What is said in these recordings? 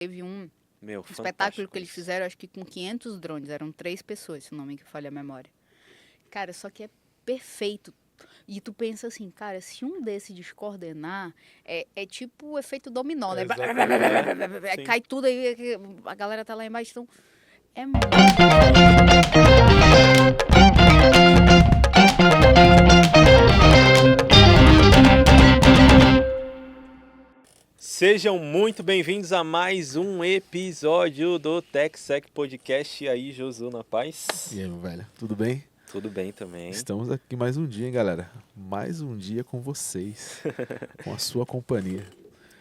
Teve um Meu, espetáculo que fantástico eles isso. fizeram, acho que com 500 drones. Eram 3 pessoas, se não me falha a memória. Cara, só que é perfeito. E tu pensa assim, cara, se um desse descoordenar, é tipo o efeito dominó, né? Sim. Cai tudo aí, a galera tá lá embaixo. Então, é muito diferente. Sejam muito bem-vindos a mais um episódio do TechSec Podcast. E aí, Josu, na paz? E aí, meu velho, tudo bem? Tudo bem também. Estamos aqui mais um dia, hein, galera? Mais um dia com vocês, com a sua companhia.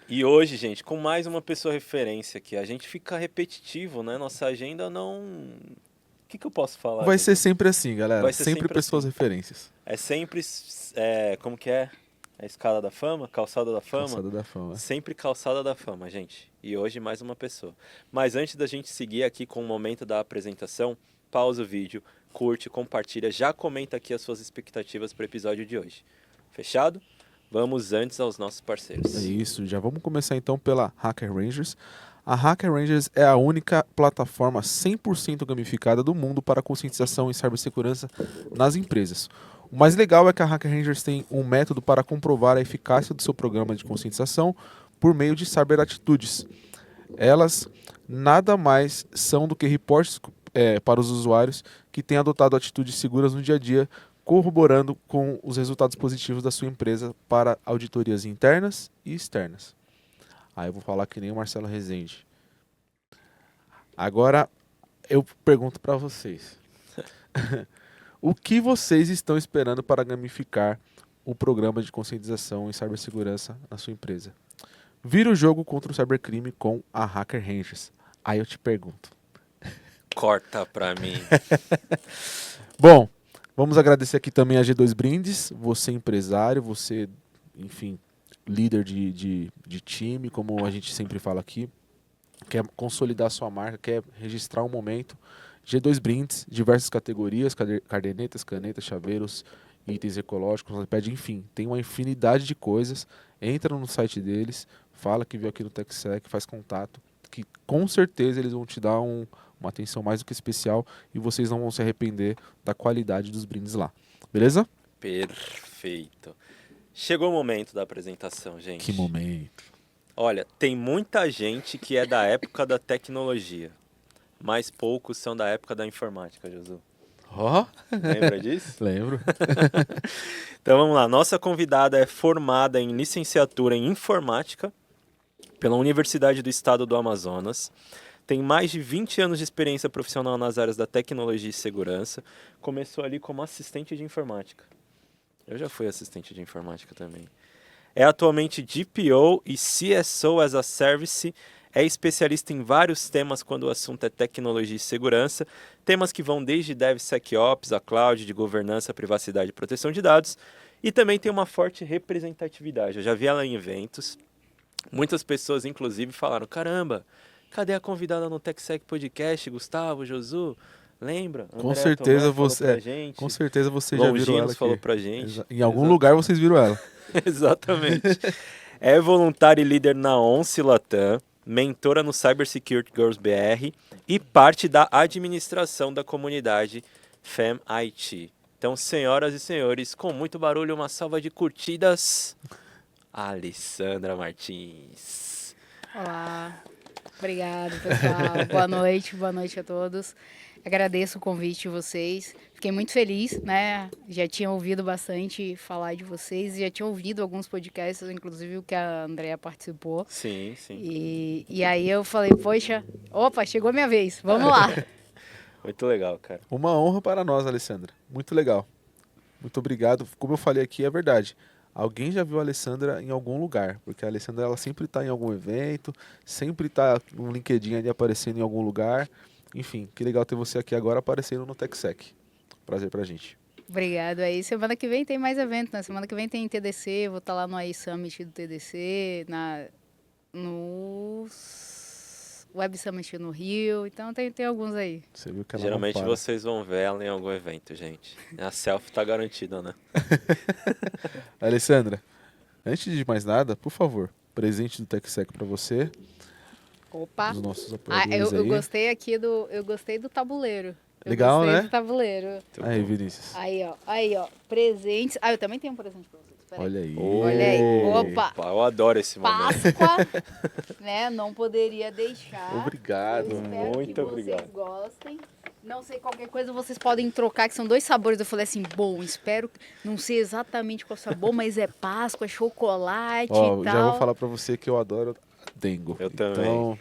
E hoje, gente, com mais uma pessoa referência aqui. A gente fica repetitivo, né? Nossa agenda não... O que eu posso falar, Vai Josu? ser sempre assim, galera. Vai ser Sempre sempre pessoas assim. referências. É sempre... como que é? A escada da fama? Calçada da fama? Calçada da fama. Sempre calçada da fama, gente. E hoje mais uma pessoa. Mas antes da gente seguir aqui com o momento da apresentação, pausa o vídeo, curte, compartilha, já comenta aqui as suas expectativas para o episódio de hoje. Fechado? Vamos antes aos nossos parceiros. É isso, já vamos começar então pela Hacker Rangers. A Hacker Rangers é a única plataforma 100% gamificada do mundo para conscientização em cibersegurança nas empresas. O mais legal é que a Hacker Rangers tem um método para comprovar a eficácia do seu programa de conscientização por meio de cyberatitudes. Elas nada mais são do que reportes para os usuários que têm adotado atitudes seguras no dia a dia, corroborando com os resultados positivos da sua empresa para auditorias internas e externas. Aí eu vou falar que nem o Marcelo Rezende. Agora eu pergunto para vocês. O que vocês estão esperando para gamificar o programa de conscientização em cibersegurança na sua empresa? Vira o jogo contra o cybercrime com a Hacker Rangers. Aí eu te pergunto. Corta pra mim. Bom, vamos agradecer aqui também a G2 Brindes. Você empresário, você, enfim, líder de time, como a gente sempre fala aqui. Quer consolidar sua marca, quer registrar um momento. G2 Brindes, diversas categorias, cadernetas, canetas, chaveiros, itens ecológicos, iPad, enfim. Tem uma infinidade de coisas. Entra no site deles, fala que viu aqui no TechSec, faz contato, que com certeza eles vão te dar uma atenção mais do que especial e vocês não vão se arrepender da qualidade dos brindes lá. Beleza? Perfeito. Chegou o momento da apresentação, gente. Que momento. Olha, tem muita gente que é da época da tecnologia, mas poucos são da época da informática, Josu. Ó, Lembra disso? lembro. Então vamos lá, nossa convidada é formada em licenciatura em informática pela Universidade do Estado do Amazonas. Tem mais de 20 anos de experiência profissional nas áreas da tecnologia e segurança. Começou ali como assistente de informática. Eu já fui assistente de informática também. É atualmente DPO e CSO as a Service. É especialista em vários temas quando o assunto é tecnologia e segurança. Temas que vão desde DevSecOps, a cloud, de governança, privacidade e proteção de dados. E também tem uma forte representatividade. Eu já vi ela em eventos. Muitas pessoas, inclusive, falaram, caramba, cadê a convidada no TechSec Podcast, Gustavo, Josu? Lembra? Com André certeza Tomé falou você, pra gente. com certeza vocês já viram ela Longinos aqui. falou pra gente. Em algum lugar vocês viram ela. Exatamente. É voluntária e líder na ONCE Latam, mentora no Cybersecurity Girls BR e parte da administração da comunidade FemIT. Então, senhoras e senhores, com muito barulho, uma salva de curtidas, Alessandra Martins. Olá, obrigado pessoal, boa noite a todos. Agradeço o convite de vocês, fiquei muito feliz, né? Já tinha ouvido bastante falar de vocês, já tinha ouvido alguns podcasts, inclusive o que a Andrea participou. Sim, sim. E aí eu falei, poxa, opa, chegou a minha vez, vamos lá. Muito legal, cara. Uma honra para nós, Alessandra. Muito legal. Muito obrigado. Como eu falei aqui, é verdade. Alguém já viu a Alessandra em algum lugar, porque a Alessandra ela sempre está em algum evento, sempre está no LinkedIn ali aparecendo em algum lugar. Enfim, que legal ter você aqui agora aparecendo no TechSec. Prazer pra gente. Obrigado. Aí semana que vem tem mais evento, né? Semana que vem tem TDC, vou estar lá no AI Summit do TDC, no Web Summit no Rio, então tem alguns aí. Você viu que ela Geralmente não para. vocês vão ver ela em algum evento, gente. A selfie tá garantida, né? Alessandra, antes de mais nada, por favor, presente do TechSec para você. Opa. Dos nossos Ah, apoiadores eu aí. gostei aqui eu gostei do tabuleiro. Eu Legal, gostei né? do tabuleiro. Aí, Vinícius. Aí, ó, presentes. Ah, eu também tenho um presente pra vocês. Peraí. Olha aí. Olha aí. Opa. Eu adoro esse momento. Páscoa, né? Não poderia deixar. Obrigado. Eu espero Muito que obrigado. vocês gostem. Não sei, qualquer coisa vocês podem trocar, que são 2 sabores. Eu falei assim, bom, espero, não sei exatamente qual sabor, mas é Páscoa, é chocolate Ó, e já vou tal. falar pra você que eu adoro Dengo. Eu então... também.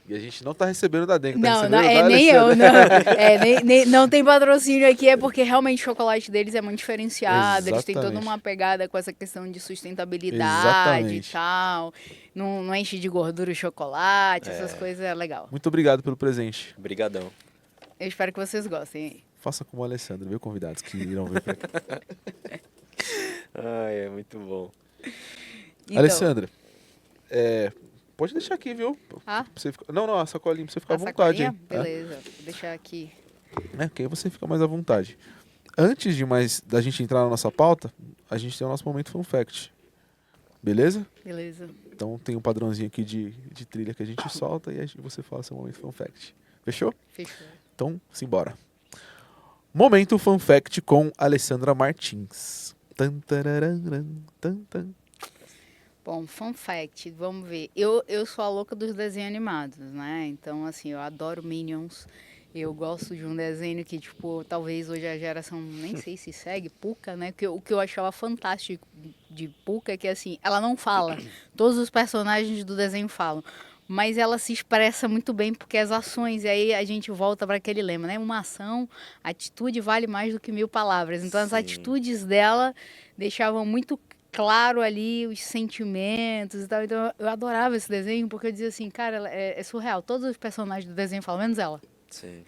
E a gente não tá recebendo da Dengo, tá Não, recebendo não, da nem eu, Alessandra. não. Não tem patrocínio aqui, é porque realmente o chocolate deles é muito diferenciado. Eles têm toda Exatamente. uma pegada com essa questão de sustentabilidade Exatamente. e tal. Não enche de gordura o chocolate, essas coisas é legal. Muito obrigado pelo presente. Brigadão. Eu espero que vocês gostem. Faça como a Alessandra, viu, convidados que irão vir pra cá. Ai, é muito bom. Então, Alessandra, pode deixar aqui, viu? Ah? Pra você ficar... Não, a sacolinha pra você ficar à a vontade, sacolinha? hein? Beleza, vou deixar aqui. Que aí você fica mais à vontade. Antes da gente entrar na nossa pauta, a gente tem o nosso momento Fun Fact. Beleza? Beleza. Então tem um padrãozinho aqui de trilha que a gente solta e aí você fala seu momento Fun Fact. Fechou? Fechou. Então, simbora. Momento Fun Fact com Alessandra Martins. Tan, tarararam, tan, tan. Bom, fun fact, vamos ver. Eu sou a louca dos desenhos animados, né? Então, assim, eu adoro Minions. Eu gosto de um desenho que, tipo, talvez hoje a geração nem sei se segue, Pucca, né? O que eu achava fantástico de Pucca é que, assim, ela não fala. Todos os personagens do desenho falam. Mas ela se expressa muito bem porque as ações, e aí a gente volta para aquele lema, né? Uma ação, atitude vale mais do que 1000 palavras. Então, as Sim. atitudes dela deixavam muito claro ali os sentimentos e tal. Então eu adorava esse desenho porque eu dizia assim, cara, é surreal. Todos os personagens do desenho falam, menos ela. Sim.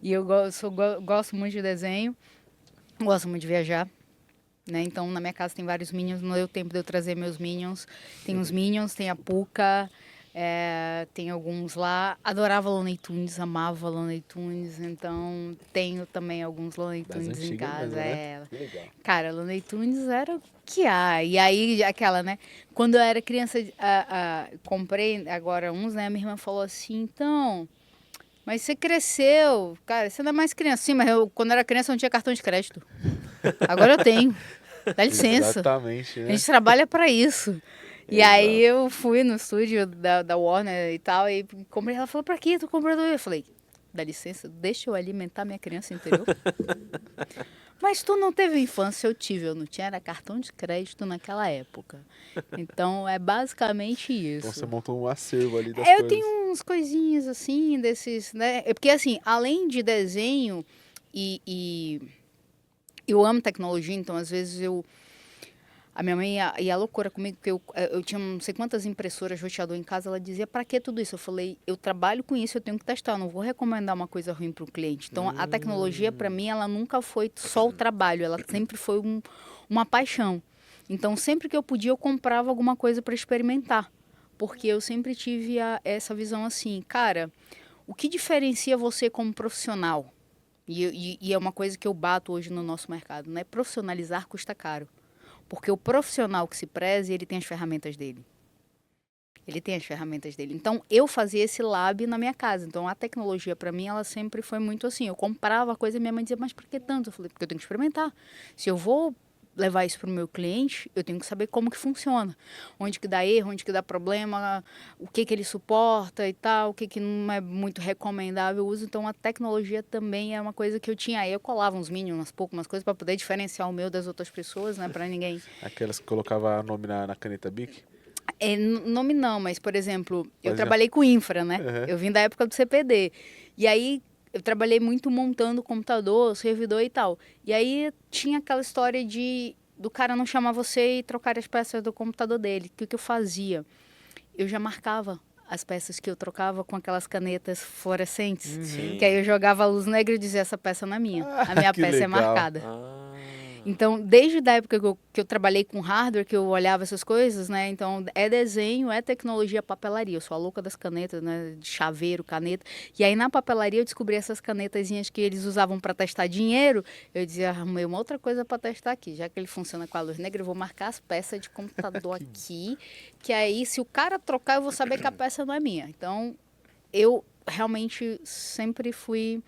E eu gosto muito de desenho, gosto muito de viajar. Né? Então na minha casa tem vários Minions, não deu tempo de eu trazer meus Minions. Tem os Minions, tem a Pucca, tem alguns lá. Adorava Looney Tunes, amava Looney Tunes, então tenho também alguns Looney Das Tunes em antigas casa. mesmo, né? Que legal. Cara, Looney Tunes era o que há. E aí, aquela, né? Quando eu era criança, comprei agora uns, né? Minha irmã falou assim, então... Mas você cresceu, cara, você não é mais criança. Sim, mas quando eu era criança eu não tinha cartão de crédito. Agora eu tenho. Dá licença. Exatamente, A né? gente trabalha pra isso. E Exato. aí eu fui no estúdio da Warner e tal, e comprei. Ela falou, pra quê? Tu comprou? Eu falei, dá licença, deixa eu alimentar minha criança interior. Mas tu não teve infância, eu tive. Eu não tinha era cartão de crédito naquela época. Então é basicamente isso. Então você montou um acervo ali das Eu coisas. tenho uns coisinhas assim, desses, né? Porque assim, além de desenho e eu amo tecnologia, então às vezes a minha mãe ia à loucura comigo, porque eu tinha não sei quantas impressoras, roteador em casa, ela dizia, pra que tudo isso? Eu falei, eu trabalho com isso, eu tenho que testar, eu não vou recomendar uma coisa ruim para o cliente. Então, a tecnologia, para mim, ela nunca foi só o trabalho, ela sempre foi uma paixão. Então, sempre que eu podia, eu comprava alguma coisa para experimentar, porque eu sempre tive essa visão assim, cara, o que diferencia você como profissional? E é uma coisa que eu bato hoje no nosso mercado, né? Profissionalizar custa caro. Porque o profissional que se preze, ele tem as ferramentas dele. Ele tem as ferramentas dele. Então, eu fazia esse lab na minha casa. Então, a tecnologia, para mim, ela sempre foi muito assim. Eu comprava a coisa e minha mãe dizia, mas por que tanto? Eu falei, porque eu tenho que experimentar. Se eu vou levar isso para o meu cliente, eu tenho que saber como que funciona. Onde que dá erro, onde que dá problema, o que ele suporta e tal, o que não é muito recomendável o uso. Então, a tecnologia também é uma coisa que eu tinha. Aí eu colava uns Minions, umas coisas para poder diferenciar o meu das outras pessoas, né? Para ninguém... Aquelas que colocava nome na caneta Bic? Nome não, mas, por exemplo, eu Fazia. trabalhei com infra, né? Uhum. Eu vim da época do CPD. E aí, eu trabalhei muito montando computador, servidor e tal. E aí, tinha aquela história do cara não chamar você e trocar as peças do computador dele. O que eu fazia? Eu já marcava as peças que eu trocava com aquelas canetas fluorescentes. Sim. Que aí eu jogava a luz negra e dizia, essa peça não é minha. A minha que peça legal. é marcada. Ah, Então, desde a época que eu trabalhei com hardware, que eu olhava essas coisas, né? Então, é desenho, é tecnologia, papelaria. Eu sou a louca das canetas, né? De chaveiro, caneta. E aí, na papelaria, eu descobri essas canetazinhas que eles usavam para testar dinheiro. Eu dizia, arrumei uma outra coisa para testar aqui. Já que ele funciona com a luz negra, eu vou marcar as peças de computador aqui. Que aí, se o cara trocar, eu vou saber que a peça não é minha. Então, eu realmente sempre fui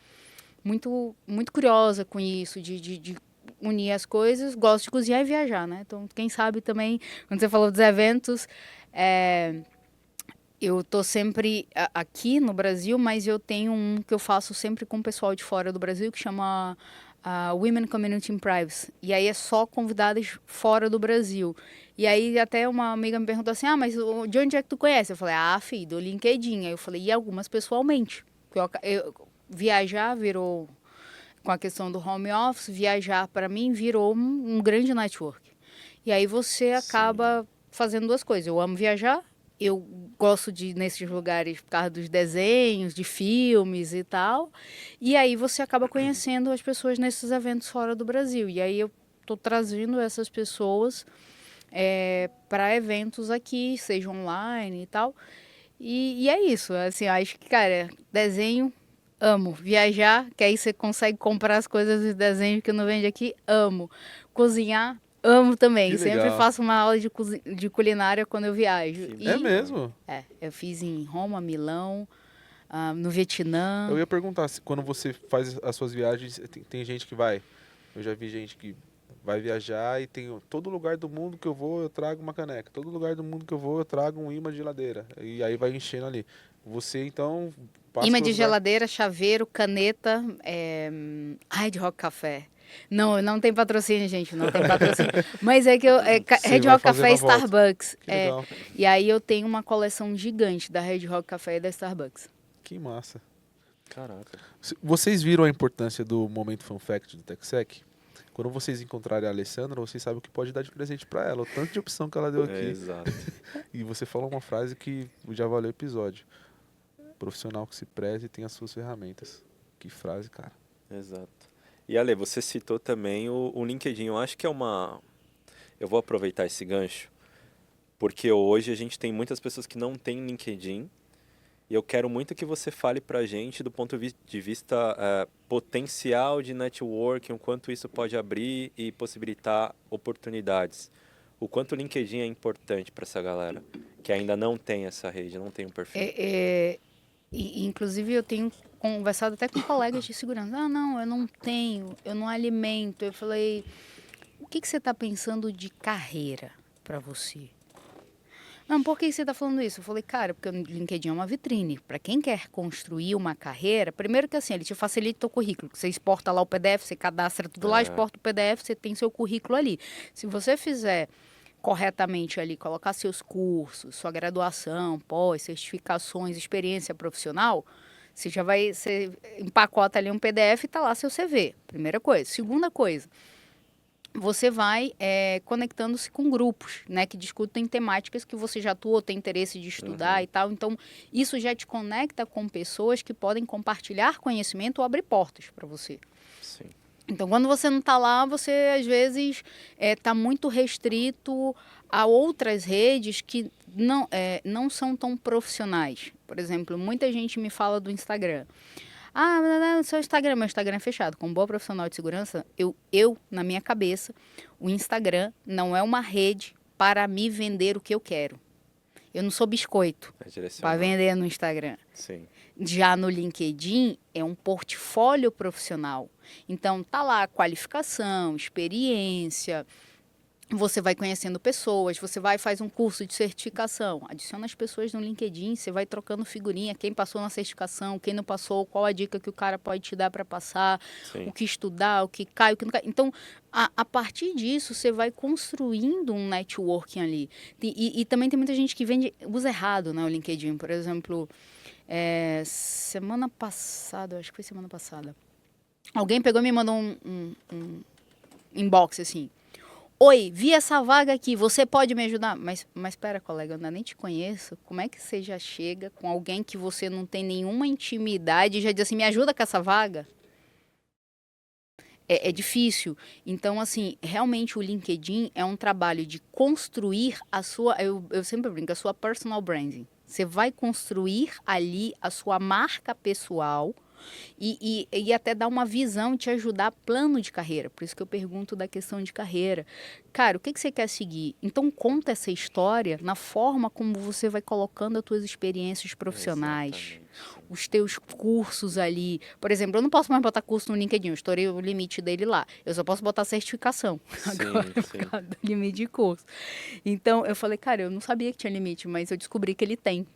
muito curiosa com isso, de unir as coisas. Gosto de cozinhar e viajar, né? Então, quem sabe também, quando você falou dos eventos, eu tô sempre aqui no Brasil, mas eu tenho um que eu faço sempre com o pessoal de fora do Brasil, que chama Women Community in Privacy. E aí é só convidadas fora do Brasil. E aí até uma amiga me perguntou assim, mas de onde é que tu conhece? Eu falei, filho, do LinkedIn. Aí eu falei, e algumas pessoalmente. Viajar virou, com a questão do home office, viajar para mim virou um grande network. E aí você acaba fazendo duas coisas. Eu amo viajar, eu gosto de ir nesses lugares por causa dos desenhos, de filmes e tal. E aí você acaba conhecendo as pessoas nesses eventos fora do Brasil. E aí eu estou trazendo essas pessoas para eventos aqui, seja online e tal. E é isso, assim, eu acho que, cara, desenho, amo. Viajar, que aí você consegue comprar as coisas de desenho que não vende aqui, amo. Cozinhar, amo também. Que Sempre legal. faço uma aula de culinária quando eu viajo. É mesmo? Eu fiz em Roma, Milão, no Vietnã. Eu ia perguntar, se quando você faz as suas viagens, tem gente que vai. Eu já vi gente que vai viajar e tem todo lugar do mundo que eu vou, eu trago uma caneca. Todo lugar do mundo que eu vou, eu trago um imã de geladeira. E aí vai enchendo ali. Você, então, passa Imã pelos de lugares... geladeira, chaveiro, caneta, Red Rock Café. Não, não tem patrocínio, gente, não tem patrocínio. Mas é que Você Red vai Rock fazendo Café e a volta. Starbucks. Que legal. E aí eu tenho uma coleção gigante da Red Rock Café e da Starbucks. Que massa. Caraca. Vocês viram a importância do momento Fun Fact do TechSec? Quando vocês encontrarem a Alessandra, vocês sabem o que pode dar de presente para ela. O tanto de opção que ela deu aqui. Exato. E você falou uma frase que já valeu o episódio. Profissional que se preze e tem as suas ferramentas. Que frase, cara. Exato. E Ale, você citou também o LinkedIn. Eu acho que é uma... Eu vou aproveitar esse gancho, porque hoje a gente tem muitas pessoas que não têm LinkedIn, e eu quero muito que você fale pra gente do ponto de vista potencial de networking, o quanto isso pode abrir e possibilitar oportunidades. O quanto o LinkedIn é importante para essa galera que ainda não tem essa rede, não tem um perfil. Inclusive, eu tenho conversado até com colegas de segurança. Não, eu não tenho, eu não alimento. Eu falei, o que você está pensando de carreira para você? Não, por que você está falando isso? Eu falei, cara, porque o LinkedIn é uma vitrine. Para quem quer construir uma carreira, primeiro que assim, ele te facilita o currículo. Você exporta lá o PDF, você cadastra tudo lá, exporta o PDF, você tem seu currículo ali. Se você fizer corretamente ali, colocar seus cursos, sua graduação, pós, certificações, experiência profissional, você já vai, você empacota ali um PDF e está lá seu CV, primeira coisa. Segunda coisa, você vai conectando-se com grupos, né, que discutem temáticas que você já atua, tem interesse de estudar e tal. Então, isso já te conecta com pessoas que podem compartilhar conhecimento ou abrir portas para você. Sim. Então, quando você não está lá, você às vezes está muito restrito a outras redes que não são tão profissionais. Por exemplo, muita gente me fala do Instagram. Seu Instagram, meu Instagram é fechado. Como boa profissional de segurança, na minha cabeça, o Instagram não é uma rede para me vender o que eu quero. Eu não sou biscoito para vender no Instagram. Sim. Já no LinkedIn é um portfólio profissional. Então tá lá qualificação, experiência. Você vai conhecendo pessoas, você vai faz um curso de certificação, adiciona as pessoas no LinkedIn, você vai trocando figurinha, quem passou na certificação, quem não passou, qual a dica que o cara pode te dar para passar, Sim. o que estudar, o que cai, o que não cai. Então, a partir disso, você vai construindo um networking ali. E também tem muita gente que usa errado, né, o LinkedIn. Por exemplo, semana passada, acho que foi semana passada, alguém pegou e me mandou um inbox assim. Oi, vi essa vaga aqui, você pode me ajudar? Mas espera, colega, eu ainda nem te conheço. Como é que você já chega com alguém que você não tem nenhuma intimidade e já diz assim, me ajuda com essa vaga? É difícil. Então, assim, realmente o LinkedIn é um trabalho de construir a sua, eu sempre brinco, a sua personal branding. Você vai construir ali a sua marca pessoal e até dar uma visão, te ajudar plano de carreira. Por isso que eu pergunto da questão de carreira. Cara, o que você quer seguir? Então conta essa história na forma como você vai colocando as tuas experiências profissionais, Exatamente, sim. os teus cursos ali. Por exemplo, eu não posso mais botar curso no LinkedIn, eu estourei o limite dele lá. Eu só posso botar certificação agora Sim, por sim. causa do limite de curso. Então eu falei, cara, eu não sabia que tinha limite, mas eu descobri que ele tem.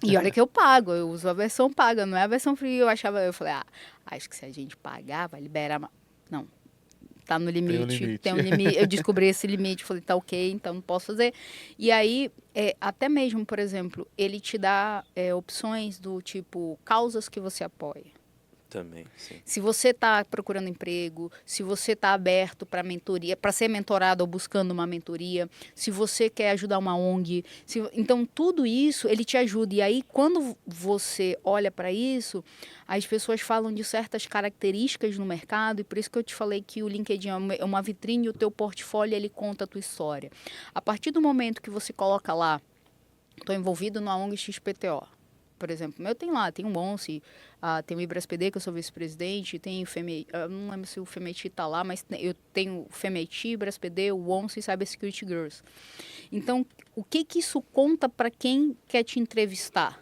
E olha que eu pago, eu uso a versão paga, não é a versão free. Eu falei, acho que se a gente pagar, vai liberar. Não, tá no Tem um limite, limite. tem um limite. Eu descobri esse limite, falei, tá ok, então não posso fazer. E aí, até mesmo, por exemplo, ele te dá opções do tipo causas que você apoia. Também, sim. Se você está procurando emprego, se você está aberto para mentoria, para ser mentorado ou buscando uma mentoria, se você quer ajudar uma ONG, então tudo isso ele te ajuda. E aí quando você olha para isso, as pessoas falam de certas características no mercado e por isso que eu te falei que o LinkedIn é uma vitrine e o teu portfólio ele conta a tua história. A partir do momento que você coloca lá, estou envolvido na ONG XPTO. Por exemplo, meu tem lá, tem o ONCE, tem o IBRASPD, que eu sou vice-presidente, tem o FEMETI, não lembro se o FEMETI está lá, mas eu tenho o FEMETI, IBRASPD, o ONCE e Cyber Security Girls. Então, o que isso conta para quem quer te entrevistar?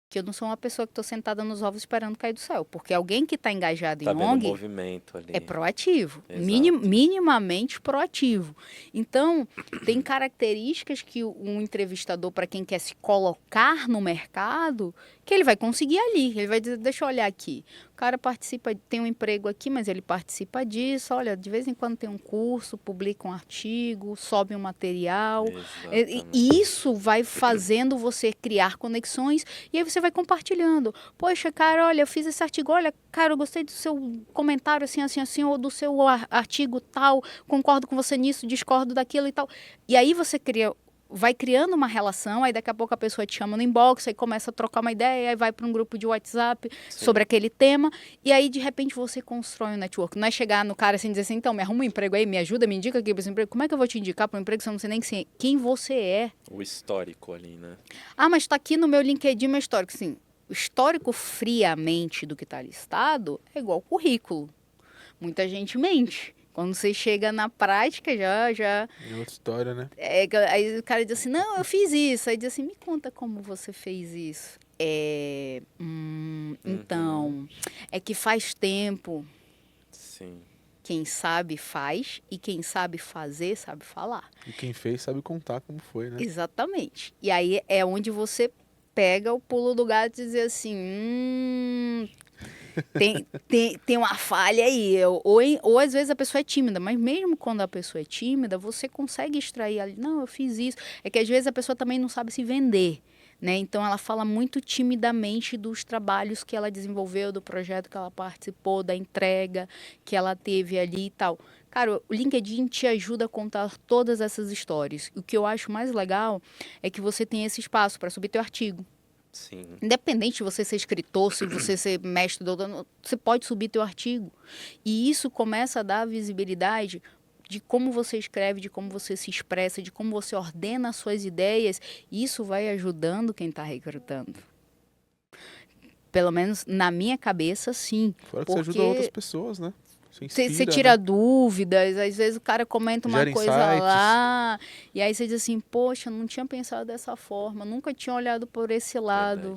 Que eu não sou uma pessoa que estou sentada nos ovos esperando cair do céu, porque alguém que está engajado Tá em vendo o ONG movimento ali. é proativo, Exato. minimamente proativo. Então, tem características que um entrevistador, para quem quer se colocar no mercado, que ele vai conseguir ali. Ele vai dizer, deixa eu olhar aqui. O cara participa, tem um emprego aqui, mas ele participa disso. Olha, de vez em quando tem um curso, publica um artigo, sobe um material. Exatamente. E isso vai fazendo você criar conexões e aí você vai compartilhando. Poxa, cara, olha, eu fiz esse artigo. Olha, cara, eu gostei do seu comentário assim, assim, assim, ou do seu artigo tal, concordo com você nisso, discordo daquilo e tal. E aí você vai criando uma relação, aí daqui a pouco a pessoa te chama no inbox, aí começa a trocar uma ideia, aí vai para um grupo de WhatsApp sobre aquele tema, e aí de repente você constrói um network. Não é chegar no cara assim e dizer assim, então, me arruma um emprego aí, me ajuda, me indica aqui para esse emprego. Como é que eu vou te indicar para um emprego se eu não sei nem quem você é? O histórico ali, né? Mas está aqui no meu LinkedIn, meu histórico. Sim, o histórico friamente do que está listado é igual currículo. Muita gente mente. Quando você chega na prática, já... É outra história, né? Aí o cara diz assim, não, eu fiz isso. Aí diz assim, me conta como você fez isso. Então, é que faz tempo. Sim. Quem sabe faz e quem sabe fazer, sabe falar. E quem fez sabe contar como foi, né? Exatamente. E aí é onde você pega o pulo do gato e dizer assim, tem uma falha aí. Ou às vezes a pessoa é tímida, mas mesmo quando a pessoa é tímida, você consegue extrair ali, não, eu fiz isso. É que às vezes a pessoa também não sabe se vender, né? Então ela fala muito timidamente dos trabalhos que ela desenvolveu, do projeto que ela participou, da entrega que ela teve ali e tal. Cara, o LinkedIn te ajuda a contar todas essas histórias. O que eu acho mais legal é que você tem esse espaço para subir teu artigo. Sim. Independente de você ser escritor, se você ser mestre, doutor, você pode subir teu artigo. E isso começa a dar visibilidade de como você escreve, de como você se expressa, de como você ordena as suas ideias. E isso vai ajudando quem está recrutando. Pelo menos na minha cabeça, sim. Fora que você ajuda outras pessoas, né? Você tira né? dúvidas, às vezes o cara comenta uma Gera coisa insights. lá, e aí você diz assim, poxa, não tinha pensado dessa forma, nunca tinha olhado por esse lado.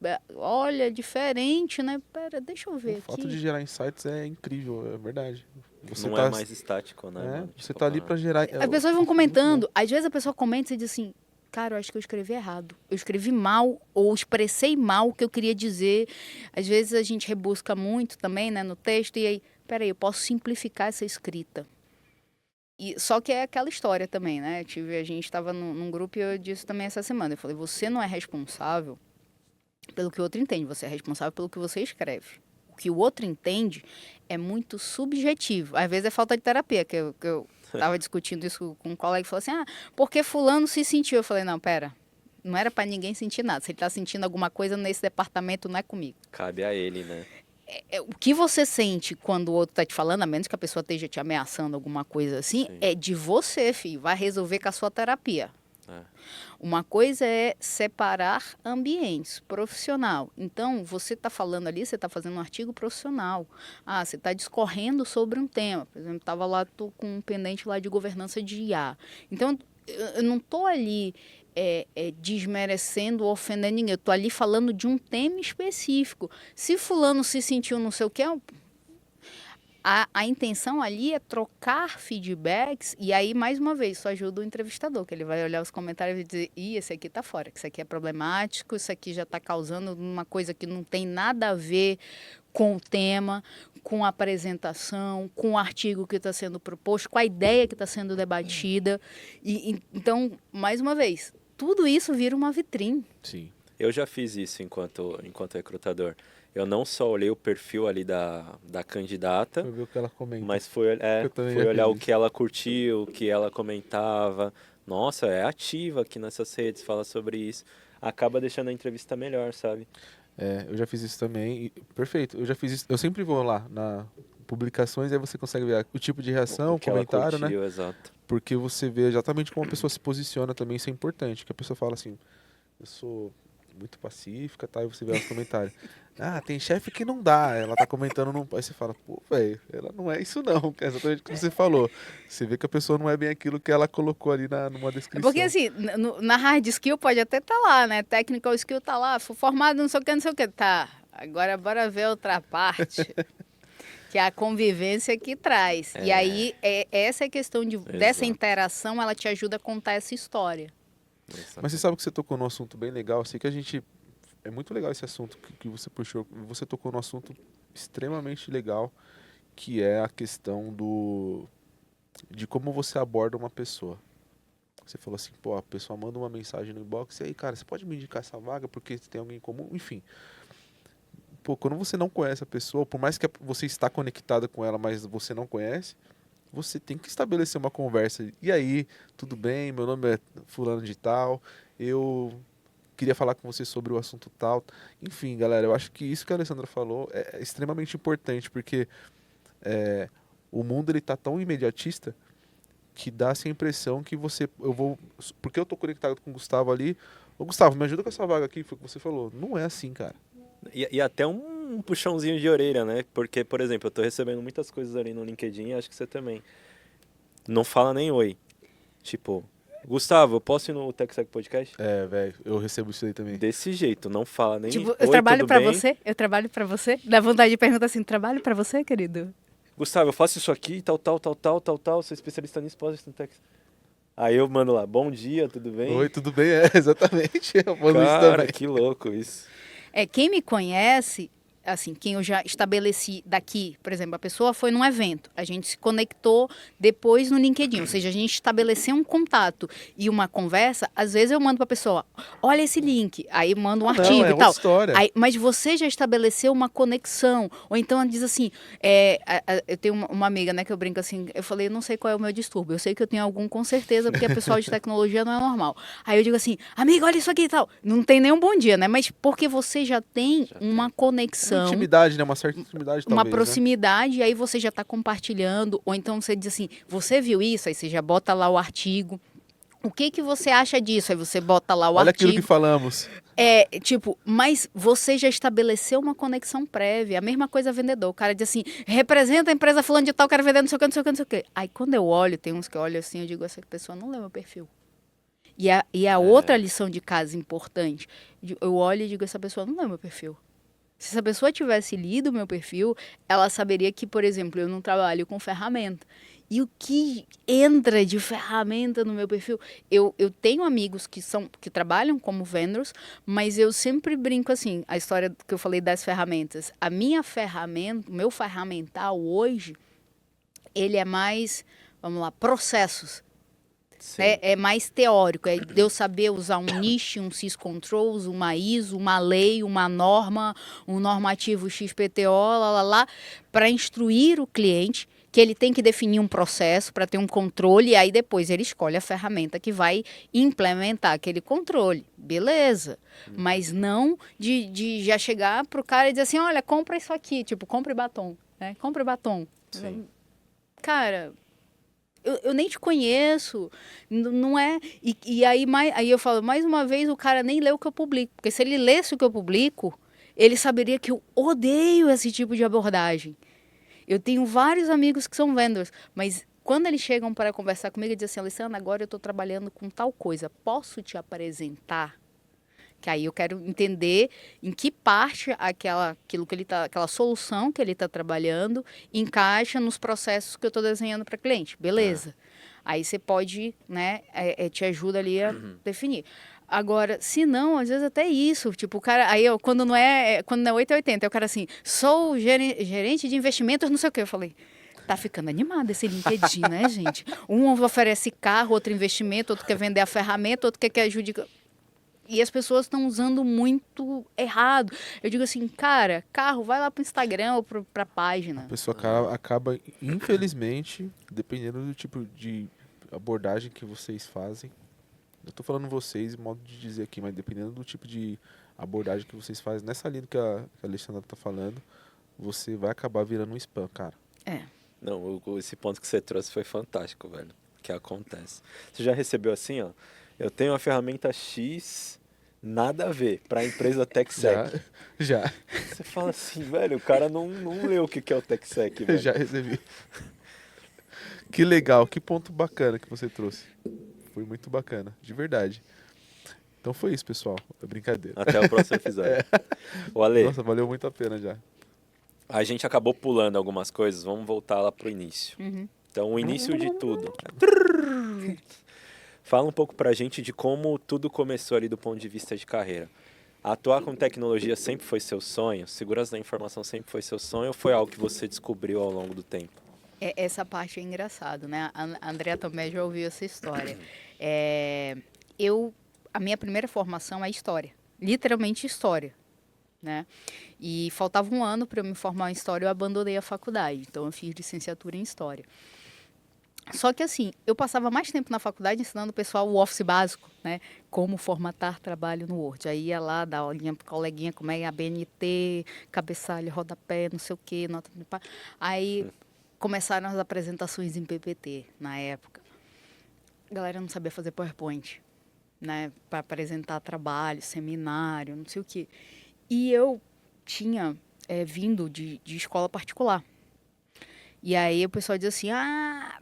Verdade. Olha, diferente, né? Pera, deixa eu ver O fato aqui. de gerar insights é incrível, é verdade. Você Não tá, é mais estático, né? mano? você Tipo, tá ali pra gerar... As pessoas vão comentando, às vezes a pessoa comenta e diz assim, cara, eu acho que eu escrevi errado. Eu escrevi mal ou expressei mal o que eu queria dizer. Às vezes a gente rebusca muito também, né, no texto, e aí, peraí, eu posso simplificar essa escrita. Só que é aquela história também, né? A gente estava num grupo e eu disse também essa semana. Eu falei, você não é responsável pelo que o outro entende, você é responsável pelo que você escreve. O que o outro entende é muito subjetivo. Às vezes é falta de terapia, que eu estava discutindo isso com um colega e falou assim, porque fulano se sentiu. Eu falei, não, pera, não era para ninguém sentir nada. Se ele está sentindo alguma coisa nesse departamento, não é comigo. Cabe a ele, né? o que você sente quando o outro tá te falando, a menos que a pessoa esteja te ameaçando alguma coisa assim, Sim. é de você, filho. Vai resolver com a sua terapia. É. Uma coisa é separar ambientes, profissional. Então, você está falando ali, você está fazendo um artigo profissional. Ah, você está discorrendo sobre um tema. Por exemplo, estava lá, tô com um pendente lá de governança de IA. Então, eu não estou ali desmerecendo ou ofendendo ninguém. Eu estou ali falando de um tema específico. Se fulano se sentiu não sei o que, a intenção ali é trocar feedbacks e aí, mais uma vez, isso ajuda o entrevistador, que ele vai olhar os comentários e dizer, esse aqui tá fora, que isso aqui é problemático, isso aqui já está causando uma coisa que não tem nada a ver com o tema, com a apresentação, com o artigo que está sendo proposto, com a ideia que está sendo debatida. Então, mais uma vez, tudo isso vira uma vitrine. Sim. Eu já fiz isso enquanto recrutador. Eu não só olhei o perfil ali da candidata, Foi ver o que ela comenta. mas fui olhar o que ela curtiu, o que ela comentava. Nossa, é ativa aqui nessas redes, fala sobre isso. Acaba deixando a entrevista melhor, sabe? Eu já fiz isso também. Perfeito, eu já fiz isso. Eu sempre vou lá na publicações, aí você consegue ver o tipo de reação, O que comentário, ela curtiu, né? exato. Porque você vê exatamente como a pessoa se posiciona também, isso é importante. Que a pessoa fala assim, eu sou muito pacífica, tá? E você vê os comentários. Ah, tem chefe que não dá, ela tá comentando num... Aí você fala, pô, velho, ela não é isso não, que é exatamente o que você falou. Você vê que a pessoa não é bem aquilo que ela colocou ali numa descrição. Porque assim, na hard skill pode até estar lá, né? Technical skill tá lá, formado não sei o que, não sei o que. Tá, agora bora ver outra parte. Que é a convivência que traz. E aí, essa é a questão dessa interação, ela te ajuda a contar essa história. Mas você sabe que você tocou num assunto bem legal, assim, que a gente... É muito legal esse assunto que você puxou. Você tocou num assunto extremamente legal, que é a questão de como você aborda uma pessoa. Você falou assim, pô, a pessoa manda uma mensagem no inbox, e aí, cara, você pode me indicar essa vaga porque tem alguém em comum? Enfim. Pô, quando você não conhece a pessoa, por mais que você está conectado com ela, mas você não conhece, você tem que estabelecer uma conversa. E aí, tudo bem? Meu nome é fulano de tal, eu queria falar com você sobre o assunto tal. Enfim, galera, eu acho que isso que a Alessandra falou é extremamente importante, porque o mundo ele tá tão imediatista que dá essa impressão que porque eu tô conectado com o Gustavo ali, ô Gustavo, me ajuda com essa vaga aqui, foi o que você falou. Não é assim, cara. E até um puxãozinho de orelha, né? Porque, por exemplo, eu tô recebendo muitas coisas ali no LinkedIn e acho que você também. Não fala nem oi. Tipo, Gustavo, eu posso ir no TechSec Podcast? Velho, eu recebo isso aí também. Desse jeito, não fala nem Tipo, oi, eu trabalho tudo pra bem? você? Eu trabalho pra você? Dá vontade de perguntar assim, trabalho pra você, querido? Gustavo, eu faço isso aqui, tal, sou especialista nisso, posso isso no TechSec. Aí eu mando lá, bom dia, tudo bem? Oi, tudo bem? Exatamente. Eu falo isso Cara, também. que louco isso. Quem me conhece, assim, quem eu já estabeleci daqui, por exemplo, a pessoa foi num evento, a gente se conectou depois no LinkedIn, ou seja, a gente estabeleceu um contato e uma conversa, às vezes eu mando pra pessoa, olha esse link, aí mando um artigo e tal. História. Aí, mas você já estabeleceu uma conexão, ou então ela diz assim, eu tenho uma amiga, né, que eu brinco assim, eu falei, eu não sei qual é o meu distúrbio, eu sei que eu tenho algum com certeza, porque a pessoa de tecnologia não é normal. Aí eu digo assim, amiga, olha isso aqui e tal. Não tem nenhum bom dia, né, mas porque você já tem uma conexão. Uma intimidade, né? Uma certa intimidade, Uma talvez, proximidade, e aí você já está compartilhando, ou então você diz assim, você viu isso? Aí você já bota lá o artigo. O que você acha disso? Aí você bota lá o Olha artigo. aquilo que falamos. Mas você já estabeleceu uma conexão prévia. A mesma coisa vendedor. O cara diz assim, representa a empresa fulano de tal, quero vender não sei o que, não sei o que, não sei o que. Aí quando eu olho, tem uns que eu olho assim, eu digo, essa pessoa não lê meu perfil. E a outra lição de casa importante, eu olho e digo, essa pessoa não lê meu perfil. Se essa pessoa tivesse lido o meu perfil, ela saberia que, por exemplo, eu não trabalho com ferramenta. E o que entra de ferramenta no meu perfil? Eu tenho amigos que trabalham como vendors, mas eu sempre brinco assim, a história que eu falei das ferramentas. A minha ferramenta, o meu ferramental hoje, ele é mais, vamos lá, processos. É mais teórico, é de eu saber usar um niche, um syscontrols, uma ISO, uma lei, uma norma, um normativo XPTO, para instruir o cliente que ele tem que definir um processo para ter um controle, e aí depois ele escolhe a ferramenta que vai implementar aquele controle. Beleza. Mas não de já chegar pro cara e dizer assim, olha, compra isso aqui, tipo, compre batom, né? Compre batom. Sim. Cara, eu nem te conheço, não é... E aí eu falo, mais uma vez, o cara nem lê o que eu publico, porque se ele lesse o que eu publico, ele saberia que eu odeio esse tipo de abordagem. Eu tenho vários amigos que são vendors, mas quando eles chegam para conversar comigo e dizem assim, Alessandra, agora eu estou trabalhando com tal coisa, posso te apresentar? Que aí eu quero entender em que parte aquela solução que ele está trabalhando encaixa nos processos que eu estou desenhando para cliente. Beleza. Aí você pode, né, te ajuda ali a definir. Agora, se não, às vezes até isso, tipo, o cara, aí eu, quando não é 880, é o cara assim, sou gerente de investimentos, não sei o que, eu falei, tá ficando animado esse LinkedIn, né, gente? Um oferece carro, outro investimento, outro quer vender a ferramenta, outro quer que ajude... E as pessoas estão usando muito errado. Eu digo assim, cara, carro, vai lá pro Instagram ou pra página. A pessoa acaba, infelizmente, dependendo do tipo de abordagem que vocês fazem, eu tô falando vocês, modo de dizer aqui, mas dependendo do tipo de abordagem que vocês fazem, nessa linha que a Alexandra tá falando, você vai acabar virando um spam, cara. Não, esse ponto que você trouxe foi fantástico, velho. Que acontece. Você já recebeu assim, ó? Eu tenho uma ferramenta X, nada a ver, para a empresa TechSec. Já. Você fala assim, velho, o cara não leu o que é o TechSec, velho. Já recebi. Que legal, que ponto bacana que você trouxe. Foi muito bacana, de verdade. Então foi isso, pessoal. É brincadeira. Até o próximo episódio. O Ale, Nossa, valeu muito a pena já. a gente acabou pulando algumas coisas, vamos voltar lá pro início. Então, o início de tudo. Fala um pouco pra gente de como tudo começou ali do ponto de vista de carreira. Atuar com tecnologia sempre foi seu sonho? Segurança da informação sempre foi seu sonho ou foi algo que você descobriu ao longo do tempo? Essa parte é engraçado, né? A Andrea também já ouviu essa história. A minha primeira formação é história, literalmente história, né? E faltava um ano para eu me formar em história, eu abandonei a faculdade, então eu fiz licenciatura em história. Só que assim, eu passava mais tempo na faculdade ensinando o pessoal o Office básico, né? Como formatar trabalho no Word. Aí ia lá, dar aulinha pro coleguinha, como é ABNT, cabeçalho, rodapé, não sei o quê, nota... Aí começaram as apresentações em PPT, na época. A galera não sabia fazer PowerPoint, né? Para apresentar trabalho, seminário, não sei o quê. E eu tinha vindo de escola particular. E aí o pessoal diz assim,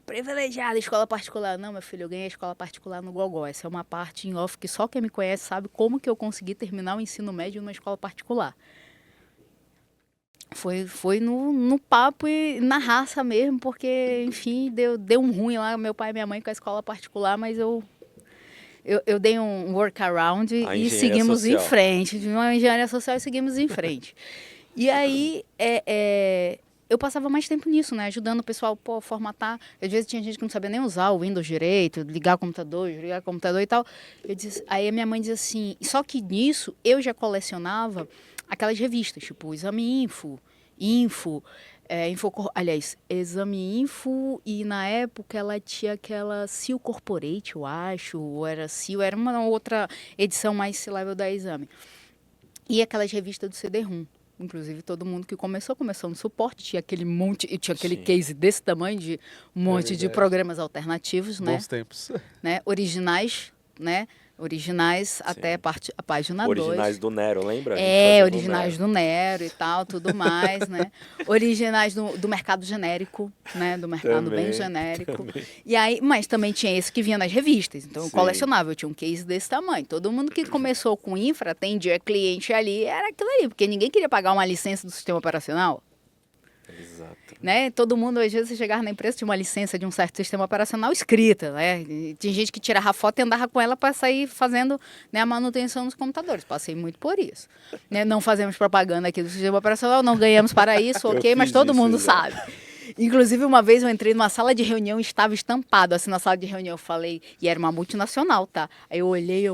privilegiada, escola particular. Não, meu filho, eu ganhei a escola particular no Gogó. Essa é uma parte em off que só quem me conhece sabe como que eu consegui terminar o ensino médio numa escola particular. Foi no papo e na raça mesmo, porque, enfim, deu um ruim lá, meu pai e minha mãe com a escola particular, mas eu dei um workaround e seguimos em frente. De uma engenharia social e seguimos em frente. E aí, eu passava mais tempo nisso, né? Ajudando o pessoal a formatar. Às vezes tinha gente que não sabia nem usar o Windows direito, ligar o computador, desligar o computador e tal. Aí a minha mãe dizia assim... Só que nisso, eu já colecionava aquelas revistas, tipo Exame Info, Exame Info, e na época ela tinha aquela Seal Corporate, eu acho, ou era Seal, era uma outra edição mais C-Level da Exame. E aquelas revistas do CD-ROM. Inclusive, todo mundo que começou no suporte, tinha aquele monte, e tinha aquele case desse tamanho de um monte de programas alternativos, né? Bons tempos. Né? Originais, né? Originais até a página 2. Originais do Nero, lembra? Originais do Nero e tal, tudo mais, né? Originais do mercado genérico, né? Do mercado bem genérico. Também. E aí, mas também tinha esse que vinha nas revistas. Então, eu colecionava. Eu tinha um case desse tamanho. Todo mundo que começou com infra, atendia cliente ali, era aquilo ali. Porque ninguém queria pagar uma licença do sistema operacional. Exato. Né? Todo mundo, às vezes, chegava na empresa, tinha uma licença de um certo sistema operacional escrita, né? E tinha gente que tirava foto e andava com ela para sair fazendo, né, a manutenção dos computadores. Passei muito por isso. Né? Não fazemos propaganda aqui do sistema operacional, não ganhamos para isso, ok? Mas todo mundo sabe. Inclusive, uma vez eu entrei numa sala de reunião e estava estampado assim na sala de reunião. Eu falei, e era uma multinacional, tá? Aí eu olhei,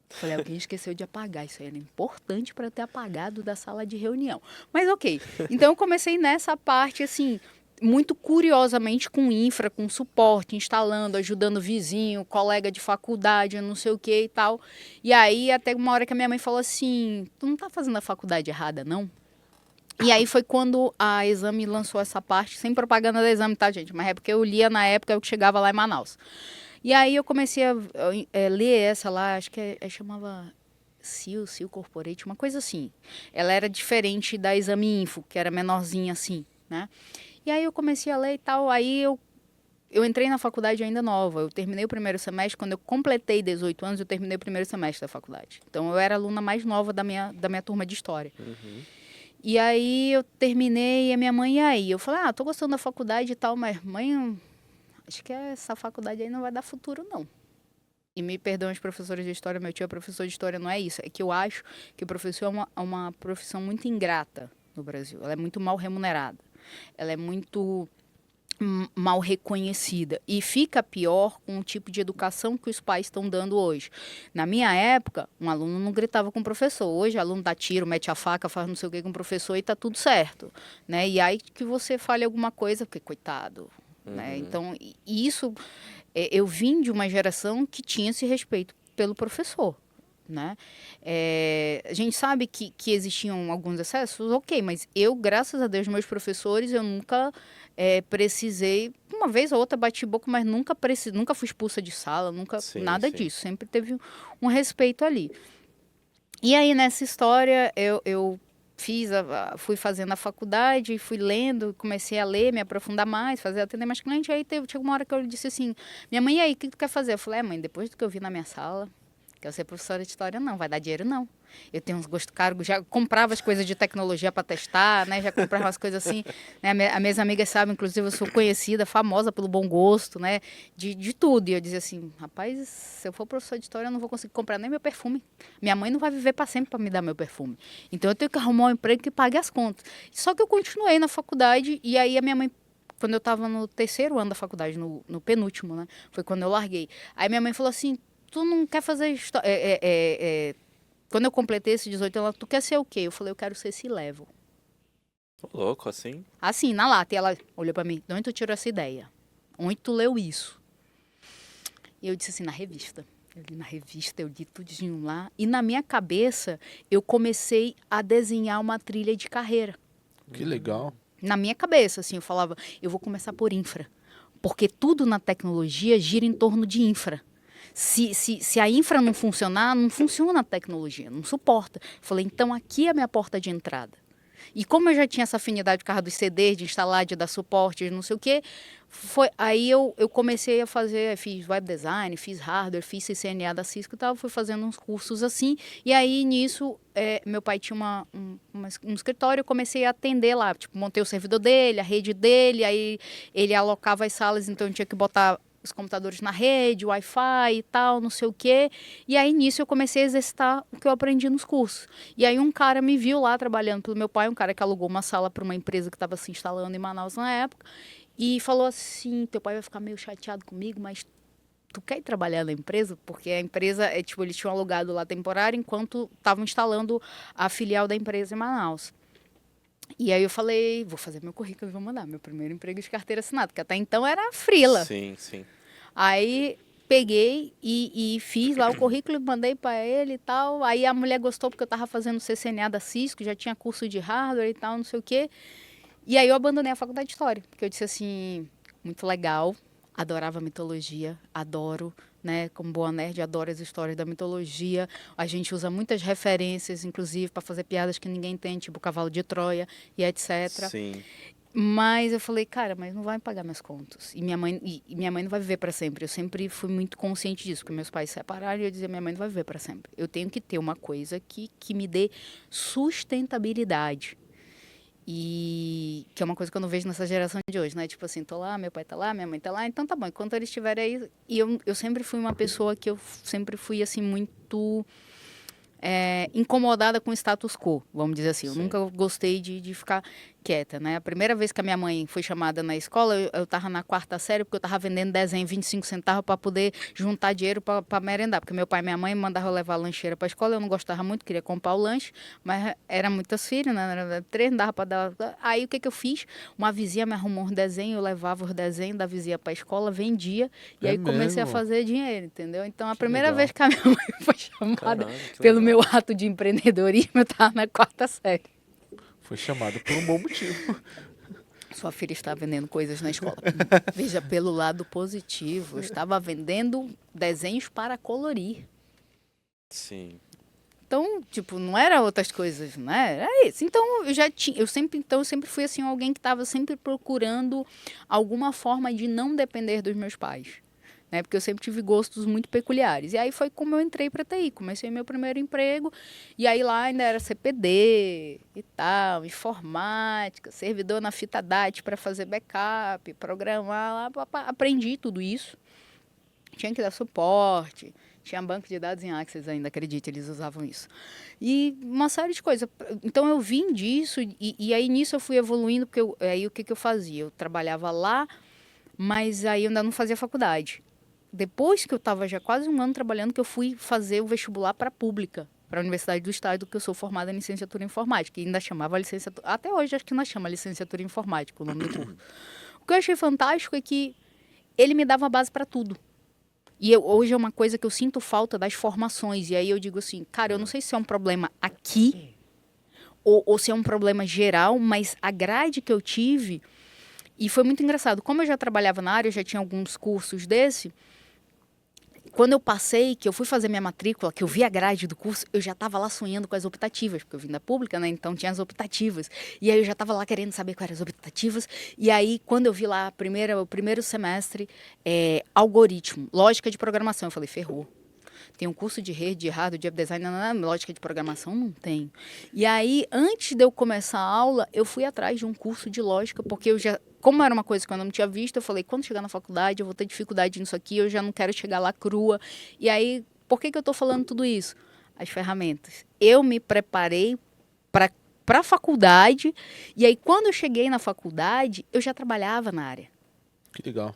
falei, alguém esqueceu de apagar. Isso aí era importante para eu ter apagado da sala de reunião. Mas ok. Então eu comecei nessa parte, assim, muito curiosamente com infra, com suporte, instalando, ajudando vizinho, colega de faculdade, não sei o que e tal. E aí até uma hora que a minha mãe falou assim, tu não tá fazendo a faculdade errada, não? E aí foi quando a Exame lançou essa parte, sem propaganda da Exame, tá, gente? Mas é porque eu lia na época eu que chegava lá em Manaus. E aí eu comecei a ler essa lá, acho que chamava Seal Corporate, uma coisa assim. Ela era diferente da Exame Info, que era menorzinha assim, né? E aí eu comecei a ler e tal, aí eu entrei na faculdade ainda nova. Eu terminei o primeiro semestre, quando eu completei 18 anos, eu terminei o primeiro semestre da faculdade. Então eu era a aluna mais nova da minha turma de história. Uhum. E aí eu terminei e a minha mãe, e aí? Eu falei, tô gostando da faculdade e tal, mas mãe, acho que essa faculdade aí não vai dar futuro, não. E me perdoam os professores de história, meu tio é professor de história, não é isso. É que eu acho que o professor é uma profissão muito ingrata no Brasil. Ela é muito mal remunerada. Ela é muito mal reconhecida. E fica pior com o tipo de educação que os pais estão dando hoje. Na minha época, um aluno não gritava com o professor. Hoje, o aluno dá tiro, mete a faca, faz não sei o que com o professor e tá tudo certo. Né? E aí que você fale alguma coisa, porque coitado. Né? Então, isso... eu vim de uma geração que tinha esse respeito pelo professor. Né? A gente sabe que existiam alguns excessos, ok, mas eu, graças a Deus, meus professores, eu nunca precisei, uma vez ou outra bati boca, mas nunca fui expulsa de sala, nunca, Sim, nada sim. disso, sempre teve um respeito ali. E aí, nessa história, eu fui fazendo a faculdade, fui lendo, comecei a ler, me aprofundar mais, atender mais clientes. Aí chegou uma hora que eu disse assim, minha mãe, e aí, o que tu quer fazer? Eu falei, mãe, depois do que eu vi na minha sala, quero ser professora de história, não, vai dar dinheiro, não. Eu tenho uns gostos caros, já comprava as coisas de tecnologia para testar, né? Já comprava as coisas assim. Né? As minhas amigas sabem, inclusive, eu sou conhecida, famosa pelo bom gosto, né? De tudo. E eu dizia assim, rapaz, se eu for professora de história, eu não vou conseguir comprar nem meu perfume. Minha mãe não vai viver para sempre para me dar meu perfume. Então eu tenho que arrumar um emprego que pague as contas. Só que eu continuei na faculdade e aí a minha mãe, quando eu estava no terceiro ano da faculdade, no penúltimo, né? Foi quando eu larguei. Aí minha mãe falou assim, tu não quer fazer história... Quando eu completei esses 18 anos, tu quer ser o quê? Eu falei, eu quero ser C-Level. Tô louco, assim? Assim, na lata. E ela olhou pra mim, de onde tu tirou essa ideia? Onde tu leu isso? E eu disse assim, na revista. Eu li na revista, eu li tudinho lá. E na minha cabeça, eu comecei a desenhar uma trilha de carreira. Que legal. Na minha cabeça, assim, eu falava, eu vou começar por infra. Porque tudo na tecnologia gira em torno de infra. Se a infra não funcionar, não funciona a tecnologia, não suporta. Falei, então aqui é a minha porta de entrada. E como eu já tinha essa afinidade por causa dos CDs, de instalar, de dar suporte, de não sei o quê, aí eu comecei a fazer, fiz web design, fiz hardware, fiz CCNA da Cisco e tal, fui fazendo uns cursos assim. E aí, nisso, meu pai tinha um escritório, eu comecei a atender lá. Tipo, montei o servidor dele, a rede dele, aí ele alocava as salas, então eu tinha que botar os computadores na rede, Wi-Fi e tal, não sei o quê. E aí, nisso, eu comecei a exercitar o que eu aprendi nos cursos. E aí, um cara me viu lá trabalhando pelo meu pai, um cara que alugou uma sala para uma empresa que estava se instalando em Manaus na época, e falou assim, teu pai vai ficar meio chateado comigo, mas tu quer ir trabalhar na empresa? Porque a empresa, tipo, eles tinham alugado lá temporário enquanto estavam instalando a filial da empresa em Manaus. E aí eu falei, vou fazer meu currículo e vou mandar. Meu primeiro emprego de carteira assinada, que até então era frila. Sim, sim. Aí peguei e fiz lá o currículo, mandei para ele e tal. Aí a mulher gostou porque eu estava fazendo CCNA da Cisco, já tinha curso de hardware e tal, não sei o quê. E aí eu abandonei a faculdade de História, porque eu disse assim, muito legal, adorava mitologia, adoro, né, como boa nerd, adoro as histórias da mitologia. A gente usa muitas referências, inclusive, para fazer piadas que ninguém tem, tipo o Cavalo de Troia e etc. Sim. Mas eu falei, cara, mas não vai pagar minhas contas. E minha mãe não vai viver para sempre. Eu sempre fui muito consciente disso, porque meus pais se separaram e eu dizia, minha mãe não vai viver para sempre. Eu tenho que ter uma coisa que me dê sustentabilidade. E que é uma coisa que eu não vejo nessa geração de hoje, né? Tipo assim, tô lá, meu pai tá lá, minha mãe tá lá, então tá bom, enquanto eles estiverem aí. E eu sempre fui uma pessoa que eu sempre fui, assim, muito incomodada com o status quo, vamos dizer assim. Eu Sim. nunca gostei de ficar. quieta, né? A primeira vez que a minha mãe foi chamada na escola, eu tava na 4ª série, porque eu tava vendendo desenho 25 centavos para poder juntar dinheiro para merendar, porque meu pai e minha mãe mandavam eu levar a lancheira para a escola, eu não gostava muito, queria comprar o lanche, mas era muitas filhas, né? Era 3, não dava para dar. Aí o que eu fiz? Uma vizinha me arrumou uns desenhos, eu levava os desenhos da vizinha para a escola, vendia, e aí comecei a fazer dinheiro, entendeu? Então a primeira vez que a minha mãe foi chamada pelo meu ato de empreendedorismo, eu tava na 4ª série. Foi chamado por um bom motivo. Sua filha está vendendo coisas na escola. Veja pelo lado positivo. Eu estava vendendo desenhos para colorir. Sim. Então, tipo, não era outras coisas, né? Era isso. Então, eu sempre fui assim alguém que estava sempre procurando alguma forma de não depender dos meus pais. Né? Porque eu sempre tive gostos muito peculiares. E aí foi como eu entrei para TI. Comecei meu primeiro emprego, e aí lá ainda era CPD e tal, informática, servidor na fita DAT para fazer backup, programar lá, aprendi tudo isso. Tinha que dar suporte, tinha banco de dados em Access ainda, acredite, eles usavam isso. E uma série de coisas. Então eu vim disso, e aí nisso eu fui evoluindo, porque aí o que eu fazia? Eu trabalhava lá, mas aí eu ainda não fazia faculdade. Depois que eu estava já quase um ano trabalhando, que eu fui fazer o vestibular para a pública, para a Universidade do Estado, que eu sou formada em licenciatura em informática, e ainda chamava licenciatura, até hoje acho que ainda chama licenciatura em informática o nome do curso. O que eu achei fantástico é que ele me dava base para tudo. E hoje é uma coisa que eu sinto falta das formações, e aí eu digo assim, cara, eu não sei se é um problema aqui, ou se é um problema geral, mas a grade que eu tive, e foi muito engraçado, como eu já trabalhava na área, eu já tinha alguns cursos desse. Quando eu passei, que eu fui fazer minha matrícula, que eu vi a grade do curso, eu já estava lá sonhando com as optativas, porque eu vim da pública, né? Então tinha as optativas. E aí eu já estava lá querendo saber quais eram as optativas. E aí, quando eu vi lá o primeiro semestre, algoritmo, lógica de programação, eu falei, ferrou. Tem um curso de rede, de hardware, de web design, lógica de programação não tem. E aí, antes de eu começar a aula, eu fui atrás de um curso de lógica, porque eu já, como era uma coisa que eu não tinha visto, eu falei, quando chegar na faculdade, eu vou ter dificuldade nisso aqui, eu já não quero chegar lá crua. E aí, por que eu estou falando tudo isso? As ferramentas. Eu me preparei para a faculdade, e aí, quando eu cheguei na faculdade, eu já trabalhava na área. Que legal.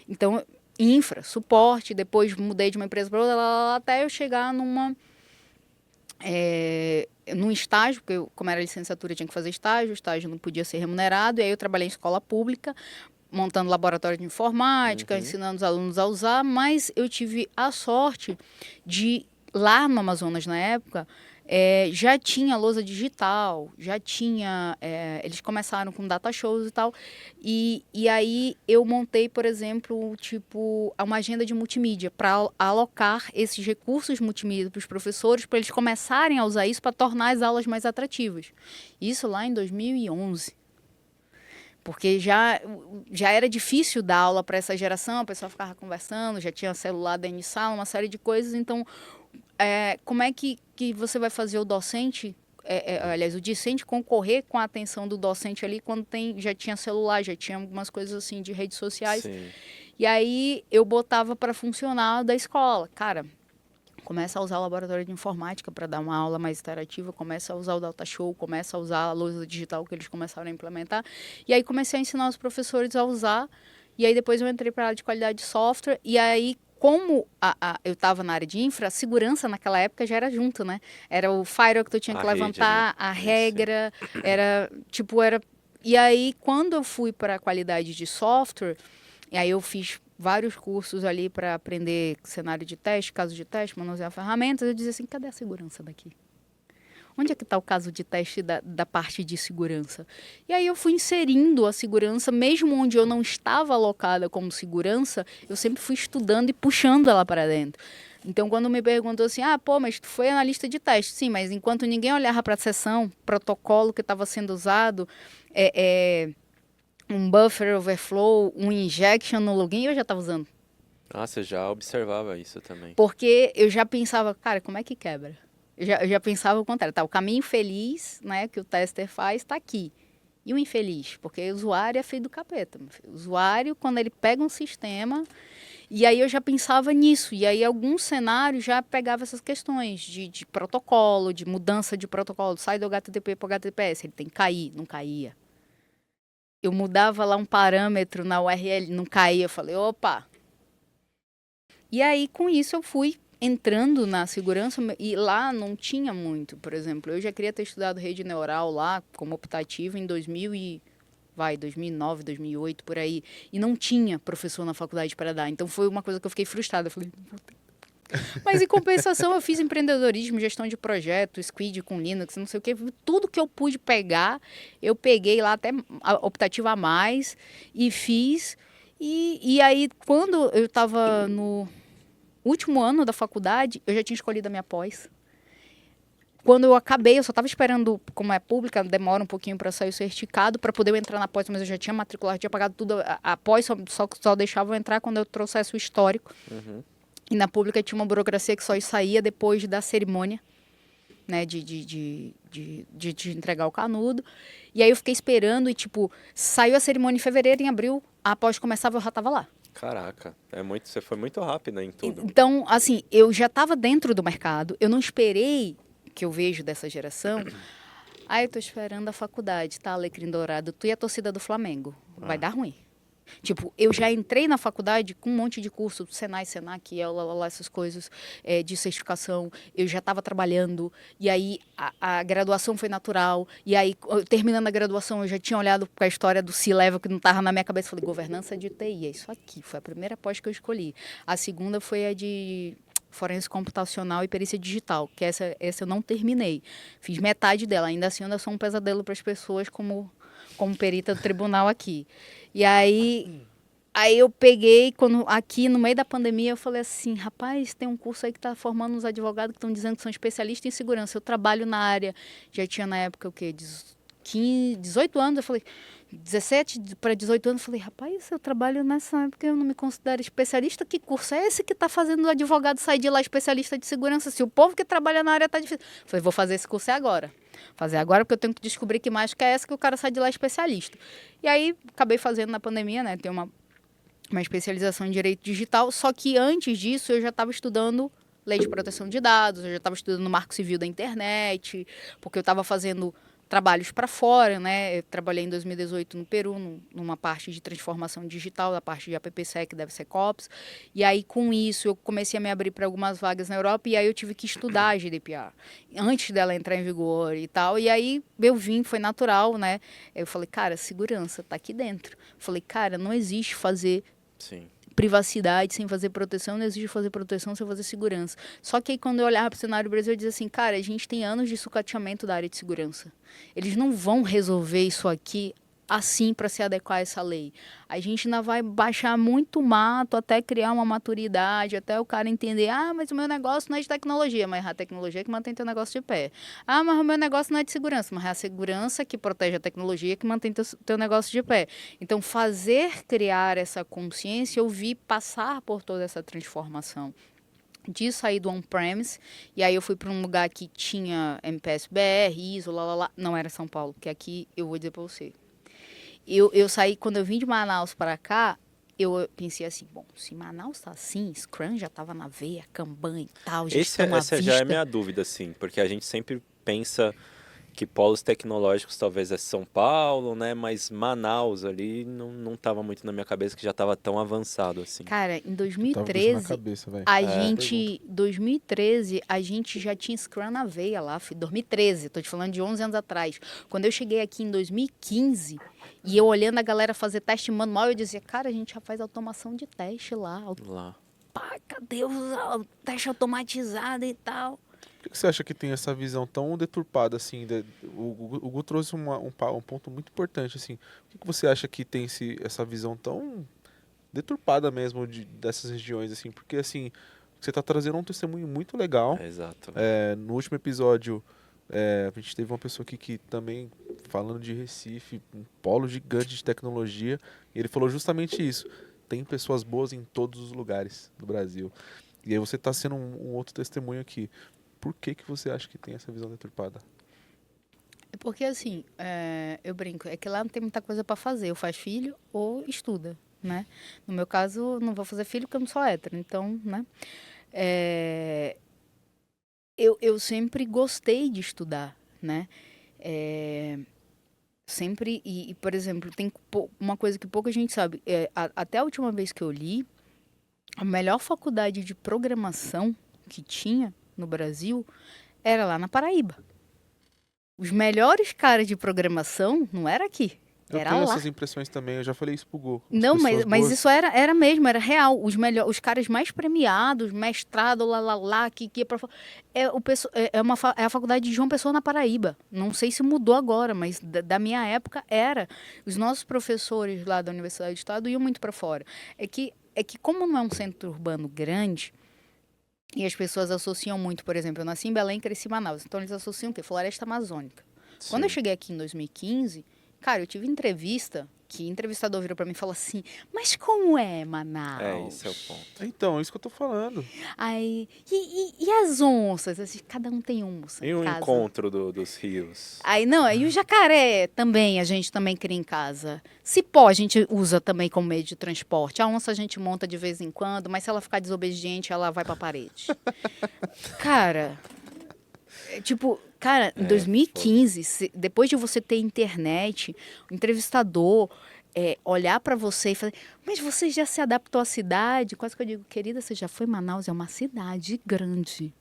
Então, infra, suporte, depois mudei de uma empresa para outra, até eu chegar num estágio, porque como era licenciatura, eu tinha que fazer estágio, o estágio não podia ser remunerado, e aí eu trabalhei em escola pública, montando laboratório de informática, ensinando os alunos a usar, mas eu tive a sorte de, lá no Amazonas, na época, já tinha lousa digital, já tinha... eles começaram com data shows e tal, e aí eu montei, por exemplo, uma agenda de multimídia para alocar esses recursos multimídia para os professores, para eles começarem a usar isso para tornar as aulas mais atrativas. Isso lá em 2011. Porque já era difícil dar aula para essa geração, a pessoa ficava conversando, já tinha celular dentro de sala, uma série de coisas, então... como é que você vai fazer o docente, aliás, o discente concorrer com a atenção do docente ali quando já tinha celular, já tinha algumas coisas assim de redes sociais. Sim. E aí eu botava para funcionar da escola. Cara, começa a usar o laboratório de informática para dar uma aula mais interativa, começa a usar o data show, começa a usar a lousa digital que eles começaram a implementar. E aí comecei a ensinar os professores a usar. E aí depois eu entrei para a área de qualidade de software. E aí, como eu estava na área de infra, a segurança naquela época já era junto, né? Era o firewall que tu tinha que levantar, a regra, era... E aí, quando eu fui para a qualidade de software, e aí eu fiz vários cursos ali para aprender cenário de teste, caso de teste, manusear ferramentas, eu dizia assim, cadê a segurança daqui? Onde é que está o caso de teste da parte de segurança? E aí eu fui inserindo a segurança, mesmo onde eu não estava alocada como segurança, eu sempre fui estudando e puxando ela para dentro. Então, quando me perguntou assim, mas tu foi analista de teste. Sim, mas enquanto ninguém olhava para a sessão, protocolo que estava sendo usado, um buffer overflow, um injection no login, eu já estava usando. Ah, você já observava isso também. Porque eu já pensava, cara, como é que quebra? Eu já pensava o contrário. Tá, o caminho feliz, né, que o tester faz, está aqui. E o infeliz? Porque o usuário é filho do capeta. O usuário, quando ele pega um sistema... E aí eu já pensava nisso. E aí alguns cenários já pegava essas questões de protocolo, de mudança de protocolo. Sai do HTTP para o HTTPS. Ele tem que cair, não caía. eu mudava lá um parâmetro na URL, não caía, eu falei, opa. E aí, com isso, eu fui entrando na segurança e lá não tinha muito, por exemplo. Eu já queria ter estudado rede neural lá como optativo em 2009, 2008, por aí. E não tinha professor na faculdade para dar. Então foi uma coisa que eu fiquei frustrada. Eu falei, mas em compensação eu fiz empreendedorismo, gestão de projeto, Squid com Linux, não sei o que. Tudo que eu pude pegar, eu peguei lá até a optativa a mais e fiz. E aí, quando eu estava no último ano da faculdade, eu já tinha escolhido a minha pós. Quando eu acabei, eu só estava esperando, como é pública, demora um pouquinho para sair o certificado, para poder eu entrar na pós, mas eu já tinha matriculado, tinha pagado tudo. A pós só deixava eu entrar quando eu trouxesse o histórico. Uhum. E na pública tinha uma burocracia que só saía depois da cerimônia, né, de entregar o canudo. E aí eu fiquei esperando e, tipo, saiu a cerimônia em fevereiro, em abril, a pós começava, eu já estava lá. Caraca, você foi muito rápida em tudo. Então, assim, eu já estava dentro do mercado, eu não esperei, que eu vejo dessa geração, eu tô esperando a faculdade, tá, Alecrim Dourado, tu e a torcida do Flamengo, vai dar ruim. Tipo, eu já entrei na faculdade com um monte de curso, Senai, Senac, essas coisas de certificação. Eu já estava trabalhando, e aí a graduação foi natural. E aí, terminando a graduação, eu já tinha olhado para a história do C-Level, que não estava na minha cabeça. Falei, governança de TI, é isso aqui. Foi a primeira pós que eu escolhi. A segunda foi a de forense computacional e perícia digital, que essa eu não terminei. Fiz metade dela. Ainda assim, ainda sou um pesadelo para as pessoas como perita do tribunal aqui. E aí eu peguei, quando aqui no meio da pandemia, eu falei assim, rapaz, tem um curso aí que está formando uns advogados que estão dizendo que são especialistas em segurança. Eu trabalho na área, já tinha na época o quê? 18 anos, eu falei, 17 para 18 anos, eu falei, rapaz, eu trabalho nessa época, eu não me considero especialista, que curso é esse que está fazendo o advogado sair de lá especialista de segurança? Se o povo que trabalha na área está difícil. Eu falei, vou fazer esse curso agora. Fazer agora, porque eu tenho que descobrir que mágica é essa que o cara sai de lá especialista. E aí, acabei fazendo na pandemia, né, tem uma especialização em direito digital, só que antes disso eu já estava estudando lei de proteção de dados, eu já estava estudando marco civil da internet, porque eu estava fazendo trabalhos para fora, né? Eu trabalhei em 2018 no Peru, numa parte de transformação digital, da parte de AppSec, DevSecOps, e aí com isso eu comecei a me abrir para algumas vagas na Europa, e aí eu tive que estudar a GDPR, antes dela entrar em vigor e tal, e aí eu vim, foi natural, né? Eu falei, cara, segurança tá aqui dentro. Eu falei, cara, não existe fazer Sim. privacidade sem fazer proteção, não existe fazer proteção sem fazer segurança. Só que aí, quando eu olhava para o cenário do Brasil, eu dizia assim, cara, a gente tem anos de sucateamento da área de segurança. Eles não vão resolver isso aqui assim para se adequar a essa lei. A gente ainda vai baixar muito mato até criar uma maturidade, até o cara entender, mas o meu negócio não é de tecnologia, mas é a tecnologia que mantém teu negócio de pé. Mas o meu negócio não é de segurança, mas é a segurança que protege a tecnologia que mantém teu negócio de pé. Então, criar essa consciência, eu vi passar por toda essa transformação de sair do on-premise, e aí eu fui para um lugar que tinha MPS-BR, ISO, não era São Paulo, porque aqui eu vou dizer para você, eu saí, quando eu vim de Manaus para cá, eu pensei assim, bom, se Manaus tá assim, Scrum já tava na veia, Kanban e tal, gestão à vista. Essa já é a minha dúvida, assim, porque a gente sempre pensa que polos tecnológicos talvez é São Paulo, né? Mas Manaus ali não tava muito na minha cabeça, que já tava tão avançado assim. Cara, em Tava com 2013, isso na cabeça, velho. 2013, a gente já tinha Scrum na veia lá, 2013, tô te falando de 11 anos atrás. Quando eu cheguei aqui em 2015, e eu olhando a galera fazer teste manual, eu dizia, cara, a gente já faz automação de teste lá. Pá, cadê o teste automatizado e tal? Por que você acha que tem essa visão tão deturpada, assim? O Gu trouxe um ponto muito importante, assim. Por que você acha que tem essa visão tão deturpada mesmo dessas regiões, assim? Porque, assim, você está trazendo um testemunho muito legal. Exato. No último episódio, a gente teve uma pessoa aqui que também, falando de Recife, um polo gigante de tecnologia, e ele falou justamente isso. Tem pessoas boas em todos os lugares do Brasil. E aí você está sendo um outro testemunho aqui. Por que você acha que tem essa visão deturpada? É porque, assim, eu brinco, é que lá não tem muita coisa para fazer. Ou faz filho ou estuda, né? No meu caso, não vou fazer filho porque eu não sou hétero. Então, né? Eu sempre gostei de estudar, né? sempre, por exemplo, tem uma coisa que pouca gente sabe. Até a última vez que eu li, a melhor faculdade de programação que tinha no Brasil era lá na Paraíba. Os melhores caras de programação não era aqui, Eu era tenho lá. essas impressões também, eu já falei isso pro Gu. As Não, pessoas mas boas- isso era mesmo, era real. Os caras mais premiados, mestrado, que ia pra fora. É a faculdade de João Pessoa na Paraíba. Não sei se mudou agora, mas da minha época era. Os nossos professores lá da Universidade do Estado iam muito para fora. É que como não é um centro urbano grande, e as pessoas associam muito, por exemplo, eu nasci em Belém e cresci em Manaus, então eles associam o quê? Floresta Amazônica. Quando eu Sim. cheguei aqui em 2015, cara, eu tive entrevista, que o entrevistador virou pra mim e falou assim, mas como é Manaus? Esse é o ponto. Então, é isso que eu tô falando. Aí, e as onças? Assim, cada um tem onça E em o casa. encontro dos rios? Aí, não, aí o jacaré também, a gente também cria em casa. Cipó a gente usa também como meio de transporte. A onça a gente monta de vez em quando, mas se ela ficar desobediente, ela vai pra parede. Cara, em 2015, depois de você ter internet, o entrevistador olhar pra você e falar, mas você já se adaptou à cidade? Quase que eu digo, querida, você já foi em Manaus? É uma cidade grande.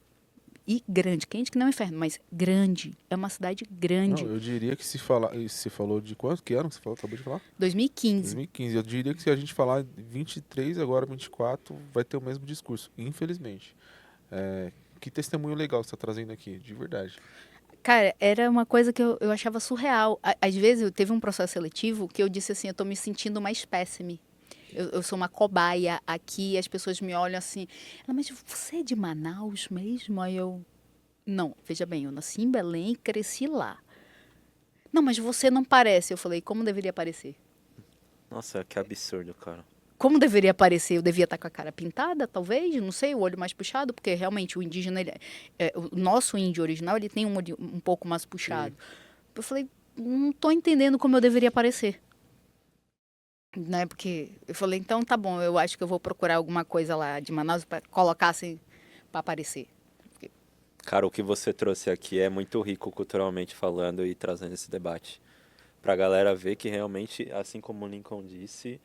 E grande, quente que não é inferno, mas grande. É uma cidade grande. Não, eu diria que se falou de quanto? Que ano que você falou? Acabou de falar? 2015. 2015. Eu diria que se a gente falar 23, agora 24, vai ter o mesmo discurso, infelizmente. Que testemunho legal você está trazendo aqui, de verdade. Cara, era uma coisa que eu achava surreal. Às vezes, teve um processo seletivo que eu disse assim, eu tô me sentindo uma espécime. Eu sou uma cobaia aqui, as pessoas me olham assim, mas você é de Manaus mesmo? Aí eu, não, veja bem, eu nasci em Belém e cresci lá. Não, mas você não parece. Eu falei, como deveria parecer? Nossa, que absurdo, cara. Como deveria parecer? Eu devia estar com a cara pintada, talvez, não sei, o olho mais puxado, porque realmente o indígena, o nosso índio original, ele tem um olho um pouco mais puxado. Eu falei, não estou entendendo como eu deveria parecer. Né? Porque eu falei, então tá bom, eu acho que eu vou procurar alguma coisa lá de Manaus para colocar assim, para aparecer. Cara, o que você trouxe aqui é muito rico culturalmente falando e trazendo esse debate. Pra galera ver que realmente, assim como o Lincoln disse,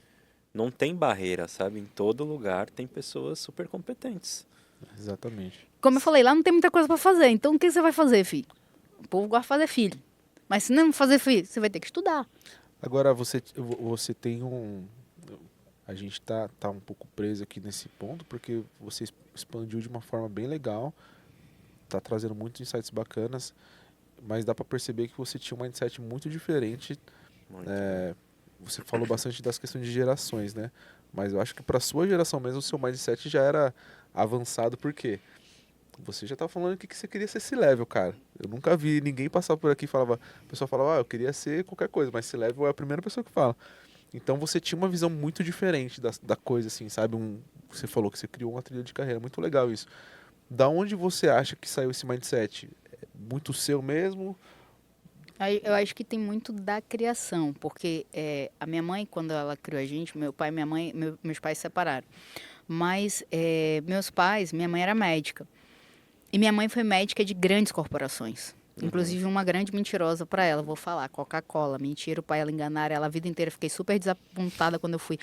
não tem barreira, sabe? Em todo lugar tem pessoas super competentes. Exatamente. Como eu falei, lá não tem muita coisa para fazer, então o que você vai fazer, filho? O povo gosta de fazer filho. Mas se não fazer filho, você vai ter que estudar. Agora, você tem um... A gente tá um pouco preso aqui nesse ponto, porque você expandiu de uma forma bem legal, tá trazendo muitos insights bacanas, mas dá para perceber que você tinha um mindset muito diferente. Muito Você falou bastante das questões de gerações, né? Mas eu acho que para sua geração mesmo, o seu mindset já era avançado, por quê? Você já tava falando que você queria ser C-level, cara. Eu nunca vi ninguém passar por aqui e falava... A pessoa falava, eu queria ser qualquer coisa, mas C-level é a primeira pessoa que fala. Então você tinha uma visão muito diferente da coisa, assim, sabe? Você falou que você criou uma trilha de carreira, muito legal isso. Da onde você acha que saiu esse mindset? É muito seu mesmo? Aí eu acho que tem muito da criação, porque a minha mãe, quando ela criou a gente, meu pai e minha mãe, meus pais se separaram. Mas minha mãe era médica. E minha mãe foi médica de grandes corporações. Inclusive uma grande mentirosa para ela, vou falar, Coca-Cola. Mentira, o pai ela enganar ela a vida inteira. Fiquei super desapontada quando eu fui.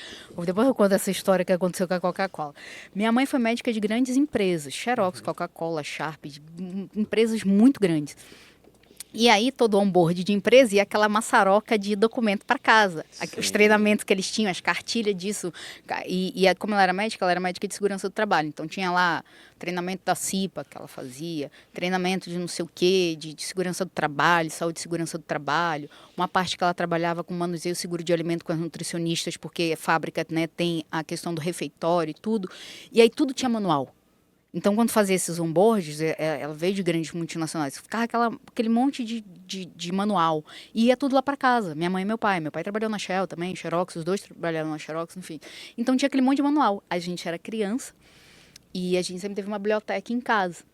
Depois eu conto essa história que aconteceu com a Coca-Cola. Minha mãe foi médica de grandes empresas, Xerox, Coca-Cola, Sharp, empresas muito grandes. E aí, todo onboard de empresa e aquela maçaroca de documento para casa. Os treinamentos que eles tinham, as cartilhas disso. Como ela era médica de segurança do trabalho. Então, tinha lá treinamento da CIPA que ela fazia, treinamento de não sei o quê, de segurança do trabalho, saúde e segurança do trabalho. Uma parte que ela trabalhava com manuseio seguro de alimento com as nutricionistas, porque a fábrica, né, tem a questão do refeitório e tudo. E aí, tudo tinha manual. Então, quando fazia esses onboards, ela veio de grandes multinacionais, ficava aquele monte de manual. E ia tudo lá para casa, minha mãe e meu pai. Meu pai trabalhou na Shell também, Xerox, os dois trabalharam na Xerox, enfim. Então, tinha aquele monte de manual. A gente era criança e a gente sempre teve uma biblioteca em casa.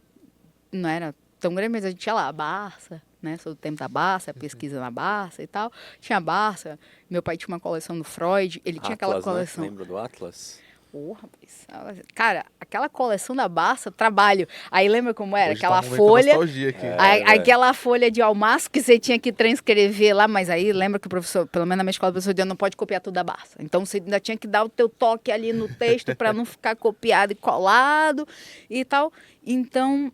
Não era tão grande, mas a gente tinha lá a Barça, né? Sobre o tempo da Barça, a pesquisa na Barça e tal. Tinha a Barça, meu pai tinha uma coleção do Freud, ele tinha aquela Atlas, né? coleção... Lembra do Atlas? Porra, mas, cara, aquela coleção da Barça, trabalho. Aí lembra como era? Hoje tá Aquela um momento folha, nostalgia aqui. aquela folha de almaço que você tinha que transcrever lá, mas aí lembra que o professor, pelo menos na minha escola, o professor dizia, não pode copiar tudo da Barça. Então você ainda tinha que dar o teu toque ali no texto para não ficar copiado e colado e tal. Então,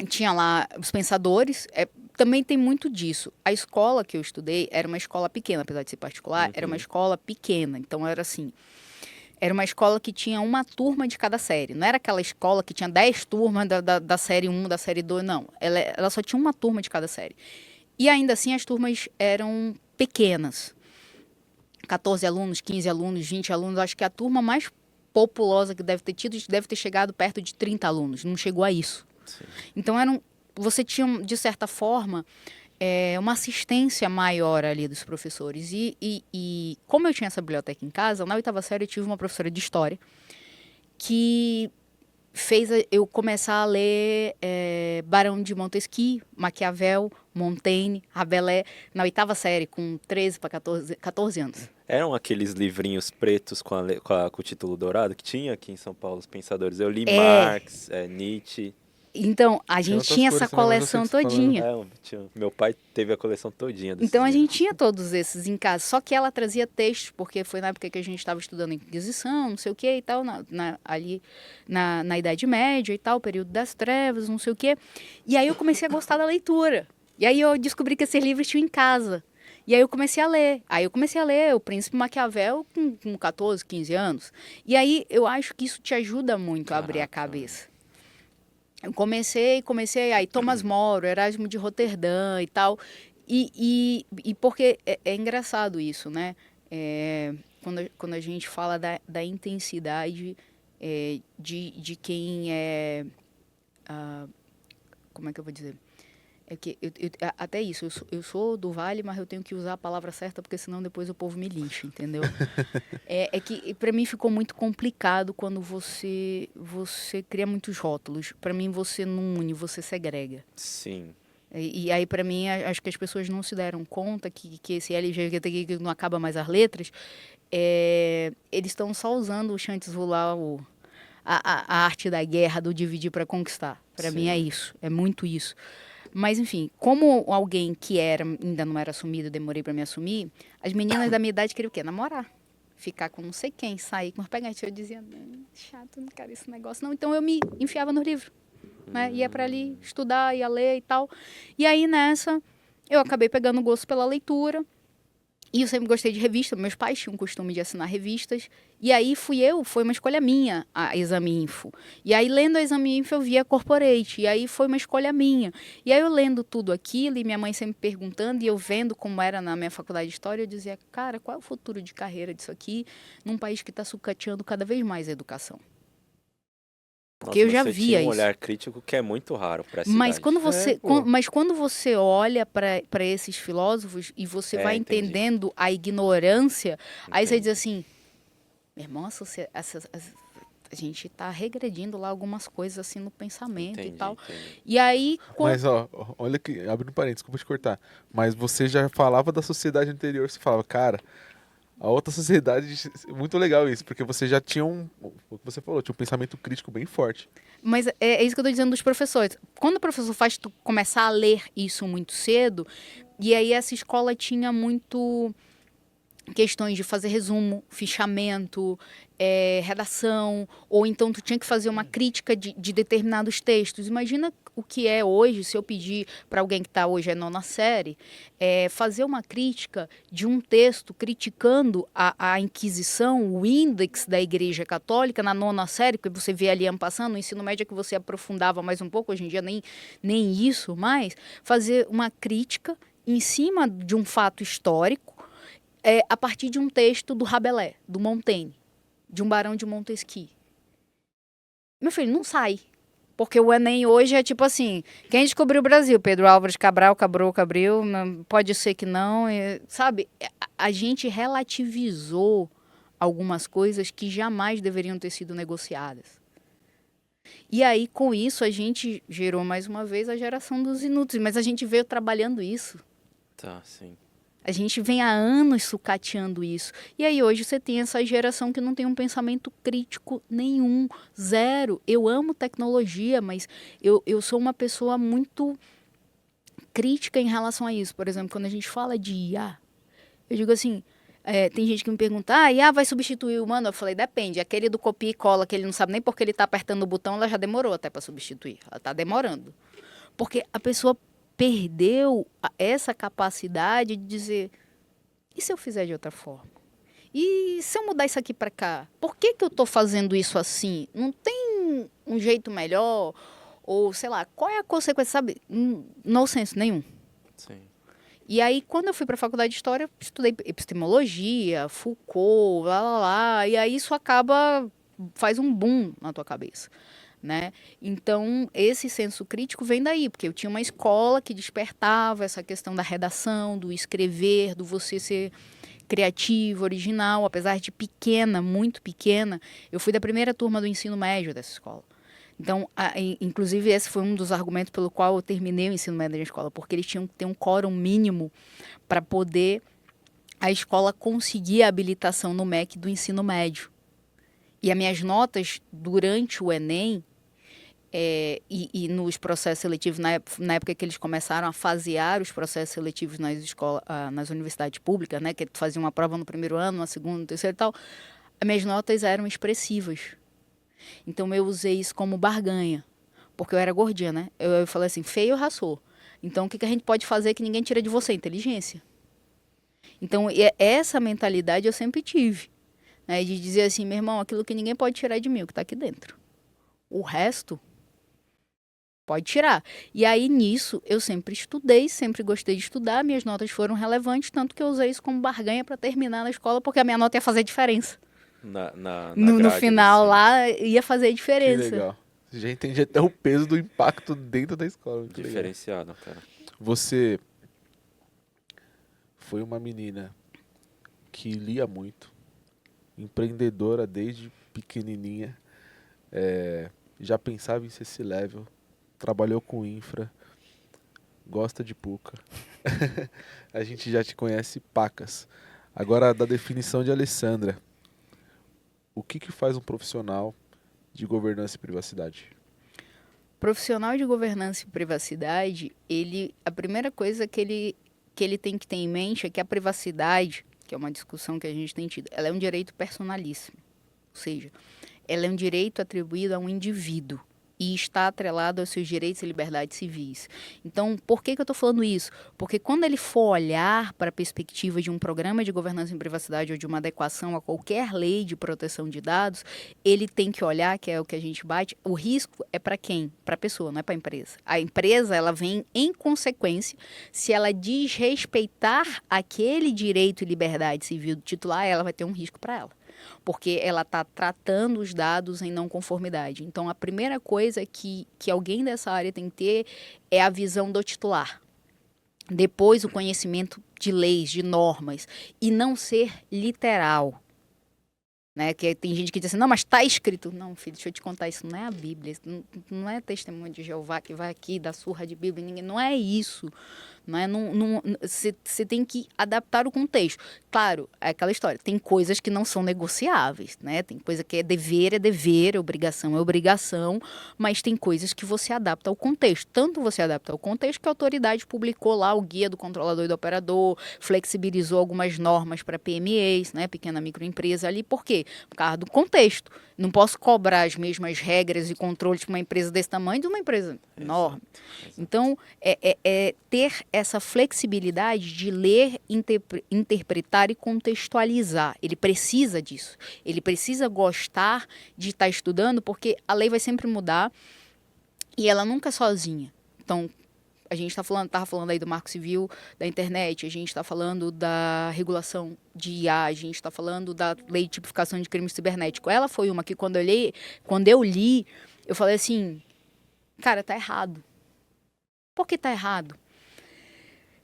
tinha lá os pensadores, também tem muito disso. A escola que eu estudei era uma escola pequena, apesar de ser particular, era uma escola pequena. Então era assim, era uma escola que tinha uma turma de cada série. Não era aquela escola que tinha 10 turmas da série 1, da série 2, não. Ela só tinha uma turma de cada série. E ainda assim as turmas eram pequenas. 14 alunos, 15 alunos, 20 alunos. Acho que a turma mais populosa que deve ter tido deve ter chegado perto de 30 alunos. Não chegou a isso. Sim. Então você tinha, de certa forma, uma assistência maior ali dos professores. E como eu tinha essa biblioteca em casa, na 8ª série eu tive uma professora de história que fez eu começar a ler Barão de Montesquieu, Maquiavel, Montaigne, Rabelais, na 8ª série, com 13 para 14 anos. Eram aqueles livrinhos pretos com o título dourado que tinha aqui em São Paulo, os pensadores. Eu li Marx, Nietzsche. Então, a Tinha gente outras tinha cores essa também, mas eu sei coleção o que você tá falando. todinha. Meu pai teve a coleção todinha desses Então a livros. gente tinha todos esses em casa, só que ela trazia textos, porque foi na época que a gente estava estudando Inquisição, não sei o que e tal, ali na Idade Média e tal, período das trevas, não sei o que. E aí eu comecei a gostar da leitura. E aí eu descobri que esses livros tinham em casa. E aí eu comecei a ler. Aí eu comecei a ler O Príncipe Maquiavel com 14, 15 anos. E aí eu acho que isso te ajuda muito a abrir a cabeça. Eu comecei, aí Thomas More, Erasmo de Roterdã e tal, e porque é engraçado isso, né? Quando a gente fala da intensidade de quem é, como é que eu vou dizer? É que até isso, eu sou do Vale, mas eu tenho que usar a palavra certa, porque senão depois o povo me lincha, entendeu? É que para mim ficou muito complicado quando você cria muitos rótulos. Para mim você não une, você segrega. Sim. E aí para mim acho que as pessoas não se deram conta que esse LGBTQ que não acaba mais as letras, eles estão só usando o chantes lá, a arte da guerra, do dividir para conquistar. Para mim é isso, é muito isso. Mas, enfim, como alguém que ainda não era assumido, demorei para me assumir, as meninas da minha idade queriam o quê? Namorar. Ficar com não sei quem, sair com os pegantes. Eu dizia, chato, não quero esse negócio, não. Então eu me enfiava no livro, né? Ia para ali estudar, ia ler e tal. E aí nessa, eu acabei pegando gosto pela leitura. E eu sempre gostei de revista, meus pais tinham o costume de assinar revistas. E aí foi uma escolha minha, a Exame Info. E aí, lendo a Exame Info, eu via Corporate. E aí foi uma escolha minha. E aí eu lendo tudo aquilo, e minha mãe sempre perguntando, e eu vendo como era na minha faculdade de História, eu dizia, cara, qual é o futuro de carreira disso aqui, num país que está sucateando cada vez mais a educação? Porque eu já você via tinha um isso. olhar crítico que é muito raro para essa Mas idade. quando você olha para esses filósofos e você vai entendi. entendendo a ignorância, aí você Entendi. diz assim, meu irmão, a gente está regredindo lá algumas coisas assim no pensamento e tal. Entendi. E aí... Mas, ó, olha que, abrindo parênteses, desculpa te cortar, mas você já falava da sociedade anterior, você falava, cara, a outra sociedade, muito legal isso, porque você já tinha o que você falou, tinha um pensamento crítico bem forte. Mas é isso que eu estou dizendo dos professores. Quando o professor faz tu começar a ler isso muito cedo, e aí essa escola tinha muito questões de fazer resumo, fichamento, redação, ou então tu tinha que fazer uma crítica de determinados textos. Imagina o que é hoje, se eu pedir para alguém que está hoje nona série, fazer uma crítica de um texto criticando a Inquisição, o índex da Igreja Católica na nona série, que você vê ali passando, no ensino médio que você aprofundava mais um pouco, hoje em dia nem isso mais, fazer uma crítica em cima de um fato histórico, a partir de um texto do Rabelais, do Montaigne, de um Barão de Montesquieu. Meu filho, não sai. Porque o Enem hoje é tipo assim, quem descobriu o Brasil? Pedro Álvares Cabral, Cabril, pode ser que não, sabe? A gente relativizou algumas coisas que jamais deveriam ter sido negociadas. E aí, com isso, a gente gerou mais uma vez a geração dos inúteis, mas a gente veio trabalhando isso. Tá, sim. A gente vem há anos sucateando isso. E aí hoje você tem essa geração que não tem um pensamento crítico nenhum, zero. Eu amo tecnologia, mas eu sou uma pessoa muito crítica em relação a isso. Por exemplo, quando a gente fala de IA, eu digo assim, tem gente que me pergunta, IA vai substituir o humano? Eu falei, depende. Aquele do copia e cola, que ele não sabe nem porque ele está apertando o botão, ela já demorou até para substituir. Ela está demorando. Porque a pessoa perdeu essa capacidade de dizer, e se eu fizer de outra forma? E se eu mudar isso aqui para cá? Por que eu estou fazendo isso assim? Não tem um jeito melhor? Ou, sei lá, qual é a consequência, sabe? No senso nenhum. Sim. E aí, quando eu fui para a faculdade de História, estudei epistemologia, Foucault, lá. E aí isso faz um boom na tua cabeça. Né? Então, esse senso crítico vem daí, porque eu tinha uma escola que despertava essa questão da redação, do escrever, do você ser criativo, original, apesar de pequena, muito pequena. Eu fui da primeira turma do ensino médio dessa escola. Então, inclusive, esse foi um dos argumentos pelo qual eu terminei o ensino médio da escola, porque eles tinham que ter um quórum mínimo para poder a escola conseguir a habilitação no MEC do ensino médio. E as minhas notas durante o Enem e nos processos seletivos, na época que eles começaram a fasear os processos seletivos nas universidades públicas, né, que faziam uma prova no primeiro ano, no segundo, no terceiro e tal, as minhas notas eram expressivas. Então eu usei isso como barganha, porque eu era gordinha, né? Eu falei assim, feio raçou. Então o que a gente pode fazer que ninguém tira de você? Inteligência. Então essa mentalidade eu sempre tive, né, de dizer assim, meu irmão, aquilo que ninguém pode tirar de mim, o que está aqui dentro. O resto pode tirar. E aí, nisso, eu sempre estudei, sempre gostei de estudar, minhas notas foram relevantes, tanto que eu usei isso como barganha para terminar na escola, porque a minha nota ia fazer diferença. No final, lá, ia fazer diferença. Que legal. Você já entende até o peso do impacto dentro da escola. Muito diferenciado, legal. Cara. Você foi uma menina que lia muito, empreendedora desde pequenininha, já pensava em ser C-level, trabalhou com infra, gosta de PUCA. A gente já te conhece pacas. Agora, da definição de Alessandra, o que faz um profissional de governança e privacidade? Profissional de governança e privacidade, a primeira coisa que ele tem que ter em mente é que a privacidade, que é uma discussão que a gente tem tido, ela é um direito personalíssimo. Ou seja, ela é um direito atribuído a um indivíduo e está atrelado aos seus direitos e liberdades civis. Então, por que eu estou falando isso? Porque quando ele for olhar para a perspectiva de um programa de governança em privacidade ou de uma adequação a qualquer lei de proteção de dados, ele tem que olhar, que é o que a gente bate, o risco é para quem? Para a pessoa, não é para a empresa. A empresa, ela vem em consequência, se ela desrespeitar aquele direito e liberdade civil do titular, ela vai ter um risco para ela. Porque ela está tratando os dados em não conformidade. Então, a primeira coisa que alguém dessa área tem que ter é a visão do titular. Depois, o conhecimento de leis, de normas. E não ser literal. Né? Que tem gente que diz assim, não, mas está escrito. Não, filho, deixa eu te contar, isso não é a Bíblia. Não é testemunho de Jeová que vai aqui dar surra de Bíblia. Ninguém, não é isso. Você tem que adaptar o contexto. Claro, é aquela história, tem coisas que não são negociáveis, né? Tem coisa que é dever, obrigação é obrigação, mas tem coisas que você adapta ao contexto. Tanto você adapta ao contexto que a autoridade publicou lá o guia do controlador e do operador, flexibilizou algumas normas para PMEs, né? Pequena microempresa ali. Por quê? Por causa do contexto. Não posso cobrar as mesmas regras e controles para uma empresa desse tamanho de uma empresa enorme. Exato. Então, ter essa flexibilidade de ler, interpretar e contextualizar. Ele precisa disso. Ele precisa gostar de estar estudando, porque a lei vai sempre mudar e ela nunca é sozinha. Então, a gente estava falando aí do Marco Civil da internet, a gente está falando da regulação de IA, a gente está falando da lei de tipificação de crime cibernético. Ela foi uma que quando eu li, eu falei assim, cara, tá errado. Por que tá errado?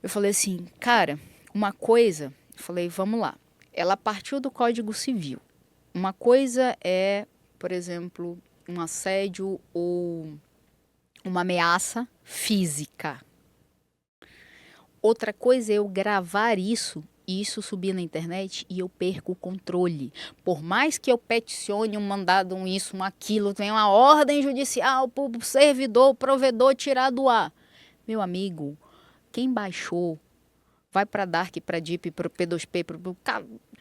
Eu falei assim, cara, uma coisa, eu falei, vamos lá, ela partiu do Código Civil. Uma coisa é, por exemplo, um assédio ou uma ameaça física. Outra coisa é eu gravar isso e isso subir na internet e eu perco o controle. Por mais que eu peticione um mandado, um isso, um aquilo, tem uma ordem judicial para o servidor, o provedor tirar do ar. Meu amigo, quem baixou, vai para Dark, para Deep, para P2P,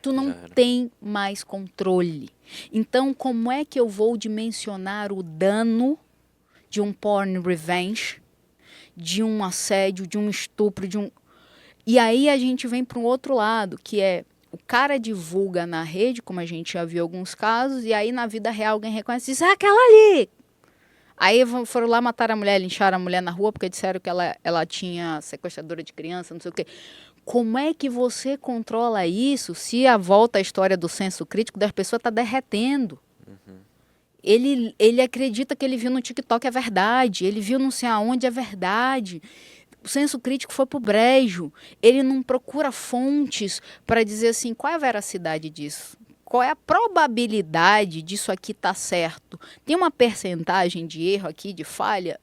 tu não tem mais controle. Então, como é que eu vou dimensionar o dano de um porn revenge, de um assédio, de um estupro, de um... E aí a gente vem para um outro lado, que é o cara divulga na rede, como a gente já viu alguns casos, e aí na vida real alguém reconhece e diz, aquela ali! Aí foram lá matar a mulher, lincharam a mulher na rua, porque disseram que ela tinha sequestradora de criança, não sei o quê. Como é que você controla isso se a volta à história do senso crítico das pessoas está derretendo? Ele acredita que ele viu no TikTok é verdade, ele viu não sei aonde é verdade. O senso crítico foi pro brejo. Ele não procura fontes para dizer assim, qual é a veracidade disso? Qual é a probabilidade disso aqui estar certo? Tem uma percentagem de erro aqui, de falha?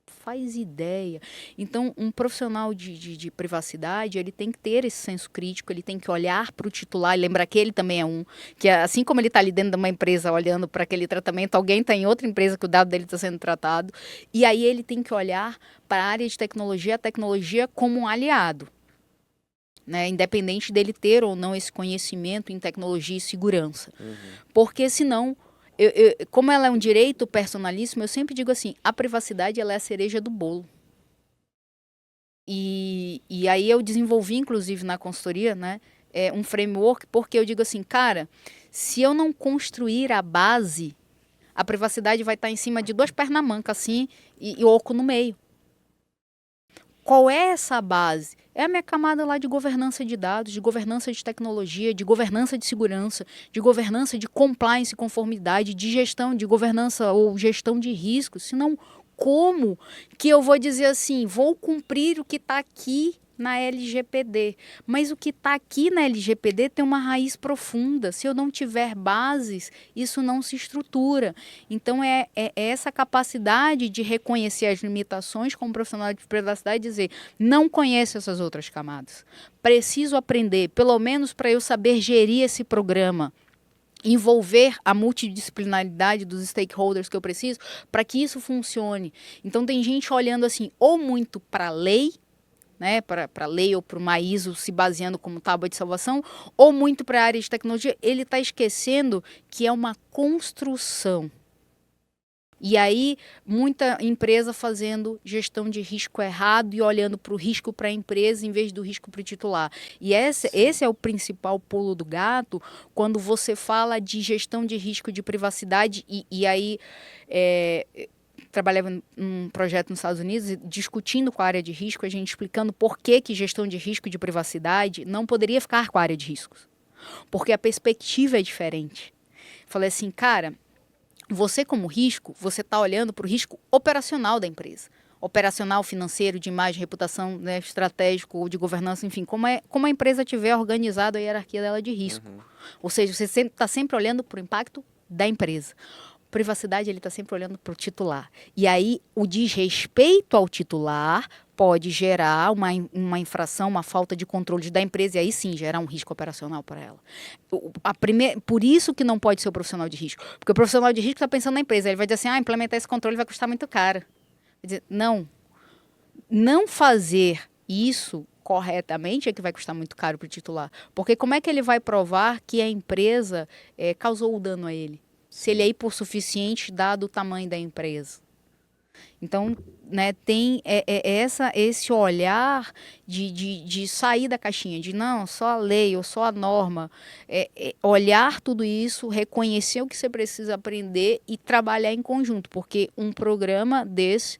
Faz ideia. Então, um profissional de privacidade, ele tem que ter esse senso crítico, ele tem que olhar para o titular, e lembrar que ele também é um, que assim como ele está ali dentro de uma empresa olhando para aquele tratamento, alguém está em outra empresa que o dado dele está sendo tratado, e aí ele tem que olhar para a área de tecnologia, a tecnologia como um aliado, né? Independente dele ter ou não esse conhecimento em tecnologia e segurança. Porque senão... como ela é um direito personalíssimo, eu sempre digo assim, a privacidade ela é a cereja do bolo. E aí eu desenvolvi, inclusive, na consultoria, né, um framework, porque eu digo assim, cara, se eu não construir a base, a privacidade vai estar em cima de duas pernamancas, assim, e oco no meio. Qual é essa base? É a minha camada lá de governança de dados, de governança de tecnologia, de governança de segurança, de governança de compliance e conformidade, de gestão, de governança ou gestão de riscos. Senão, como que eu vou dizer assim, vou cumprir o que está aqui na LGPD? Mas o que está aqui na LGPD tem uma raiz profunda. Se eu não tiver bases, isso não se estrutura. Então, é essa capacidade de reconhecer as limitações como profissional de privacidade e dizer, não conheço essas outras camadas. Preciso aprender, pelo menos para eu saber gerir esse programa, envolver a multidisciplinaridade dos stakeholders que eu preciso para que isso funcione. Então, tem gente olhando assim, ou muito para a lei, né, para a lei ou para uma ISO se baseando como tábua de salvação, ou muito para a área de tecnologia, ele está esquecendo que é uma construção. E aí, muita empresa fazendo gestão de risco errado e olhando para o risco para a empresa em vez do risco para o titular. E esse é o principal pulo do gato quando você fala de gestão de risco de privacidade e aí... trabalhava num projeto nos Estados Unidos, discutindo com a área de risco, a gente explicando por que gestão de risco de privacidade não poderia ficar com a área de riscos. Porque a perspectiva é diferente. Falei assim, cara, você como risco, você está olhando para o risco operacional da empresa. Operacional, financeiro, de imagem, reputação, né, estratégico, de governança, enfim, como a empresa tiver organizado a hierarquia dela de risco. Ou seja, você está sempre olhando para o impacto da empresa. Privacidade, ele está sempre olhando para o titular. E aí, o desrespeito ao titular pode gerar uma infração, uma falta de controle da empresa, e aí sim, gerar um risco operacional para ela. Por isso que não pode ser o profissional de risco. Porque o profissional de risco está pensando na empresa. Ele vai dizer assim, implementar esse controle vai custar muito caro. Vai dizer, não fazer isso corretamente é que vai custar muito caro para o titular. Porque como é que ele vai provar que a empresa causou o dano a ele? Se ele é hipossuficiente dado o tamanho da empresa. Então, né, tem esse olhar de sair da caixinha, de não, só a lei ou só a norma. Olhar tudo isso, reconhecer o que você precisa aprender e trabalhar em conjunto, porque um programa desse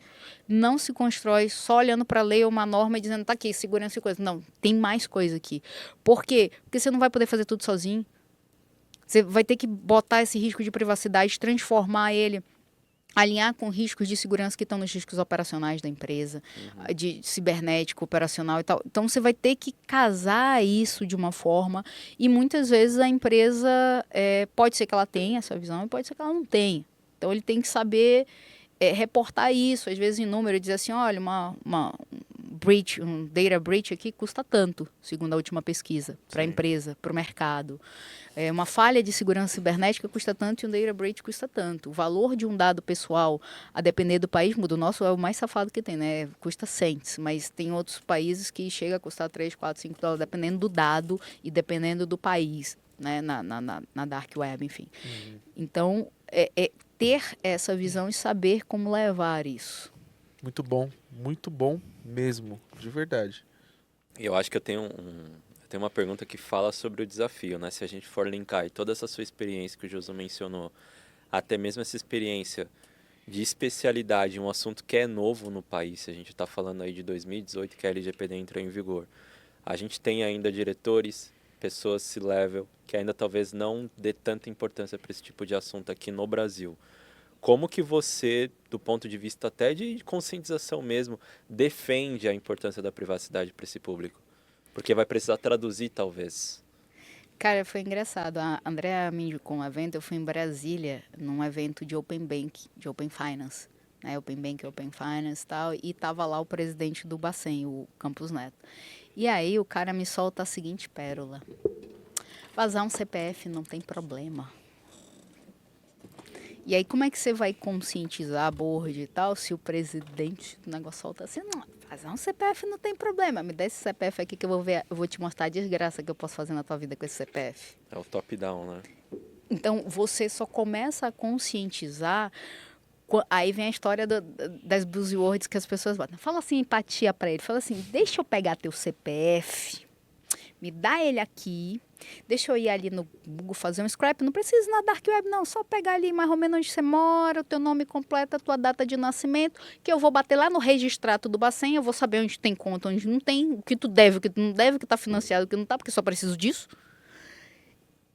não se constrói só olhando para a lei ou uma norma e dizendo, tá aqui, segurança e coisa. Não, tem mais coisa aqui. Por quê? Porque você não vai poder fazer tudo sozinho. Você vai ter que botar esse risco de privacidade, transformar ele, alinhar com riscos de segurança que estão nos riscos operacionais da empresa, de cibernético, operacional e tal. Então, você vai ter que casar isso de uma forma e muitas vezes a empresa, pode ser que ela tenha essa visão e pode ser que ela não tenha. Então, ele tem que saber reportar isso, às vezes em número, dizer assim, olha, breach, um data breach aqui custa tanto, segundo a última pesquisa, para a Sim. empresa, para o mercado. Uma falha de segurança cibernética custa tanto e um data breach custa tanto. O valor de um dado pessoal, a depender do país, muda. O nosso é o mais safado que tem, né? Custa cents, mas tem outros países que chega a custar 3, 4, 5 dólares, dependendo do dado e dependendo do país, né? Na dark web, enfim. Então, ter essa visão e saber como levar isso. Muito bom mesmo, de verdade. Eu acho que eu tenho uma pergunta que fala sobre o desafio, né? Se a gente for linkar aí toda essa sua experiência que o Josu mencionou, até mesmo essa experiência de especialidade em um assunto que é novo no país, se a gente está falando aí de 2018 que a LGPD entrou em vigor. A gente tem ainda diretores, pessoas C-level, que ainda talvez não dê tanta importância para esse tipo de assunto aqui no Brasil. Como que você, do ponto de vista até de conscientização mesmo, defende a importância da privacidade para esse público? Porque vai precisar traduzir, talvez. Cara, foi engraçado. A Andrea me indicou um evento. Eu fui em Brasília, num evento de Open Bank, de Open Finance. Né? Open Bank, Open Finance e tal. E tava lá o presidente do Bacen, o Campos Neto. E aí o cara me solta a seguinte pérola. Vazar um CPF não tem problema. E aí, como é que você vai conscientizar a board e tal, se o presidente do negócio solta assim, não, fazer um CPF não tem problema, me dá esse CPF aqui que eu vou te mostrar a desgraça que eu posso fazer na tua vida com esse CPF. É o top-down, né? Então, você só começa a conscientizar, aí vem a história das buzzwords que as pessoas botam. Fala assim, empatia pra ele, fala assim, deixa eu pegar teu CPF, me dá ele aqui, deixa eu ir ali no Google fazer um scrap, não precisa ir na Dark Web não, só pegar ali mais ou menos onde você mora, o teu nome completo, a tua data de nascimento, que eu vou bater lá no registrato do Bacen, eu vou saber onde tem conta, onde não tem, o que tu deve, o que tu não deve, o que tá financiado, o que não tá, porque só preciso disso.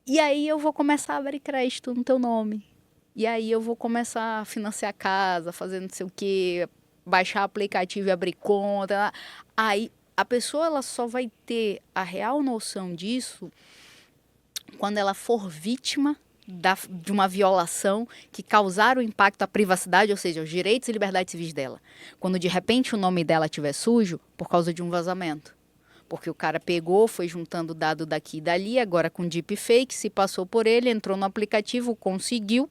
E aí eu vou começar a abrir crédito no teu nome. E aí eu vou começar a financiar a casa, fazer não sei o quê, baixar aplicativo e abrir conta. Aí a pessoa ela só vai ter a real noção disso quando ela for vítima de uma violação que causaram impacto à privacidade, ou seja, os direitos e liberdades civis dela. Quando de repente o nome dela estiver sujo por causa de um vazamento. Porque o cara pegou, foi juntando dado daqui e dali, agora com deepfake, se passou por ele, entrou no aplicativo, conseguiu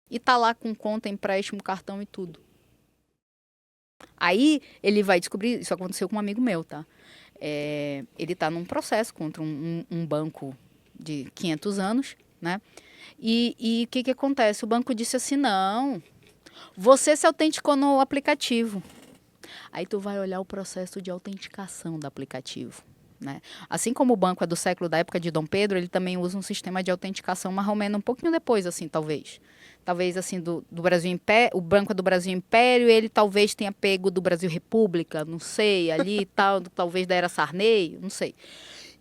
e tá lá com conta, empréstimo, cartão e tudo. Aí ele vai descobrir, isso aconteceu com um amigo meu, tá? Ele tá num processo contra um banco de 500 anos, né? E o que acontece? O banco disse assim, não, você se autenticou no aplicativo. Aí tu vai olhar o processo de autenticação do aplicativo, né? Assim como o banco é do século da época de Dom Pedro, ele também usa um sistema de autenticação mais ou menos um pouquinho depois, assim, talvez. Talvez, assim, do Brasil Império, o banco é do Brasil Império, ele talvez tenha pego do Brasil República, não sei, ali e tal, talvez da era Sarney, não sei.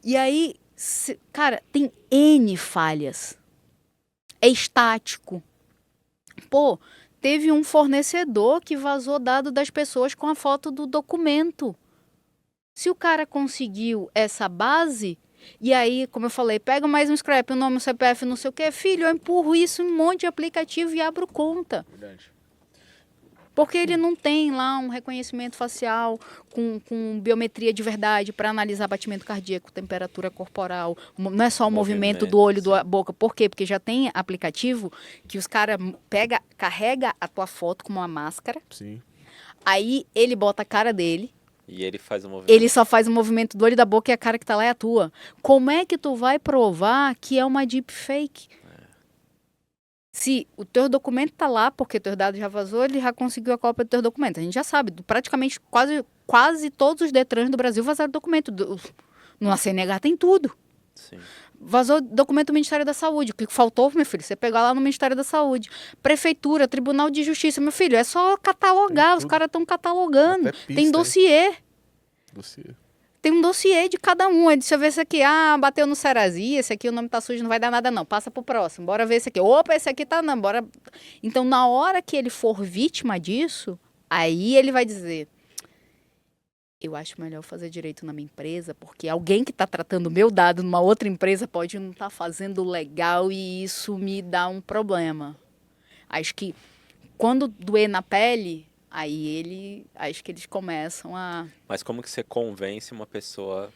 E aí, cara, tem N falhas. É estático. Pô, teve um fornecedor que vazou dado das pessoas com a foto do documento. Se o cara conseguiu essa base, e aí, como eu falei, pega mais um scrap, o nome, o CPF, não sei o que, filho, eu empurro isso em um monte de aplicativo e abro conta. Verdade. Porque ele não tem lá um reconhecimento facial com biometria de verdade para analisar batimento cardíaco, temperatura corporal. Não é só o movimento do olho, da boca. Por quê? Porque já tem aplicativo que os caras carrega a tua foto com uma máscara. Sim. Aí ele bota a cara dele. E ele faz o movimento. Ele só faz o movimento do olho e da boca e a cara que tá lá é a tua. Como é que tu vai provar que é uma deepfake? Se o teu documento tá lá, porque teu dado já vazou, ele já conseguiu a cópia do teu documento. A gente já sabe, praticamente quase todos os Detrans do Brasil vazaram documento. No CNH tem tudo. Sim. Vazou documento do Ministério da Saúde. O que faltou, meu filho? Você pegar lá no Ministério da Saúde. Prefeitura, Tribunal de Justiça. Meu filho, é só catalogar. Os caras estão catalogando. Até pista, tem dossiê. Dossiê. Tem um dossiê de cada um. Aí, deixa eu ver esse aqui. Ah, bateu no Serasa. Esse aqui o nome tá sujo, não vai dar nada não. Passa pro próximo. Bora ver esse aqui. Opa, esse aqui tá não. Bora. Então, na hora que ele for vítima disso, aí ele vai dizer: eu acho melhor fazer direito na minha empresa, porque alguém que está tratando o meu dado numa outra empresa pode não estar fazendo legal e isso me dá um problema. Acho que quando doer na pele, Aí acho que eles começam a... Mas como que você convence uma pessoa,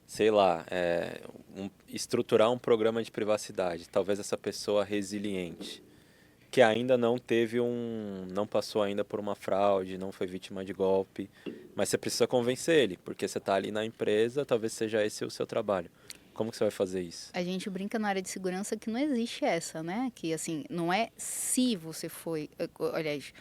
sei lá, estruturar um programa de privacidade? Talvez essa pessoa resiliente, que ainda não passou ainda por uma fraude, não foi vítima de golpe, mas você precisa convencer ele, porque você está ali na empresa, talvez seja esse o seu trabalho. Como que você vai fazer isso? A gente brinca na área de segurança que não existe essa, né? Que, assim, não é se você foi... Aliás,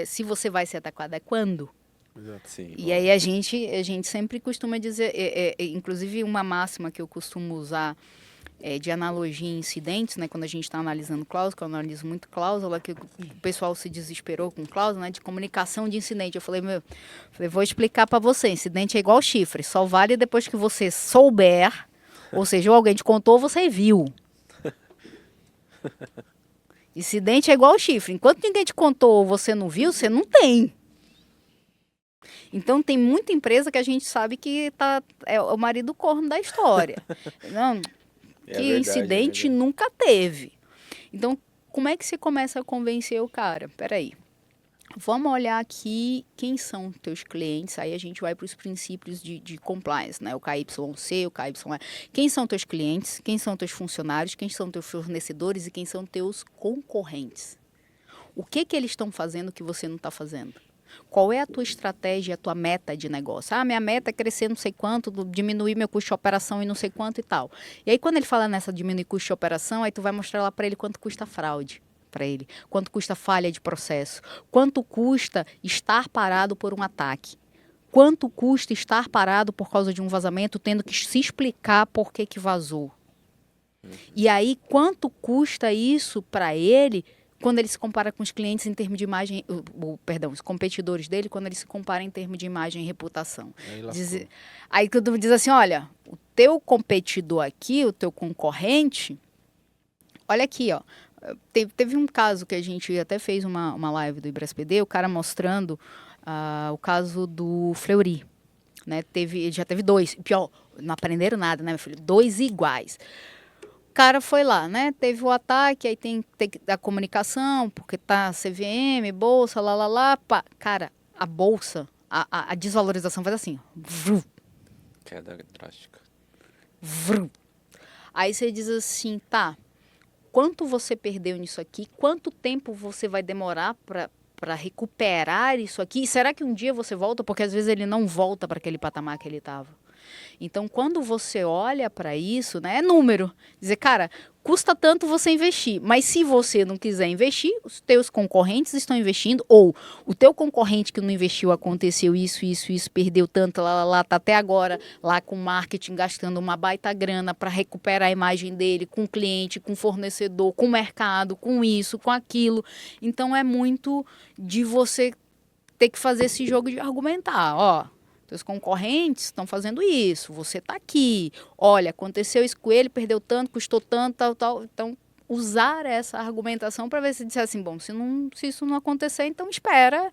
se você vai ser atacado, é quando. Exato. Sim, E bom. aí a gente sempre costuma dizer... inclusive, uma máxima que eu costumo usar de analogia em incidentes, né? Quando a gente está analisando cláusula, que eu analiso muito cláusula, que o pessoal se desesperou com cláusula, né? De comunicação de incidente. Eu falei, vou explicar para você. Incidente é igual chifre. Só vale depois que você souber... Ou seja, ou alguém te contou ou você viu. Incidente é igual chifre. Enquanto ninguém te contou ou você não viu, você não tem. Então, tem muita empresa que a gente sabe que é o marido corno da história. Não, que verdade, incidente nunca teve. Então, como é que você começa a convencer o cara? Peraí. Vamos olhar aqui quem são teus clientes, aí a gente vai para os princípios de compliance, né? O KYC, o KYE. Quem são teus clientes, quem são teus funcionários, quem são teus fornecedores e quem são teus concorrentes. O que eles estão fazendo que você não está fazendo? Qual é a tua estratégia, a tua meta de negócio? Ah, minha meta é crescer não sei quanto, diminuir meu custo de operação e não sei quanto e tal. E aí, quando ele fala nessa diminuir custo de operação, aí tu vai mostrar lá para ele quanto custa a fraude. Para ele, quanto custa falha de processo, quanto custa estar parado por um ataque, quanto custa estar parado por causa de um vazamento, tendo que se explicar por que vazou. E aí, quanto custa isso para ele quando ele se compara com os clientes em termos de imagem, os competidores dele, quando ele se compara em termos de imagem e reputação. Aí todo mundo diz assim, olha, o teu competidor aqui, o teu concorrente, olha aqui, ó. Teve um caso que a gente até fez uma live do IbrasPD, o cara mostrando o caso do Fleury. Né? Já teve 2. Pior, não aprenderam nada, né, meu filho? 2 iguais. O cara foi lá, né? Teve o ataque, aí tem a comunicação, porque tá CVM, bolsa, pá. Cara, a bolsa, a desvalorização faz assim. Vrum. Queda drástica. Vrum. Aí você diz assim, tá... Quanto você perdeu nisso aqui? Quanto tempo você vai demorar para recuperar isso aqui? E será que um dia você volta? Porque às vezes ele não volta para aquele patamar que ele estava. Então, quando você olha para isso, né, é número. Dizer, cara, custa tanto você investir. Mas se você não quiser investir, os teus concorrentes estão investindo. Ou o teu concorrente que não investiu, aconteceu isso, perdeu tanto, tá até agora lá com marketing, gastando uma baita grana para recuperar a imagem dele com o cliente, com o fornecedor, com o mercado, com isso, com aquilo. Então, é muito de você ter que fazer esse jogo de argumentar, ó. Teus concorrentes estão fazendo isso, você está aqui. Olha, aconteceu isso com ele, perdeu tanto, custou tanto, tal. Então, usar essa argumentação para ver se disser assim, bom, se isso não acontecer, então espera.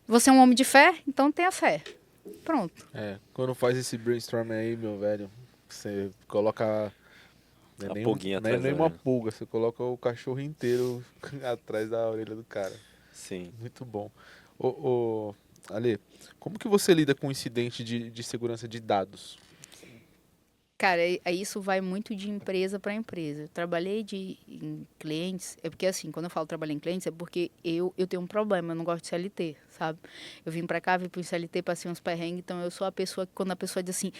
Você é um homem de fé, então tenha fé. Pronto. Quando faz esse brainstorm aí, meu velho, você coloca... Não é nem uma pulga, você coloca o cachorro inteiro atrás da orelha do cara. Sim. Muito bom. Ale, como que você lida com incidente de segurança de dados? Cara, isso vai muito de empresa para empresa. Eu trabalhei em clientes, é porque assim, quando eu falo trabalhar em clientes, é porque eu tenho um problema, eu não gosto de CLT, sabe? Eu vim para cá, vim para o CLT, passei uns perrengues, então eu sou a pessoa que quando a pessoa diz assim,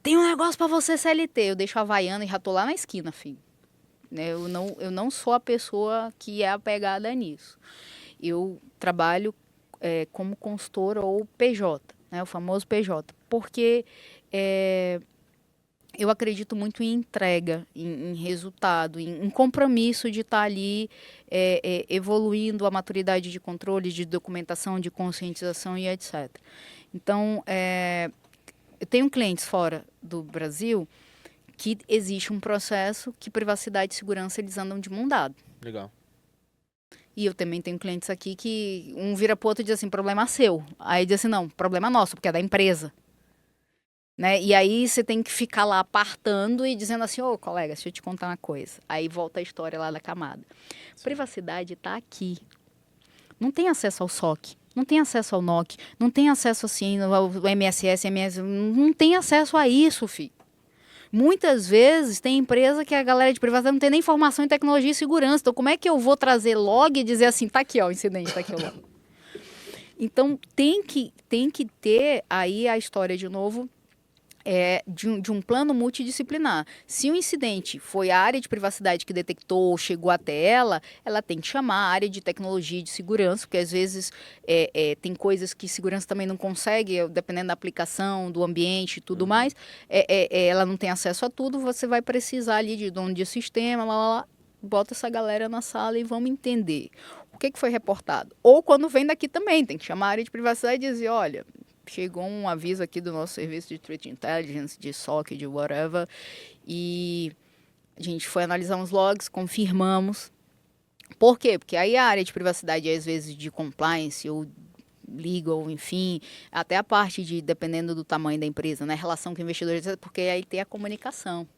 tem um negócio para você CLT, eu deixo a Havaiana e já tô lá na esquina, filho. Eu não sou a pessoa que é apegada nisso. Eu trabalho como consultora ou PJ, né, o famoso PJ, porque eu acredito muito em entrega, em resultado, em compromisso de estar ali evoluindo a maturidade de controle, de documentação, de conscientização e etc. Então, eu tenho clientes fora do Brasil que existe um processo que privacidade e segurança eles andam de mão dada. Legal. E eu também tenho clientes aqui que um vira pro outro e diz assim, problema seu. Aí diz assim, não, problema nosso, porque é da empresa. Né? E aí você tem que ficar lá apartando e dizendo assim, ô colega, deixa eu te contar uma coisa. Aí volta a história lá da camada. Sim. Privacidade está aqui. Não tem acesso ao SOC. Não tem acesso ao NOC, não tem acesso assim ao MSS, não tem acesso a isso, filho. Muitas vezes tem empresa que a galera de privacidade não tem nem formação em tecnologia e segurança. Então, como é que eu vou trazer log e dizer assim, tá aqui, ó, o incidente, tá aqui o log. Então, tem que ter aí a história, de novo, de um plano multidisciplinar. Se o incidente foi a área de privacidade que detectou, chegou até ela tem que chamar a área de tecnologia e de segurança, porque às vezes tem coisas que segurança também não consegue, dependendo da aplicação, do ambiente e tudo mais, ela não tem acesso a tudo, você vai precisar ali de dono de sistema, lá, bota essa galera na sala e vamos entender o que foi reportado. Ou quando vem daqui também, tem que chamar a área de privacidade e dizer, olha, chegou um aviso aqui do nosso serviço de Threat Intelligence, de SOC, de whatever, e a gente foi analisar uns logs, confirmamos. Por quê? Porque aí a área de privacidade, às vezes, de compliance ou legal, enfim, até a parte de, dependendo do tamanho da empresa, né, relação com investidores, porque aí tem a comunicação.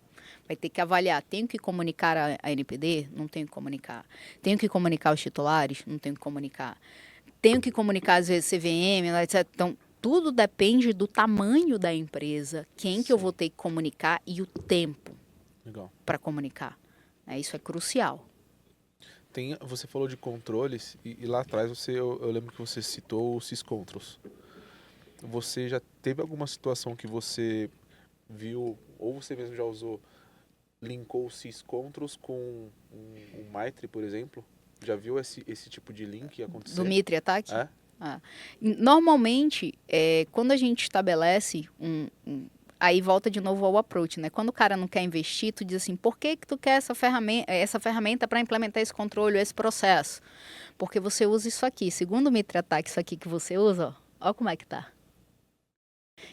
Vai ter que avaliar, tenho que comunicar a NPD? Não tenho que comunicar. Tenho que comunicar os titulares? Não tenho que comunicar. Tenho que comunicar, às vezes, CVM, etc. Então, tudo depende do tamanho da empresa, quem que eu vou ter que comunicar e o tempo para comunicar. Isso é crucial. Você falou de controles e lá atrás eu lembro que você citou o SysControls. Você já teve alguma situação que você viu, ou você mesmo já usou, linkou o SysControls com um Mitre, por exemplo? Já viu esse tipo de link acontecer? Do Mitre Attack? Normalmente, quando a gente estabelece aí volta de novo ao approach, né? Quando o cara não quer investir, tu diz assim, por que tu quer essa ferramenta para implementar esse controle, esse processo? Porque você usa isso aqui. Segundo o Mitre Attack, isso aqui que você usa, ó como é que tá.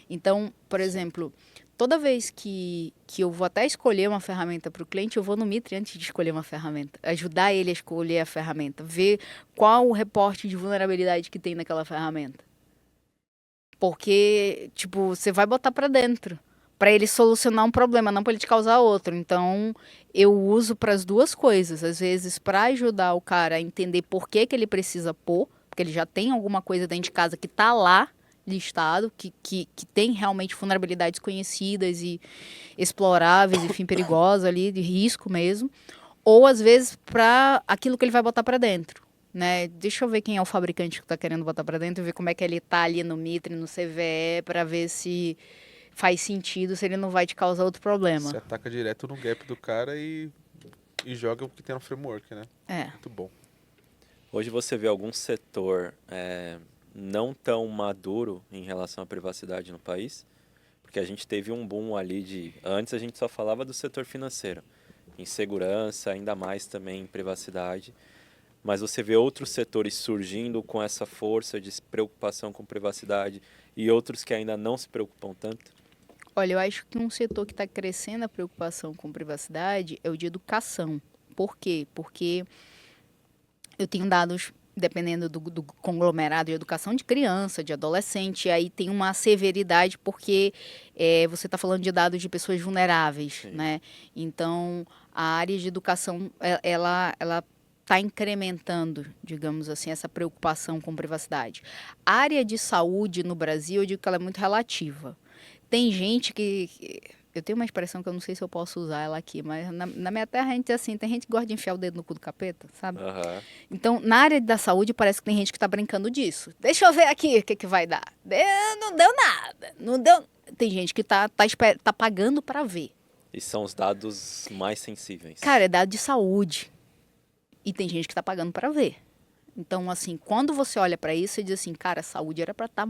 Então, por exemplo, toda vez que eu vou até escolher uma ferramenta para o cliente, eu vou no Mitre antes de escolher uma ferramenta. Ajudar ele a escolher a ferramenta. Ver qual o reporte de vulnerabilidade que tem naquela ferramenta. Porque, tipo, você vai botar para dentro. Para ele solucionar um problema, não para ele te causar outro. Então, eu uso para as duas coisas. Às vezes, para ajudar o cara a entender por que ele precisa pôr. Porque ele já tem alguma coisa dentro de casa que está lá, listado, que tem realmente vulnerabilidades conhecidas e exploráveis, enfim, perigosas ali, de risco mesmo, ou às vezes para aquilo que ele vai botar para dentro, né? Deixa eu ver quem é o fabricante que está querendo botar para dentro, ver como é que ele está ali no Mitre, no CVE, para ver se faz sentido, se ele não vai te causar outro problema. Você ataca direto no gap do cara e joga o que tem no framework, né? Muito bom. Hoje você vê algum setor não tão maduro em relação à privacidade no país, porque a gente teve um boom ali antes a gente só falava do setor financeiro, em segurança, ainda mais também em privacidade, mas você vê outros setores surgindo com essa força de preocupação com privacidade e outros que ainda não se preocupam tanto? Olha, eu acho que um setor que está crescendo a preocupação com privacidade é o de educação. Por quê? Porque eu tenho dados, dependendo do conglomerado de educação de criança, de adolescente, aí tem uma severidade porque você está falando de dados de pessoas vulneráveis, né? Então, a área de educação, ela está incrementando, digamos assim, essa preocupação com privacidade. A área de saúde no Brasil, eu digo que ela é muito relativa. Tem gente que... Eu tenho uma expressão que eu não sei se eu posso usar ela aqui, mas na minha terra a gente assim, tem gente que gosta de enfiar o dedo no cu do capeta, sabe? Uhum. Então, na área da saúde, parece que tem gente que está brincando disso. Deixa eu ver aqui o que vai dar. Não deu nada. Não deu... Tem gente que tá pagando para ver. E são os dados mais sensíveis. Cara, é dado de saúde. E tem gente que está pagando para ver. Então, assim, quando você olha para isso, você diz assim, cara, a saúde era para estar...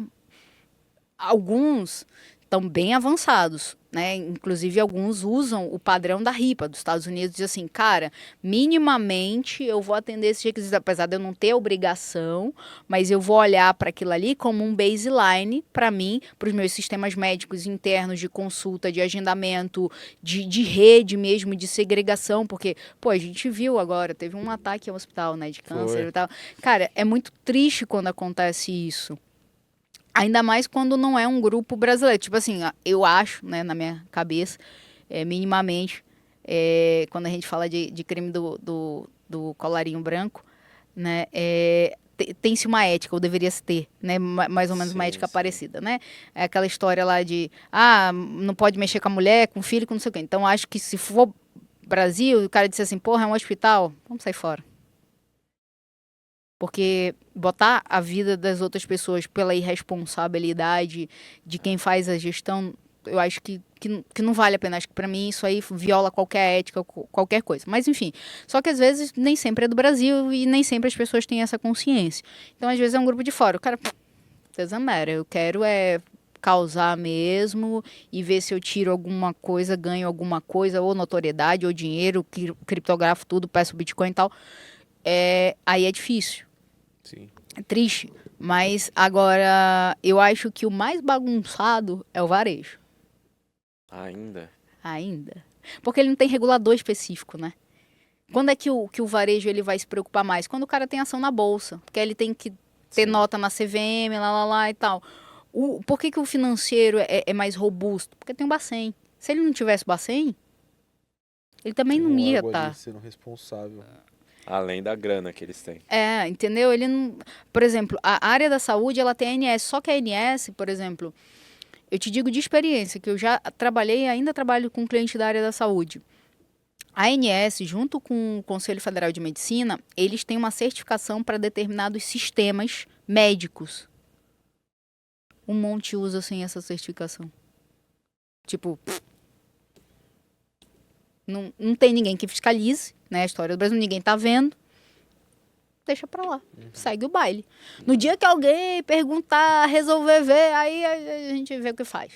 Alguns estão bem avançados, né? Inclusive, alguns usam o padrão da RIPA dos Estados Unidos, diz assim, cara, minimamente eu vou atender esses requisitos, apesar de eu não ter obrigação, mas eu vou olhar para aquilo ali como um baseline para mim, para os meus sistemas médicos internos de consulta, de agendamento, de rede mesmo, de segregação, porque, pô, a gente viu agora, teve um ataque ao hospital, né, de câncer e tal. Cara, é muito triste quando acontece isso. Ainda mais quando não é um grupo brasileiro. Tipo assim, eu acho, né, na minha cabeça, minimamente, quando a gente fala de crime do colarinho branco, né, tem-se uma ética, ou deveria se ter, né? Mais ou menos uma Sim, ética sim. parecida, né? É aquela história lá de, não pode mexer com a mulher, com o filho, com não sei o quê. Então, acho que se for Brasil, o cara disse assim, porra, é um hospital, vamos sair fora. Porque botar a vida das outras pessoas pela irresponsabilidade de quem faz a gestão, eu acho que não vale a pena. Acho que pra mim isso aí viola qualquer ética, qualquer coisa. Mas enfim, só que às vezes nem sempre é do Brasil e nem sempre as pessoas têm essa consciência. Então às vezes é um grupo de fora. O cara, doesn't matter, eu quero causar mesmo e ver se eu tiro alguma coisa, ganho alguma coisa, ou notoriedade, ou dinheiro, criptografo tudo, peço Bitcoin e tal. Aí é difícil. Sim. É triste. Mas agora eu acho que o mais bagunçado é o varejo. Ainda? Ainda. Porque ele não tem regulador específico, né? Quando é que o varejo ele vai se preocupar mais? Quando o cara tem ação na bolsa. Porque aí ele tem que ter Sim. nota na CVM, lá e tal. Por que o financeiro é mais robusto? Porque tem o Bacen. Se ele não tivesse Bacen, ele também Tem não um ia órgão ali estar. sendo responsável. Além da grana que eles têm. Entendeu? Ele não. Por exemplo, a área da saúde ela tem a ANS. Só que a ANS, por exemplo, eu te digo de experiência, que eu já trabalhei e ainda trabalho com cliente da área da saúde. A ANS, junto com o Conselho Federal de Medicina, eles têm uma certificação para determinados sistemas médicos. Um monte usa sem essa certificação. Tipo, não tem ninguém que fiscalize, né? A história do Brasil, ninguém tá vendo. Deixa pra lá. Segue o baile. No dia que alguém perguntar, resolver ver, aí a gente vê o que faz.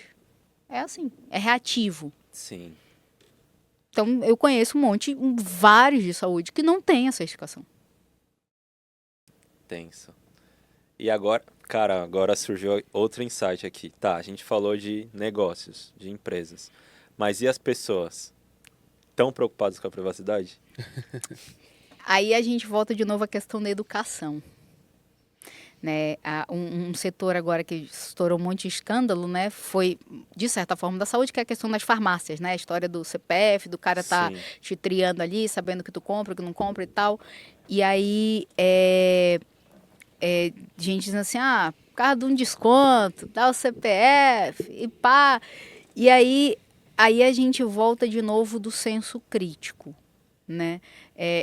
É assim, é reativo. Sim. Então, eu conheço vários de saúde que não têm a certificação. Tenso. E agora, cara, agora surgiu outro insight aqui. Tá, a gente falou de negócios, de empresas. Mas e as pessoas? Tão preocupadas com a privacidade? Aí a gente volta de novo à questão da educação. Né? Um setor agora que estourou um monte de escândalo, né? Foi, de certa forma, da saúde, que é a questão das farmácias, né? A história do CPF, do cara tá Sim. te triando ali, sabendo o que tu compra, o que não compra e tal. E aí, gente dizendo assim, por causa de um desconto, dá o CPF e pá. E aí a gente volta de novo do senso crítico, né?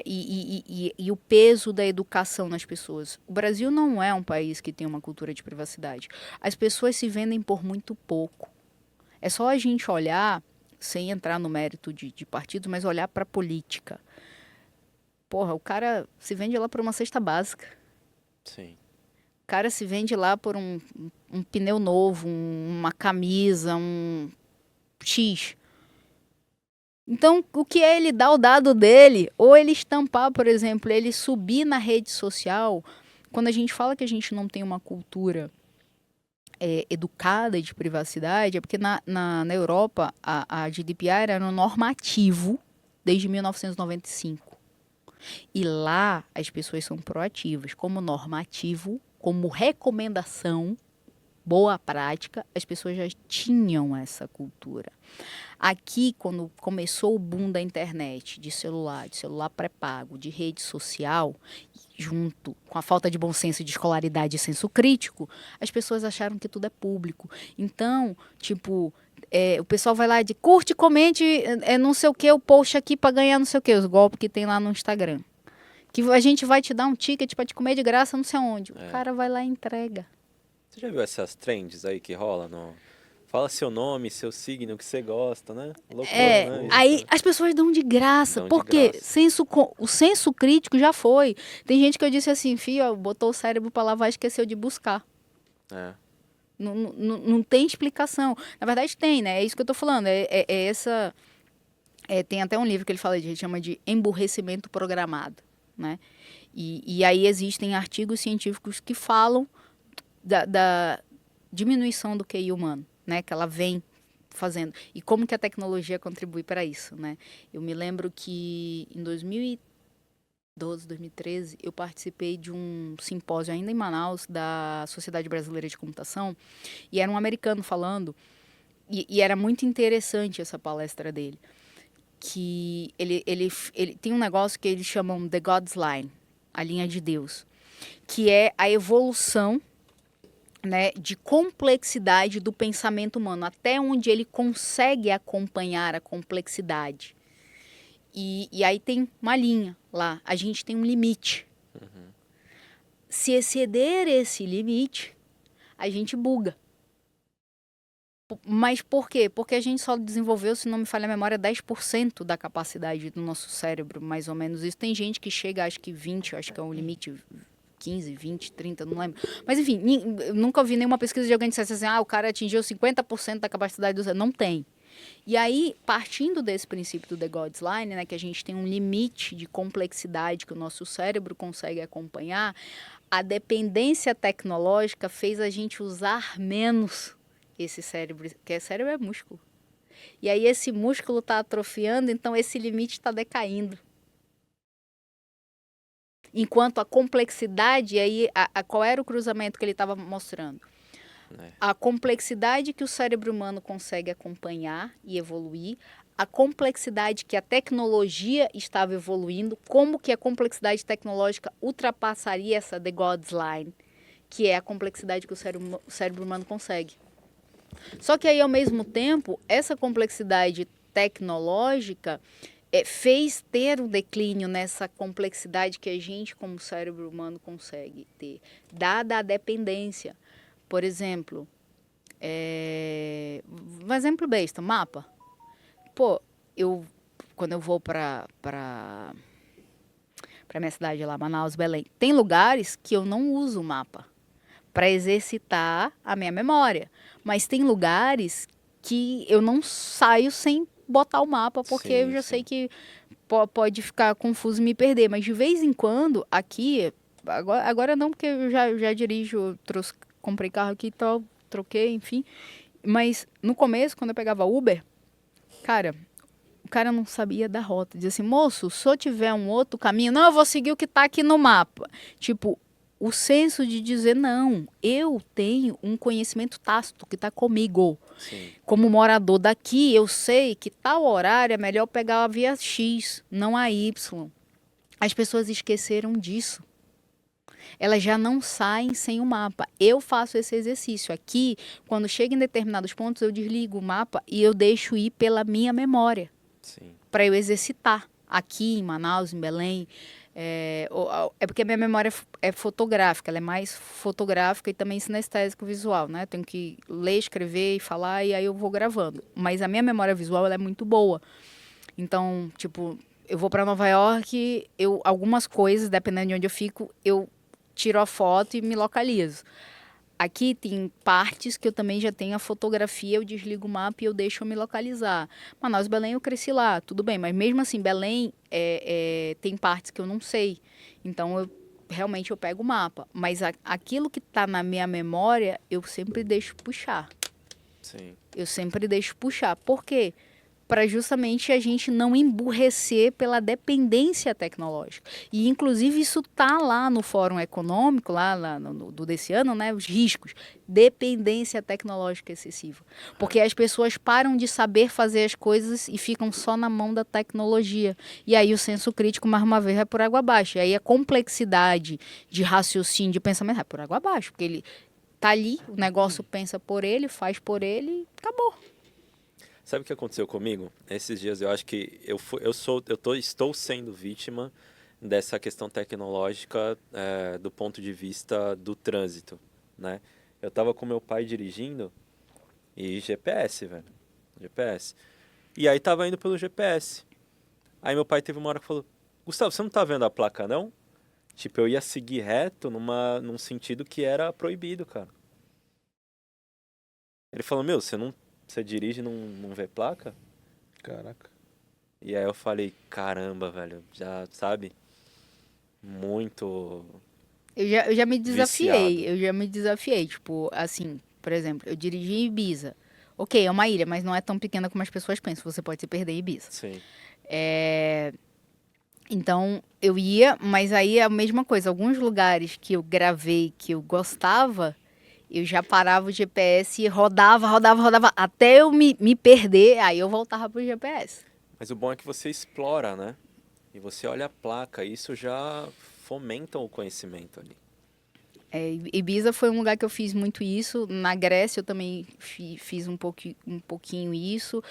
E o peso da educação nas pessoas. O Brasil não é um país que tem uma cultura de privacidade. As pessoas se vendem por muito pouco. É só a gente olhar, sem entrar no mérito de partidos, mas olhar para a política. Porra, o cara se vende lá por uma cesta básica. Sim. O cara se vende lá por um pneu novo, uma camisa, um X. Então, o que é ele dar o dado dele? Ou ele estampar, por exemplo, ele subir na rede social. Quando a gente fala que a gente não tem uma cultura educada de privacidade, é porque na Europa a GDPR era um normativo desde 1995. E lá as pessoas são proativas. Como normativo, como recomendação, boa prática, as pessoas já tinham essa cultura. Aqui, quando começou o boom da internet, de celular pré-pago, de rede social, junto com a falta de bom senso, de escolaridade e senso crítico, as pessoas acharam que tudo é público. Então, tipo, o pessoal vai lá de curte, comente, não sei o que, o post aqui para ganhar não sei o que, os golpes que tem lá no Instagram. Que a gente vai te dar um ticket para te comer de graça não sei onde. O cara vai lá e entrega. Você já viu essas trends aí que rola no... Fala seu nome, seu signo, que você gosta, né? Loucura, né? Aí as pessoas dão de graça, Dão de porque graça. o senso crítico já foi. Tem gente que eu disse assim, filho, botou o cérebro para lavar e esqueceu de buscar. É. Não tem explicação. Na verdade tem, né? É isso que eu tô falando. Tem até um livro que ele fala, ele chama de emburrecimento programado, né? E aí existem artigos científicos que falam da diminuição do QI humano, né? Que ela vem fazendo. E como que a tecnologia contribui para isso, né? Eu me lembro que em 2012, 2013, eu participei de um simpósio ainda em Manaus da Sociedade Brasileira de Computação e era um americano falando e era muito interessante essa palestra dele, que ele tem um negócio que eles chamam The God's Line, a linha de Deus. que é a evolução, né, de complexidade do pensamento humano, até onde ele consegue acompanhar a complexidade. E aí tem uma linha lá, a gente tem um limite. Se exceder esse limite, a gente buga. Mas por quê? Porque a gente só desenvolveu, se não me falha a memória, 10% da capacidade do nosso cérebro, mais ou menos isso. Tem gente que chega, acho que 20, acho que é o limite, 15, 20, 30, não lembro. Mas enfim, eu nunca vi nenhuma pesquisa de alguém que dissesse assim, o cara atingiu 50% da capacidade do cérebro. Não tem. E aí, partindo desse princípio do The God's Line, né, que a gente tem um limite de complexidade que o nosso cérebro consegue acompanhar, a dependência tecnológica fez a gente usar menos esse cérebro, porque cérebro é músculo. E aí esse músculo está atrofiando, então esse limite está decaindo. Enquanto a complexidade, aí qual era o cruzamento que ele estava mostrando? A complexidade que o cérebro humano consegue acompanhar e evoluir, a complexidade que a tecnologia estava evoluindo, como que a complexidade tecnológica ultrapassaria essa The God's Line, que é a complexidade que o cérebro humano consegue. Só que aí, ao mesmo tempo, essa complexidade tecnológica fez ter um declínio nessa complexidade que a gente, como cérebro humano, consegue ter, dada a dependência. Por exemplo, um exemplo besta, mapa. Pô, quando eu vou para minha cidade lá, Manaus, Belém, tem lugares que eu não uso o mapa para exercitar a minha memória. Mas tem lugares que eu não saio sem botar o mapa, porque eu já sei que pode ficar confuso e me perder. Mas de vez em quando, aqui, agora não, porque eu já dirijo, comprei carro aqui e tal, troquei, enfim. Mas no começo, quando eu pegava Uber, cara, o cara não sabia da rota. Dizia assim, moço, se eu tiver um outro caminho, não, eu vou seguir o que tá aqui no mapa. Tipo, o senso de dizer, não, eu tenho um conhecimento tácito que está comigo. Sim. Como morador daqui, eu sei que tal horário é melhor pegar a via X, não a Y. As pessoas esqueceram disso. Elas já não saem sem o mapa. Eu faço esse exercício. Aqui, quando chego em determinados pontos, eu desligo o mapa e eu deixo ir pela minha memória. Para eu exercitar. Aqui em Manaus, em Belém. É porque a minha memória é fotográfica, ela é mais fotográfica e também sinestésico visual, né? Eu tenho que ler, escrever e falar e aí eu vou gravando. Mas a minha memória visual ela é muito boa. Então, tipo, eu vou para Nova York, algumas coisas, dependendo de onde eu fico, eu tiro a foto e me localizo. Aqui tem partes que eu também já tenho a fotografia, eu desligo o mapa e eu deixo eu me localizar. Manaus, Belém, eu cresci lá, tudo bem. Mas mesmo assim, Belém tem partes que eu não sei. Então, realmente eu pego o mapa. Mas aquilo que está na minha memória, eu sempre deixo puxar. Sim. Eu sempre deixo puxar. Por quê? Para justamente a gente não emburrecer pela dependência tecnológica. E, inclusive, isso está lá no Fórum Econômico, lá desse ano, né? Os riscos. Dependência tecnológica excessiva. Porque as pessoas param de saber fazer as coisas e ficam só na mão da tecnologia. E aí o senso crítico, mais uma vez, vai por água abaixo. E aí a complexidade de raciocínio, de pensamento, vai por água abaixo. Porque ele tá ali, o negócio pensa por ele, faz por ele e acabou. Sabe o que aconteceu comigo? Esses dias eu acho que estou sendo vítima dessa questão tecnológica do ponto de vista do trânsito, né? Eu tava com meu pai dirigindo e GPS, velho. GPS. E aí tava indo pelo GPS. Aí meu pai teve uma hora que falou, Gustavo, você não tá vendo a placa, não? Tipo, eu ia seguir reto num sentido que era proibido, cara. Ele falou, meu, você dirige e não vê placa? Caraca. E aí eu falei, caramba, velho, já, sabe? Muito... Eu já me desafiei. Viciado. Eu já me desafiei. Tipo, assim, por exemplo, eu dirigi em Ibiza. Ok, é uma ilha, mas não é tão pequena como as pessoas pensam. Você pode se perder em Ibiza. Sim. Então, eu ia, mas aí é a mesma coisa. Alguns lugares que eu gravei, que eu gostava, eu já parava o GPS e rodava, até eu me perder, aí eu voltava pro GPS. Mas o bom é que você explora, né? E você olha a placa, isso já fomenta o conhecimento ali. Ibiza foi um lugar que eu fiz muito isso. Na Grécia eu também fiz um pouquinho isso.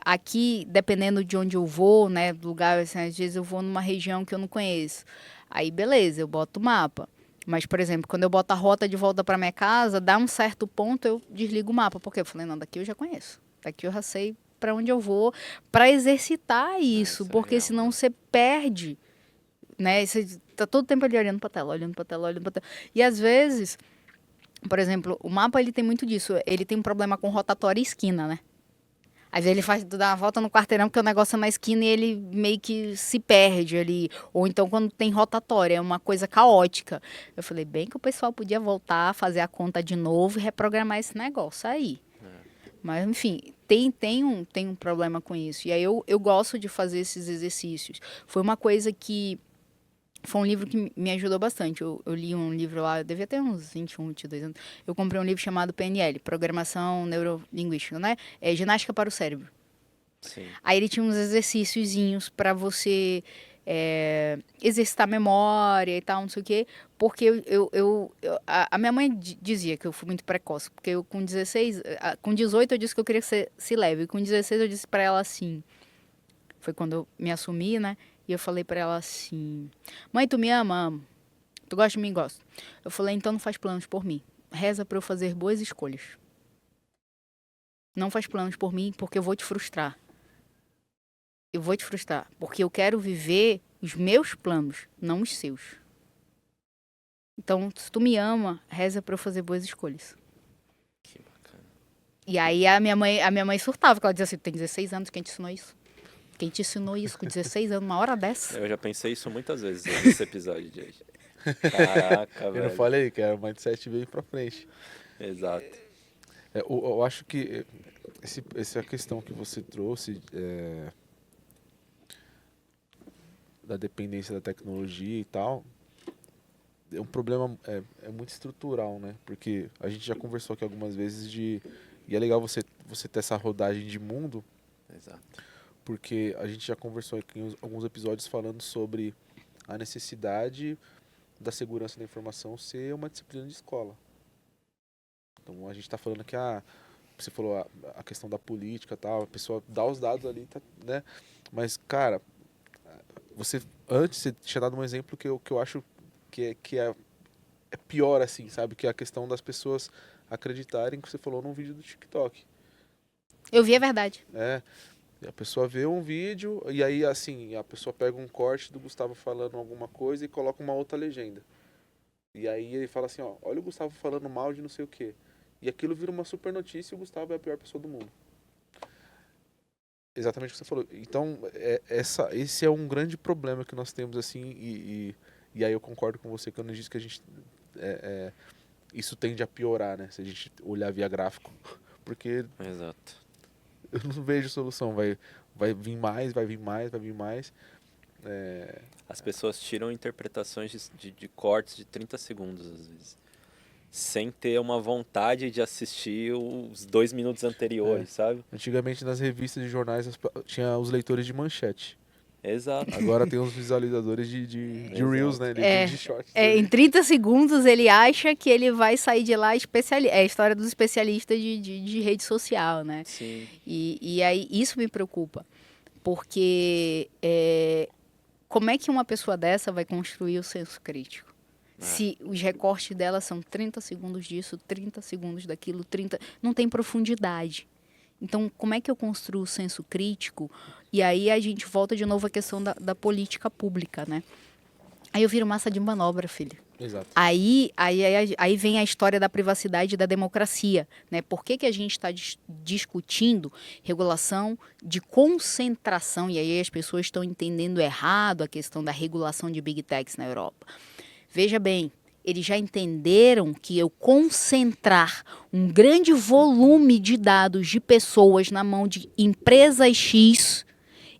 Aqui, dependendo de onde eu vou, né, do lugar, assim, às vezes eu vou numa região que eu não conheço. Aí, beleza, eu boto o mapa. Mas, por exemplo, quando eu boto a rota de volta para minha casa, dá um certo ponto, eu desligo o mapa. Porque eu falei, não, daqui eu já conheço. Daqui eu já sei para onde eu vou, para exercitar isso. Isso é Porque real, senão né? você perde, né? Você tá todo tempo ali olhando pra tela, olhando pra tela, olhando pra tela. E às vezes, por exemplo, o mapa ele tem muito disso. Ele tem um problema com rotatória e esquina, né? Às vezes ele faz dar uma volta no quarteirão porque o negócio é na esquina e ele meio que se perde ali. Ou então quando tem rotatória, é uma coisa caótica. Eu falei, bem que o pessoal podia voltar, fazer a conta de novo e reprogramar esse negócio aí. Mas, enfim, tem um problema com isso. E aí eu gosto de fazer esses exercícios. Foi uma coisa que... Foi um livro que me ajudou bastante. Eu li um livro lá, eu devia ter uns 21, 22 anos. Eu comprei um livro chamado PNL, Programação Neurolinguística, né? É Ginástica para o Cérebro. Sim. Aí ele tinha uns exercíciozinhos para você exercitar a memória e tal, não sei o quê. Porque a minha mãe dizia que eu fui muito precoce. Porque eu com 16, com 18 eu disse que eu queria ser se leve. Com 16 eu disse para ela assim... Foi quando eu me assumi, né? E eu falei pra ela assim: mãe, tu me ama? Amo. Tu gosta de mim? Gosto. Eu falei: então não faz planos por mim. Reza pra eu fazer boas escolhas. Não faz planos por mim porque eu vou te frustrar. Eu vou te frustrar porque eu quero viver os meus planos, não os seus. Então, se tu me ama, reza pra eu fazer boas escolhas. Que bacana. E aí a minha mãe surtava, porque ela dizia assim: tu tem 16 anos, quem te ensinou isso? Quem te ensinou isso com 16 anos, uma hora dessa? Eu já pensei isso muitas vezes nesse episódio de hoje. Caraca, Eu não velho. falei que era o mindset bem pra frente. Exato. Eu acho que essa questão que você trouxe da dependência da tecnologia e tal, é um problema muito estrutural, né? Porque a gente já conversou aqui algumas vezes e é legal você ter essa rodagem de mundo, Exato. porque a gente já conversou aqui em alguns episódios falando sobre a necessidade da segurança da informação ser uma disciplina de escola. Então a gente está falando que você falou a questão da política e tal, a pessoa dá os dados ali, tá, né? Mas, cara, você tinha dado um exemplo que eu acho que é pior, assim, sabe? Que é a questão das pessoas acreditarem que você falou num vídeo do TikTok. Eu vi a verdade. A pessoa vê um vídeo e aí, assim, a pessoa pega um corte do Gustavo falando alguma coisa e coloca uma outra legenda. E aí ele fala assim, ó, olha o Gustavo falando mal de não sei o quê. E aquilo vira uma super notícia e o Gustavo é a pior pessoa do mundo. Exatamente o que você falou. Então, esse é um grande problema que nós temos, assim, e aí eu concordo com você quando diz que a gente... isso tende a piorar, né? Se a gente olhar via gráfico. Porque Exato. eu não vejo solução. Vai vir mais, vai vir mais, vai vir mais. As pessoas tiram interpretações de cortes de 30 segundos, às vezes. Sem ter uma vontade de assistir os 2 minutos anteriores, sabe? Antigamente nas revistas de jornais tinha os leitores de manchete. Exato. Agora tem os visualizadores de Reels, né? De shorts. Em 30 segundos ele acha que ele vai sair de lá é a história dos especialistas de rede social, né? Sim. E aí isso me preocupa, porque como é que uma pessoa dessa vai construir o senso crítico? Se os recortes dela são 30 segundos disso, 30 segundos daquilo, 30... Não tem profundidade. Então, como é que eu construo o senso crítico? E aí a gente volta de novo à questão da política pública, né? Aí eu viro massa de manobra, filho. Exato. Aí vem a história da privacidade e da democracia, né? Por que a gente está discutindo regulação de concentração? E aí as pessoas estão entendendo errado a questão da regulação de Big Techs na Europa. Veja bem, eles já entenderam que eu concentrar um grande volume de dados de pessoas na mão de empresas X,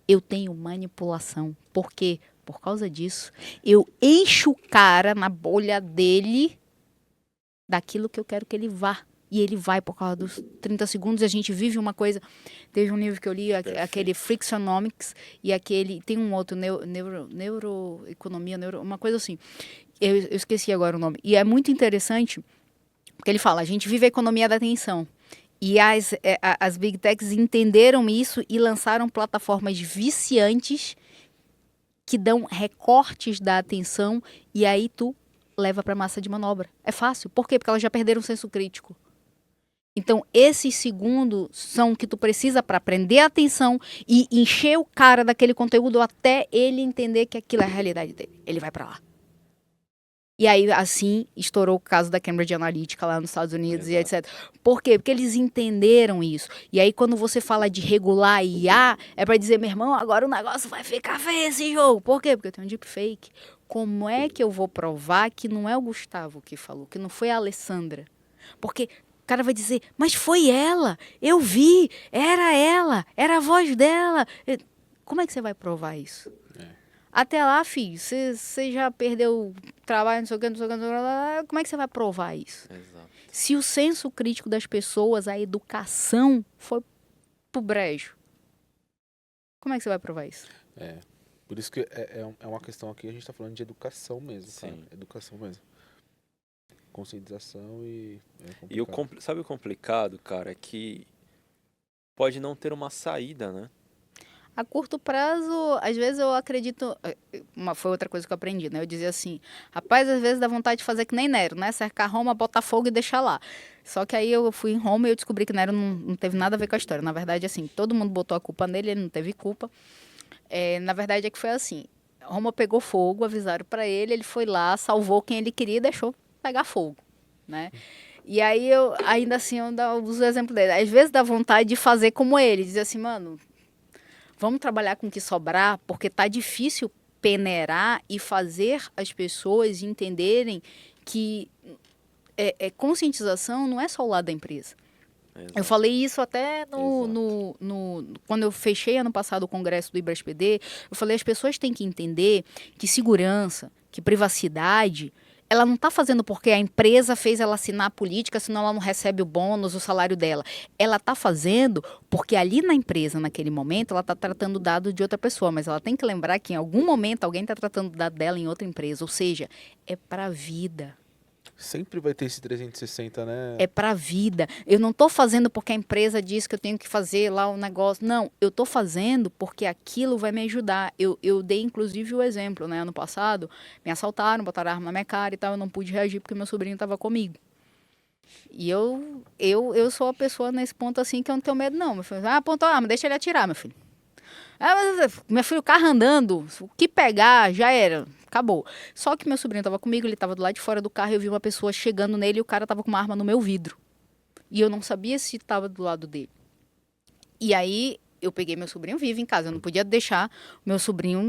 eu tenho manipulação. Por quê? Por causa disso, eu encho o cara na bolha dele daquilo que eu quero que ele vá. E ele vai por causa dos 30 segundos. A gente vive uma coisa... Teve um livro que eu li, aquele Flexonomics, e aquele... Tem um outro, neuroeconomia, uma coisa assim. Eu esqueci agora o nome. E é muito interessante, porque ele fala, a gente vive a economia da atenção. E as Big Techs entenderam isso e lançaram plataformas viciantes que dão recortes da atenção e aí tu leva para massa de manobra. É fácil. Por quê? Porque elas já perderam o senso crítico. Então, esses segundos são o que tu precisa para prender a atenção e encher o cara daquele conteúdo até ele entender que aquilo é a realidade dele. Ele vai para lá. E aí, assim, estourou o caso da Cambridge Analytica lá nos Estados Unidos e etc. Por quê? Porque eles entenderam isso. E aí, quando você fala de regular IA, é para dizer, meu irmão, agora o negócio vai ficar feio esse jogo. Por quê? Porque eu tenho um deepfake. Como é que eu vou provar que não é o Gustavo que falou, que não foi a Alessandra? Porque o cara vai dizer, mas foi ela, eu vi, era a voz dela. Como é que você vai provar isso? Até lá, filho, você já perdeu trabalho, não sei o que, não sei o que, não sei o que, como é que você vai provar isso? Exato. Se o senso crítico das pessoas, a educação, foi pro brejo, como é que você vai provar isso? Por isso que é uma questão aqui, a gente tá falando de educação mesmo, cara. Sim. Educação mesmo. Conscientização e... E sabe o complicado, cara, é que pode não ter uma saída, né? A curto prazo, às vezes eu acredito... Foi outra coisa que eu aprendi, né? Eu dizia assim, rapaz, às vezes dá vontade de fazer que nem Nero, né? Cercar Roma, botar fogo e deixar lá. Só que aí eu fui em Roma e eu descobri que Nero não teve nada a ver com a história. Na verdade, assim, todo mundo botou a culpa nele, ele não teve culpa. Na verdade, é que foi assim. Roma pegou fogo, avisaram para ele, ele foi lá, salvou quem ele queria e deixou pegar fogo, né? E aí, ainda assim, eu uso o exemplo dele. Às vezes dá vontade de fazer como ele, dizer assim, mano... Vamos trabalhar com o que sobrar, porque tá difícil peneirar e fazer as pessoas entenderem que conscientização não é só o lado da empresa. Exato. Eu falei isso até quando eu fechei ano passado o congresso do IBRASPD, eu falei, as pessoas têm que entender que segurança, que privacidade, ela não está fazendo porque a empresa fez ela assinar a política, senão ela não recebe o bônus, o salário dela. Ela está fazendo porque ali na empresa, naquele momento, ela está tratando o dado de outra pessoa, mas ela tem que lembrar que em algum momento alguém está tratando o dado dela em outra empresa, ou seja, é para a vida. Sempre vai ter esse 360, né? É para a vida. Eu não estou fazendo porque a empresa diz que eu tenho que fazer lá o negócio. Não, eu estou fazendo porque aquilo vai me ajudar. Eu dei, inclusive, o exemplo, né? Ano passado, me assaltaram, botaram arma na minha cara e tal. Eu não pude reagir porque meu sobrinho estava comigo. E eu sou a pessoa nesse ponto assim que eu não tenho medo, não. Meu filho, apontou a arma, deixa ele atirar, meu filho. Mas, meu filho, o carro andando, o que pegar, já era. Acabou. Só que meu sobrinho estava comigo, ele estava do lado de fora do carro e eu vi uma pessoa chegando nele e o cara estava com uma arma no meu vidro. E eu não sabia se estava do lado dele. E aí eu peguei meu sobrinho vivo em casa. Eu não podia deixar meu sobrinho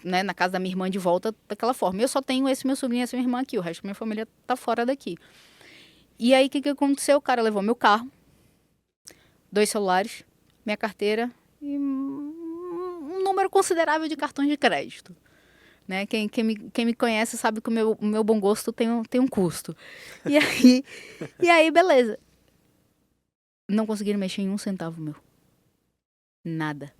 né, na casa da minha irmã de volta daquela forma. Eu só tenho esse meu sobrinho e essa minha irmã aqui. O resto da minha família tá fora daqui. E aí o que aconteceu? O cara levou meu carro, 2 celulares, minha carteira e um número considerável de cartões de crédito. Né? Quem me conhece sabe que o meu bom gosto tem um custo. E aí, beleza. Não conseguiram mexer em 1 centavo meu. Nada.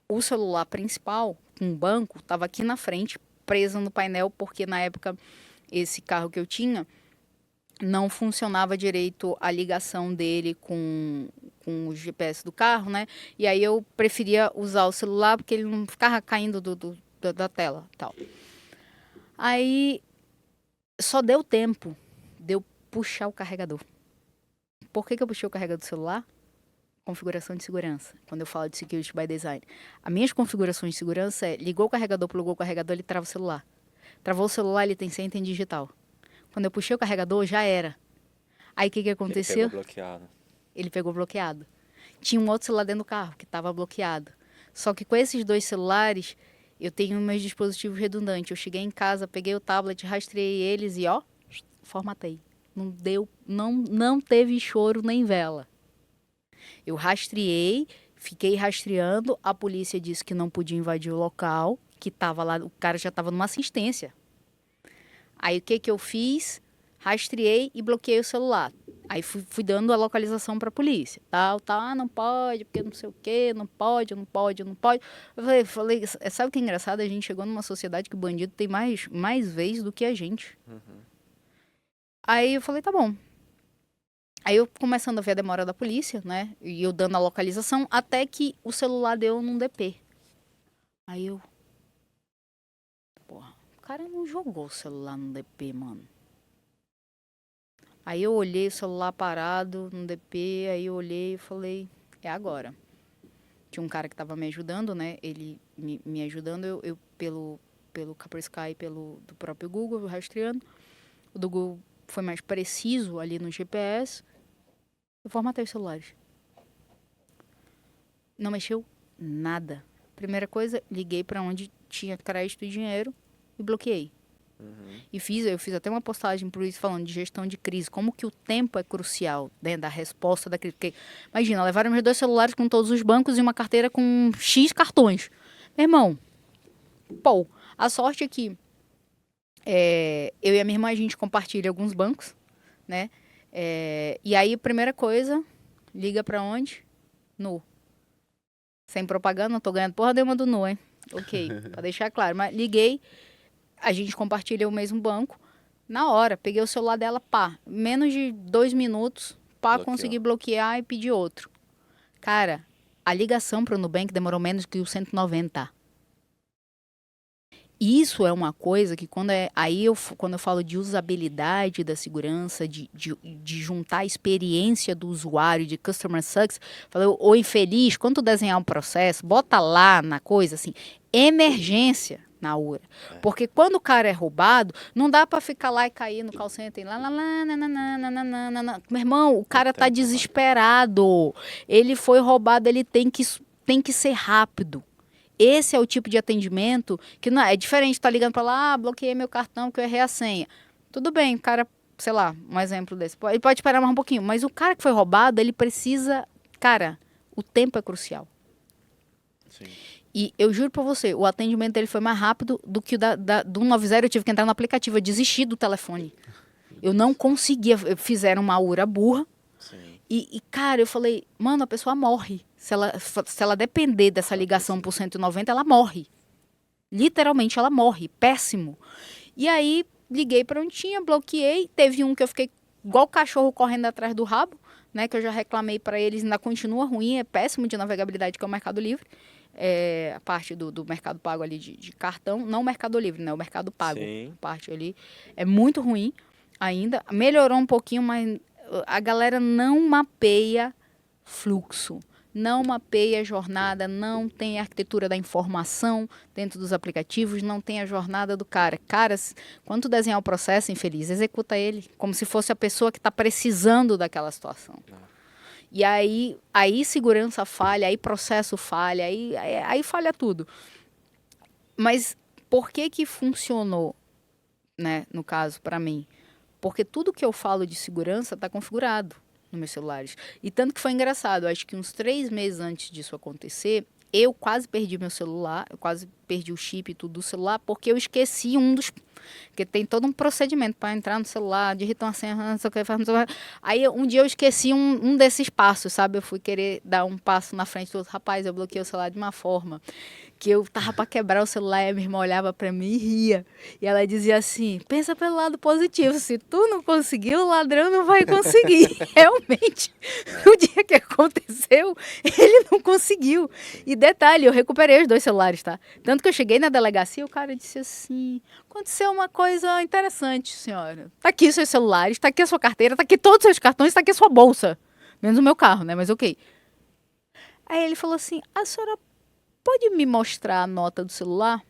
O celular principal, com o banco, estava aqui na frente, preso no painel, porque na época esse carro que eu tinha não funcionava direito a ligação dele com o GPS do carro, né? E aí eu preferia usar o celular porque ele não ficava caindo da tela, tal. Aí só deu tempo de eu puxar o carregador. Por que eu puxei o carregador do celular? Configuração de segurança. Quando eu falo de security by design, as minhas configurações de segurança ligou o carregador, plugou o carregador, ele trava o celular. Travou o celular, ele tem senha, tem digital. Quando eu puxei o carregador, já era. Aí o que aconteceu? Ele pegou bloqueado. Ele pegou bloqueado. Tinha um outro celular dentro do carro que estava bloqueado. Só que com esses 2 celulares eu tenho meus dispositivos redundantes. Eu cheguei em casa, peguei o tablet, rastreei eles e formatei. Não teve choro nem vela. Eu rastreei, fiquei rastreando, a polícia disse que não podia invadir o local, que estava lá, o cara já estava numa assistência. Aí o que eu fiz? Rastreei e bloqueei o celular. Aí fui dando a localização pra polícia. Tal, não pode, porque não sei o quê, não pode. Eu falei, sabe o que é engraçado? A gente chegou numa sociedade que o bandido tem mais vez do que a gente. Aí eu falei, tá bom. Aí eu começando a ver a demora da polícia, né? E eu dando a localização, até que o celular deu num DP. Aí eu... Porra, o cara não jogou o celular no DP, mano. Aí eu olhei o celular parado no DP, aí eu olhei e falei, é agora. Tinha um cara que tava me ajudando, né? Ele me ajudando, eu pelo Kaspersky, do próprio Google, rastreando. O do Google foi mais preciso ali no GPS. Eu formatei os celulares. Não mexeu nada. Primeira coisa, liguei para onde tinha crédito e dinheiro e bloqueei. E eu fiz até uma postagem por isso falando de gestão de crise, como que o tempo é crucial dentro da resposta da crise. Porque, imagina, levaram meus 2 celulares com todos os bancos e uma carteira com X cartões. Meu irmão, a sorte é que eu e a minha irmã, a gente compartilha alguns bancos, né? E aí, a primeira coisa, liga para onde? Nu. Sem propaganda, não tô ganhando porra nenhuma do Nu, hein? Ok, pra deixar claro. Mas liguei, a gente compartilha o mesmo banco. Na hora, peguei o celular dela, menos de 2 minutos, consegui bloquear e pedir outro. Cara, a ligação pro Nubank demorou menos que o 190. Isso é uma coisa que quando eu falo de usabilidade da segurança, de juntar a experiência do usuário, de customer success, falei, ô infeliz, quando tu desenhar um processo, bota lá na coisa assim, emergência na hora. Porque quando o cara é roubado, não dá pra ficar lá e cair no call center, meu irmão, o cara tá desesperado. Ele foi roubado, ele tem que ser rápido. Esse é o tipo de atendimento que não é diferente, tá ligando para lá, bloqueei meu cartão que eu errei a senha. Tudo bem, o cara, sei lá, um exemplo desse. Ele pode esperar mais um pouquinho, mas o cara que foi roubado, ele precisa, cara, o tempo é crucial. Sim. E eu juro pra você, o atendimento dele foi mais rápido do que o do 190, eu tive que entrar no aplicativo, eu desisti do telefone. Eu não conseguia, fizeram uma ura burra. E, cara, eu falei, mano, a pessoa morre. Se ela depender dessa ligação por 190, ela morre. Literalmente, ela morre. Péssimo. E aí, liguei para onde tinha, bloqueei. Teve um que eu fiquei igual cachorro correndo atrás do rabo, né? Que eu já reclamei para eles, ainda continua ruim, é péssimo de navegabilidade, que é o Mercado Livre. A parte do Mercado Pago ali de cartão. Não o Mercado Livre, né? O Mercado Pago. Sim. A parte ali é muito ruim ainda. Melhorou um pouquinho, mas a galera não mapeia fluxo, não mapeia jornada, não tem a arquitetura da informação dentro dos aplicativos, não tem a jornada do cara. Cara, quando tu desenhar o processo, infeliz, executa ele como se fosse a pessoa que está precisando daquela situação. E aí segurança falha, aí processo falha, aí falha tudo. Mas por que funcionou, né, no caso, para mim? Porque tudo que eu falo de segurança está configurado nos meus celulares. E tanto que foi engraçado, acho que uns 3 meses antes disso acontecer, eu quase perdi meu celular, eu quase perdi o chip e tudo do celular, porque eu esqueci um dos... Porque tem todo um procedimento para entrar no celular, digitar uma senha, não sei o que, Aí um dia eu esqueci um desses passos, sabe? Eu fui querer dar um passo na frente do outro. Rapaz, eu bloqueei o celular de uma forma que eu tava para quebrar o celular e a minha irmã olhava para mim e ria. E ela dizia assim, pensa pelo lado positivo, se tu não conseguiu, o ladrão não vai conseguir. Realmente, o dia que aconteceu, ele não conseguiu. E detalhe, eu recuperei os 2 celulares, tá? Tanto que eu cheguei na delegacia, o cara disse assim, aconteceu uma coisa interessante, senhora. Tá aqui seus celulares, tá aqui a sua carteira, tá aqui todos os seus cartões, tá aqui a sua bolsa. Menos o meu carro, né? Mas ok. Aí ele falou assim, a senhora pode me mostrar a nota do celular?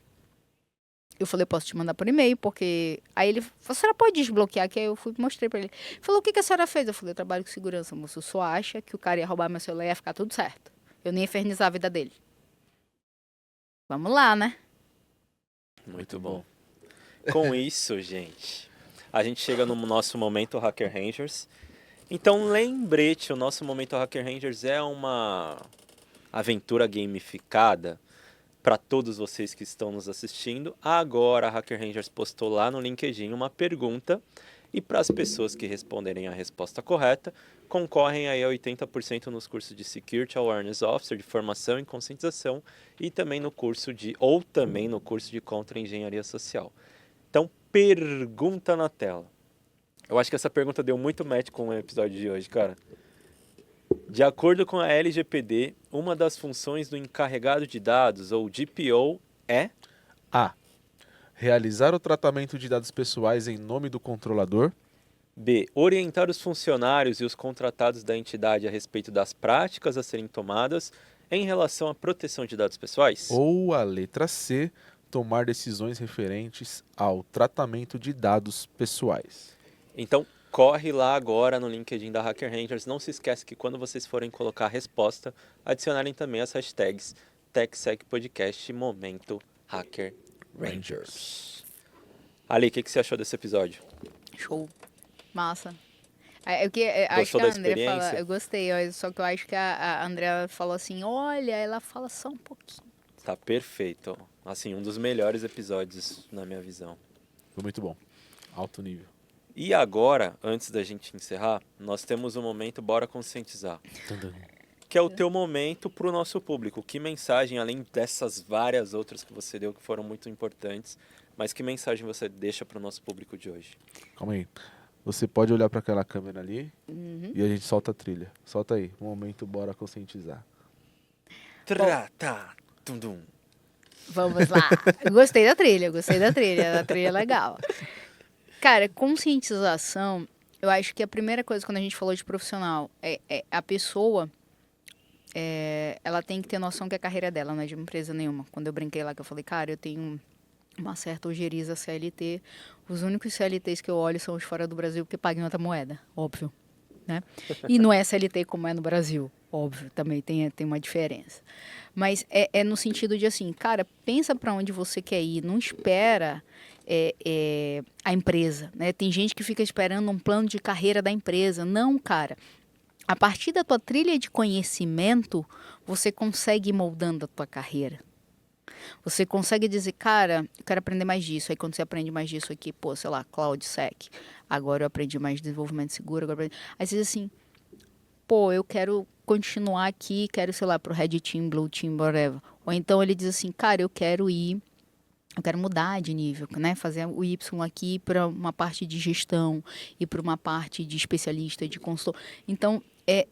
Eu falei, posso te mandar por e-mail, porque... Aí ele falou, a senhora pode desbloquear? Que aí eu fui mostrei pra ele. Ele falou, o que a senhora fez? Eu falei, eu trabalho com segurança, moço. Eu só acha que o cara ia roubar meu celular e ia ficar tudo certo. Eu nem ia infernizar a vida dele. Vamos lá, né? Muito bom. Com isso, gente, a gente chega no nosso momento Hacker Rangers. Então, lembrete, o nosso momento Hacker Rangers é uma aventura gamificada para todos vocês que estão nos assistindo. Agora, a Hacker Rangers postou lá no LinkedIn uma pergunta E para as pessoas que responderem a resposta correta, concorrem aí a 80% nos cursos de Security Awareness Officer, de formação e conscientização, e também no curso de Contra-Engenharia Social. Então, pergunta na tela. Eu acho que essa pergunta deu muito match com o episódio de hoje, cara. De acordo com a LGPD, uma das funções do encarregado de dados, ou DPO, é... A. Realizar o tratamento de dados pessoais em nome do controlador. B. Orientar os funcionários e os contratados da entidade a respeito das práticas a serem tomadas em relação à proteção de dados pessoais. Ou a letra C. Tomar decisões referentes ao tratamento de dados pessoais. Então, corre lá agora no LinkedIn da Hacker Rangers. Não se esquece que quando vocês forem colocar a resposta, adicionarem também as hashtags TechSecPodcast e Momento Hacker Rangers. Ali, o que você achou desse episódio? Show. Massa. Acho Gostou que a da Andrea experiência? fala, eu gostei, só que eu acho que a Andrea falou assim, olha, ela fala só um pouquinho. Tá perfeito. Assim, um dos melhores episódios na minha visão. Foi muito bom. Alto nível. E agora, antes da gente encerrar, nós temos um momento Bora Conscientizar. Que é o teu momento para o nosso público. Que mensagem, além dessas várias outras que você deu, que foram muito importantes, mas que mensagem você deixa para o nosso público de hoje? Calma aí. Você pode olhar para aquela câmera ali e a gente solta a trilha. Solta aí. Momento, bora conscientizar. Trata! Tum-dum. Vamos lá. Gostei da trilha, a trilha é legal. Cara, conscientização, eu acho que a primeira coisa quando a gente falou de profissional é a pessoa, ela tem que ter noção que a carreira dela não é de empresa nenhuma. Quando eu brinquei lá, que eu falei, cara, eu tenho uma certa ojeriza CLT, os únicos CLTs que eu olho são os fora do Brasil porque pagam em outra moeda, óbvio, né? E não é CLT como é no Brasil, óbvio, também tem uma diferença. Mas é no sentido de assim, cara, pensa para onde você quer ir, não espera a empresa, né? Tem gente que fica esperando um plano de carreira da empresa. Não, cara. A partir da tua trilha de conhecimento, você consegue ir moldando a tua carreira. Você consegue dizer, cara, eu quero aprender mais disso. Aí quando você aprende mais disso aqui, pô, sei lá, CloudSec. Agora eu aprendi mais desenvolvimento seguro. Aí você diz assim, pô, eu quero continuar aqui, quero, sei lá, pro Red Team, Blue Team, whatever. Ou então ele diz assim, cara, eu quero mudar de nível, né? Fazer o Y aqui para uma parte de gestão e para uma parte de especialista, de consultor. Então,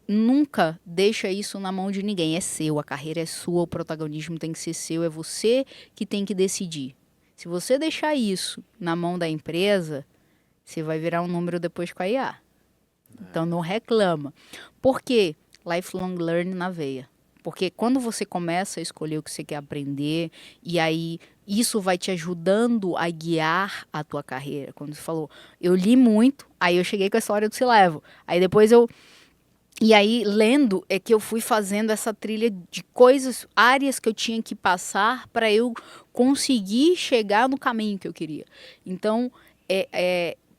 nunca deixa isso na mão de ninguém. É seu, a carreira é sua, o protagonismo tem que ser seu, é você que tem que decidir. Se você deixar isso na mão da empresa, você vai virar um número depois com a IA. Então, não reclama. Por quê? Lifelong learning na veia. Porque quando você começa a escolher o que você quer aprender, e aí isso vai te ajudando a guiar a tua carreira. Quando você falou, eu li muito, aí eu cheguei com a história do Silevo. Aí depois E aí, lendo, é que eu fui fazendo essa trilha de coisas, áreas que eu tinha que passar para eu conseguir chegar no caminho que eu queria. Então,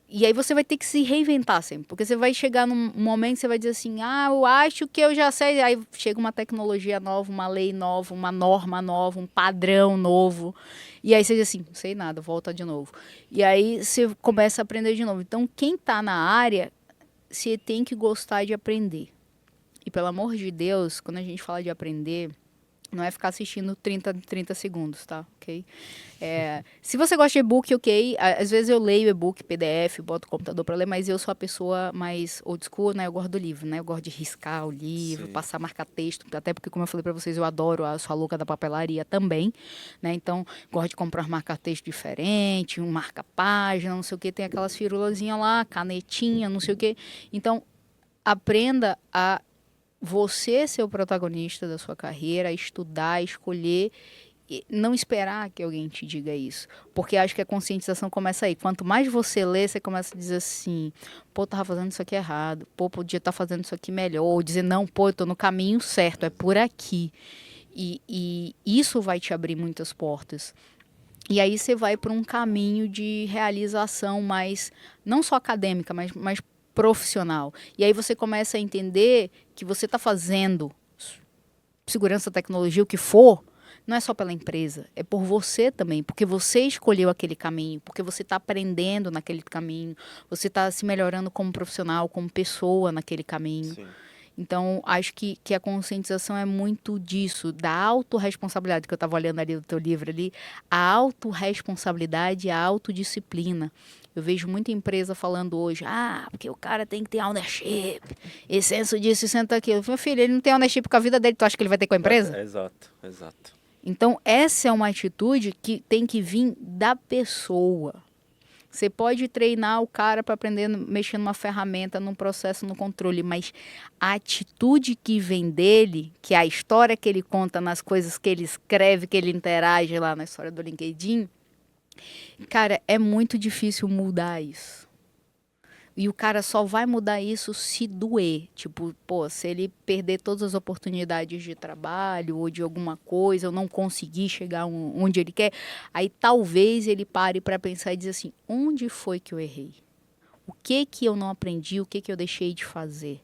e aí você vai ter que se reinventar sempre, porque você vai chegar num momento que você vai dizer assim, eu acho que eu já sei, aí chega uma tecnologia nova, uma lei nova, uma norma nova, um padrão novo, e aí você diz assim, não sei nada, volta de novo. E aí você começa a aprender de novo. Então, quem está na área, você tem que gostar de aprender. E pelo amor de Deus, quando a gente fala de aprender, não é ficar assistindo 30 segundos, tá? Ok? Se você gosta de e-book, ok. Às vezes eu leio e-book, PDF, boto o computador para ler, mas eu sou a pessoa mais old school, né? Eu gosto do livro, né? Eu gosto de riscar o livro, passar, marcar texto. Até porque, como eu falei para vocês, eu adoro, eu sou a louca da papelaria também, né? Então, gosto de comprar marca-texto diferente, um marca-página, não sei o que. Tem aquelas firulazinhas lá, canetinha, não sei o que. Então, aprenda a você ser o protagonista da sua carreira, estudar, escolher, e não esperar que alguém te diga isso. Porque acho que a conscientização começa aí. Quanto mais você lê, você começa a dizer assim, pô, tava fazendo isso aqui errado, pô, podia estar fazendo isso aqui melhor, ou dizer, não, pô, eu tô no caminho certo, é por aqui. E isso vai te abrir muitas portas. E aí você vai para um caminho de realização mais, não só acadêmica, mas profissional. E aí você começa a entender que você está fazendo segurança, tecnologia, o que for, não é só pela empresa, é por você também, porque você escolheu aquele caminho, porque você está aprendendo naquele caminho, você está se melhorando como profissional, como pessoa naquele caminho. Sim. Então, acho que a conscientização é muito disso, da autorresponsabilidade, que eu estava olhando ali do teu livro ali, a autorresponsabilidade e a autodisciplina. Eu vejo muita empresa falando hoje, porque o cara tem que ter ownership, e senso disso e senso daquilo. Meu filho, ele não tem ownership com a vida dele, tu acha que ele vai ter com a empresa? Exato, exato. Então, essa é uma atitude que tem que vir da pessoa. Você pode treinar o cara para aprender a mexer numa ferramenta, num processo, no controle, mas a atitude que vem dele, que é a história que ele conta nas coisas que ele escreve, que ele interage lá na história do LinkedIn, cara, é muito difícil mudar isso. E o cara só vai mudar isso se doer. Tipo, pô, se ele perder todas as oportunidades de trabalho ou de alguma coisa, ou não conseguir chegar onde ele quer, aí talvez ele pare para pensar e dizer assim, onde foi que eu errei? O que eu não aprendi? O que eu deixei de fazer?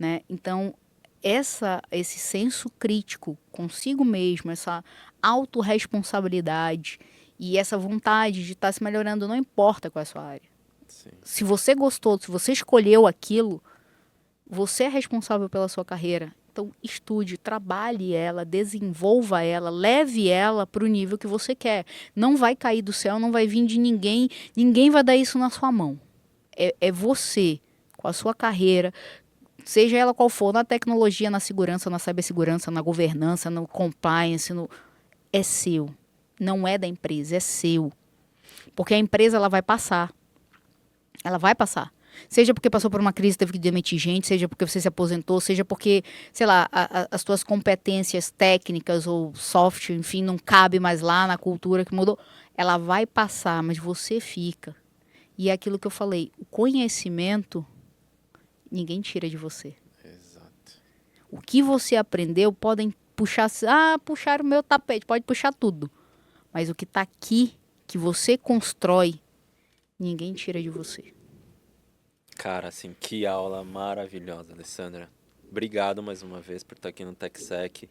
Né? Então, esse senso crítico consigo mesmo, essa autorresponsabilidade e essa vontade de estar se melhorando, não importa qual é a sua área. Sim. Se você gostou, se você escolheu aquilo, você é responsável pela sua carreira. Então, estude, trabalhe ela, desenvolva ela, leve ela para o nível que você quer. Não vai cair do céu, não vai vir de ninguém, ninguém vai dar isso na sua mão. É você, com a sua carreira, seja ela qual for, na tecnologia, na segurança, na cibersegurança, na governança, no compliance, é seu. Não é da empresa, é seu. Porque a empresa ela vai passar. Ela vai passar. Seja porque passou por uma crise, teve que demitir gente, seja porque você se aposentou, seja porque, sei lá, as tuas competências técnicas ou soft, enfim, não cabe mais lá na cultura que mudou. Ela vai passar, mas você fica. E é aquilo que eu falei, o conhecimento, ninguém tira de você. Exato. O que você aprendeu, podem puxar, puxar o meu tapete, pode puxar tudo. Mas o que está aqui, que você constrói, ninguém tira de você. Cara, assim, que aula maravilhosa, Alessandra. Obrigado mais uma vez por estar aqui no TechSec,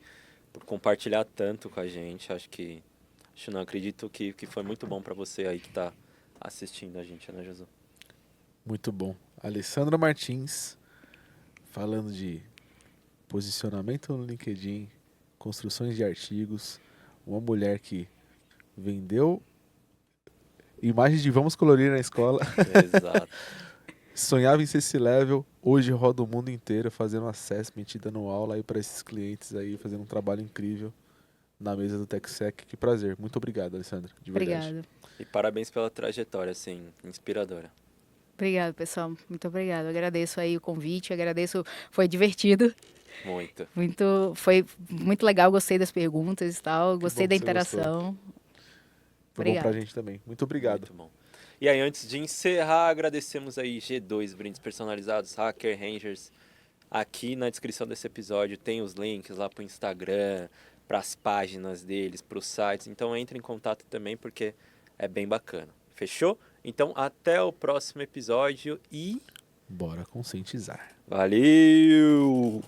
por compartilhar tanto com a gente. Não acredito que foi muito bom para você aí que tá assistindo a gente, né, Jesus? Muito bom. Alessandra Martins, falando de posicionamento no LinkedIn, construções de artigos, uma mulher que vendeu imagens de Vamos Colorir na escola, Exato. sonhava em ser C-Level, hoje roda o mundo inteiro fazendo assessment e dando aula aí para esses clientes aí, fazendo um trabalho incrível na mesa do TechSec. Que prazer. Muito obrigado, Alessandra, de verdade. Obrigada. E parabéns pela trajetória, assim, inspiradora. Obrigada, pessoal. Muito obrigada. Agradeço aí o convite, foi divertido. Muito. Foi muito legal, gostei das perguntas e tal, gostei bom da que você interação. Foi bom pra Obrigada. gente também. Muito obrigado. Muito bom. E aí, antes de encerrar, agradecemos aí G2 brindes personalizados, Hacker Rangers. Aqui na descrição desse episódio tem os links lá pro Instagram, pras páginas deles, pros sites. Então entre em contato também porque é bem bacana. Fechou? Então até o próximo episódio e Bora conscientizar. valeu!